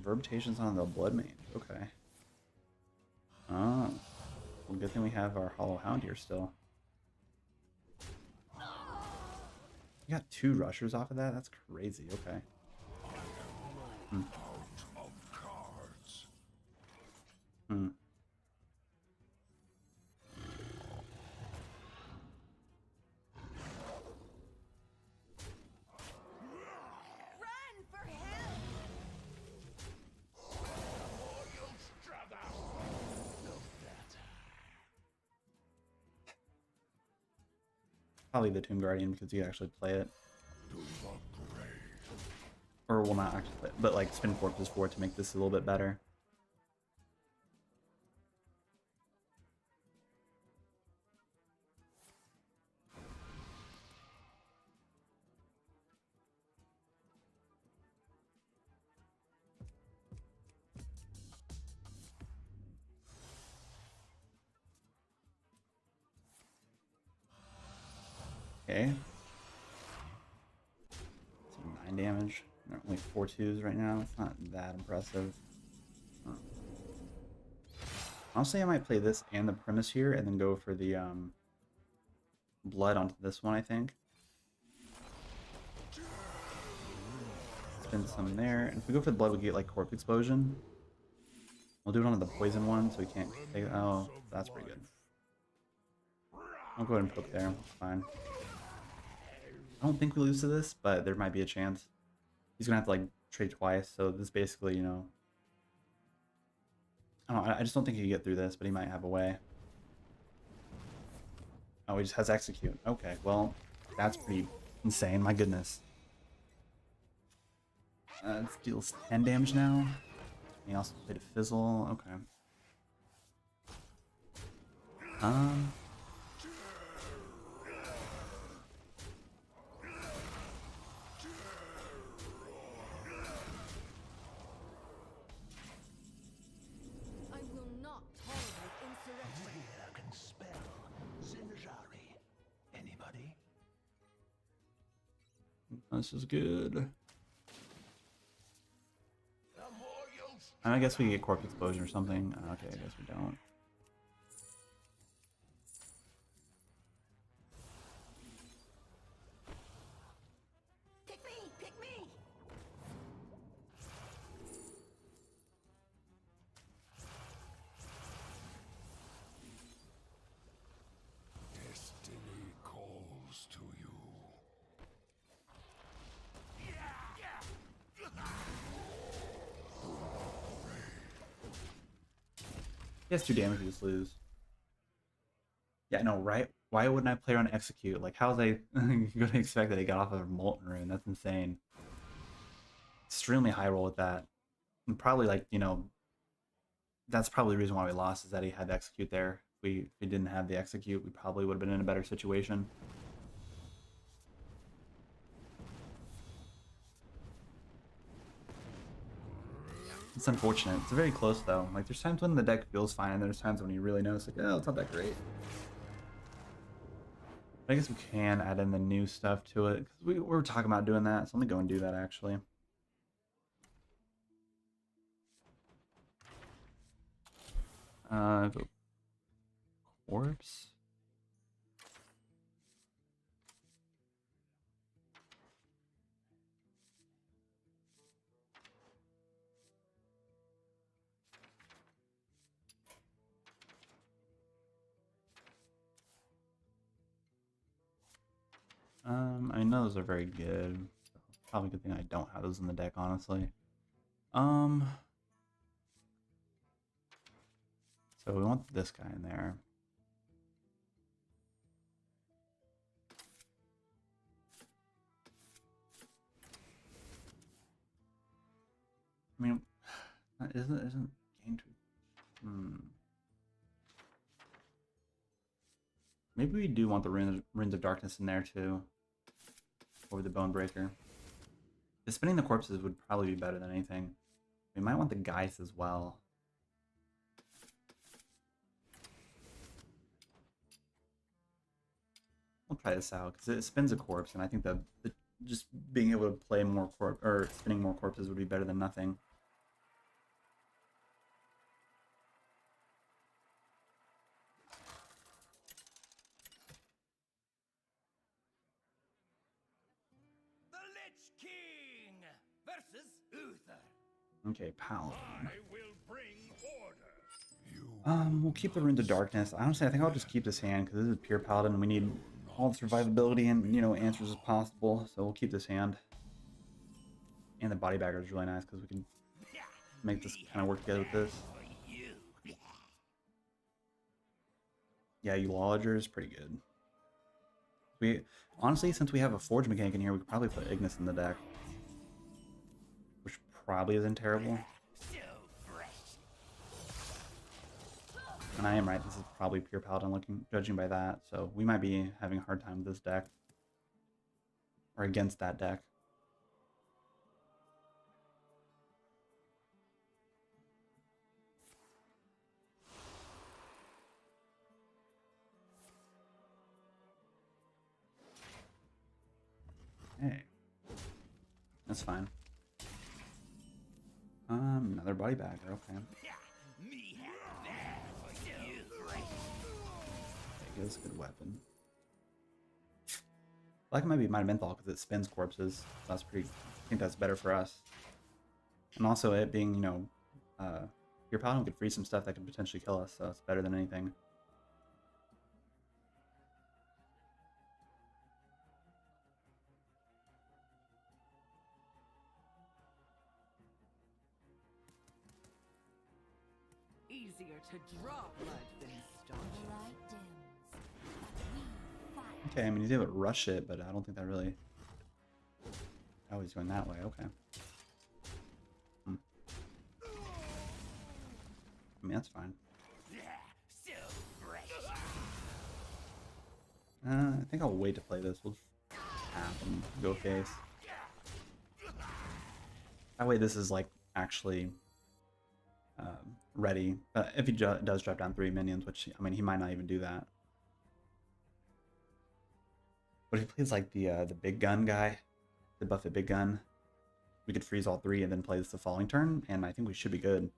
Verbitation's on the Blood Mage. Okay. Oh. Well, good thing we have our Hollow Hound here still. You got 2 rushers off of that? That's crazy. Okay. Hmm. Hmm. Run for help. Probably the Tomb Guardian because you actually play it. Or will not actually play it, but like spin corpses for it to make this a little bit better. Okay. So 9 damage. There are only 4 2s right now. It's not that impressive. Huh. Honestly, I might play this and the Premise here and then go for the blood onto this one, I think. Spin some there. And if we go for the blood, we get like Corpse Explosion. We'll do it onto the poison one so we can't take it. Oh, that's pretty good. I'll go ahead and poke there. It's fine. I don't think we lose to this, but there might be a chance. He's gonna have to like trade twice, so this basically, you know. I just don't think he can get through this, but he might have a way. Oh, he just has execute. Okay, well, that's pretty insane. My goodness. It deals 10 damage now. He also played a Fizzle. Okay. I will not tolerate insurrection. Can spell Zinjari. Anybody? This is good. I guess we get corpse explosion or something. Okay, I guess we don't. Pick me! Pick me! Destiny calls to you. He has 2 damage, we just lose. Yeah, no, right? Why wouldn't I play on execute? Like, how was I going to expect that he got off of a molten rune? That's insane. Extremely high roll with that. And probably, like, you know, that's probably the reason why we lost, is that he had to execute there. If we didn't have the execute, we probably would have been in a better situation. It's unfortunate. It's very close, though. Like, there's times when the deck feels fine, and there's times when you really know it's like, oh, it's not that great. I guess we can add in the new stuff to it, because we were talking about doing that, so let me go and do that, actually. Go corpse. I know those are very good. So probably a good thing I don't have those in the deck, honestly. So we want this guy in there. I mean, isn't gain to. Maybe we do want the runes of darkness in there too, over the bone breaker. The spinning the corpses would probably be better than anything. We might want the geist as well. We'll try this out because it spins a corpse, and I think that just being able to play more or spinning more corpses would be better than nothing. The Lich King versus Uther. Okay, Paladin. I will bring order. You We'll keep the Runes of Darkness. Honestly, I think I'll just keep this hand because this is pure Paladin and we need all the survivability and, you know, answers as possible. So we'll keep this hand. And the body bagger is really nice because we can make this kind of work together with this. Yeah, Eulologer is pretty good. We honestly, since we have a Forge mechanic in here, we could probably put Ignis in the deck, which probably isn't terrible. And I am right, this is probably pure Paladin judging by that, so we might be having a hard time with this deck. Or against that deck. Hey. That's fine. Another body bagger, okay. It's a good weapon. I like it might be Might of Menthol because it spins corpses. So that's pretty. I think that's better for us. And also it being, you know, your paladin could free some stuff that could potentially kill us, so it's better than anything. Easier to draw blood than staunch it. Light dims, but we fight. Okay, I mean, he's able to rush it, but I don't think that really... Oh, he's going that way, okay. I mean, that's fine. I think I'll wait to play this. We'll just tap and go face. That way this is, like, actually ready. If he does drop down 3 minions, which, I mean, he might not even do that. But if he plays, like, the big gun guy, The Buffett Big Gun. We could freeze all 3 and then play this the following turn, and I think we should be good.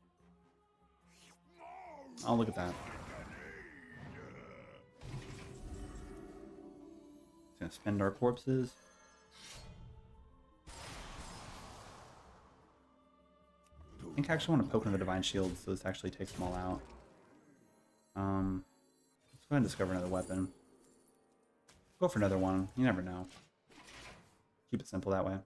Oh, look at that. Just gonna spend our corpses. I think I actually want to poke in the Divine Shield so this actually takes them all out. Let's go ahead and discover another weapon. Go for another one. You never know. Keep it simple that way.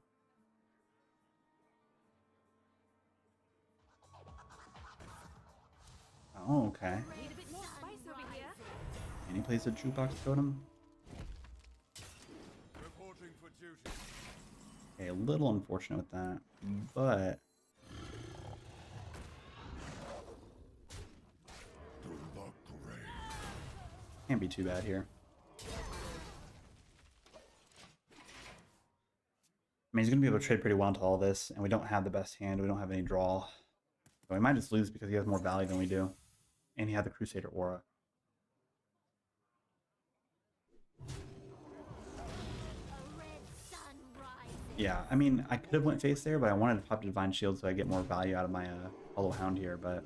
Oh, okay. Need a bit more spice over here. And he plays a jukebox totem. Reporting for duty. Okay, a little unfortunate with that, but can't be too bad here. I mean, he's going to be able to trade pretty well into all this, and we don't have the best hand. We don't have any draw. So we might just lose because he has more value than we do. And he had the Crusader Aura. Yeah, I mean, I could have went face there, but I wanted to pop the Divine Shield so I get more value out of my Hollow Hound here, but...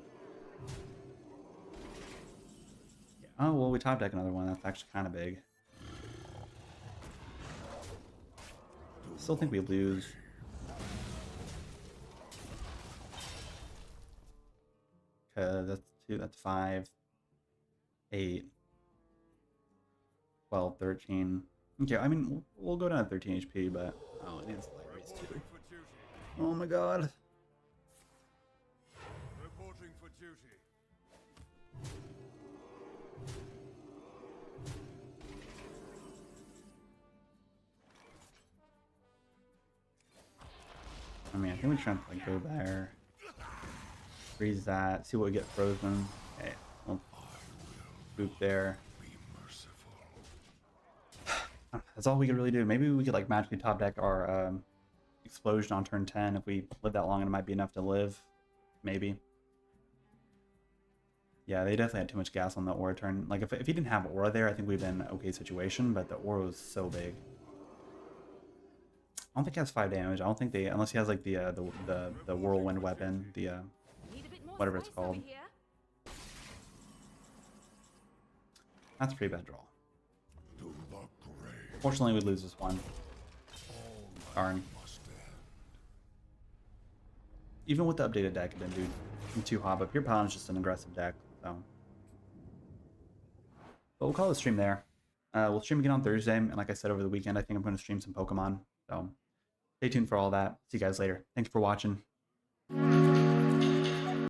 Yeah. Oh, well, we top deck another one. That's actually kind of big. Still think we lose. That's 2, that's 5, 8, 12, 13. Okay, I mean, we'll go down to 13 HP, but... Oh, it is light race too. Oh my god. Reporting for duty. I mean, I think we're trying to like go there. Freeze that, see what we get frozen. Okay, we'll boop there. That's all we could really do. Maybe we could like magically top deck our explosion on turn 10. If we live that long, it might be enough to live. Maybe. Yeah, they definitely had too much gas on the aura turn. Like if he didn't have aura there, I think we'd been in an okay situation, but the aura was so big. I don't think he has 5 damage. I don't think they, unless he has like the whirlwind weapon, the Need a bit more whatever it's spice over called. here. That's a pretty bad draw. Fortunately, we lose this one. Darn. Even with the updated deck, it didn't do too hot, but Pure Paladin's just an aggressive deck, so. But we'll call the stream there. We'll stream again on Thursday, and like I said, over the weekend, I think I'm going to stream some Pokemon, so stay tuned for all that. See you guys later. Thanks for watching.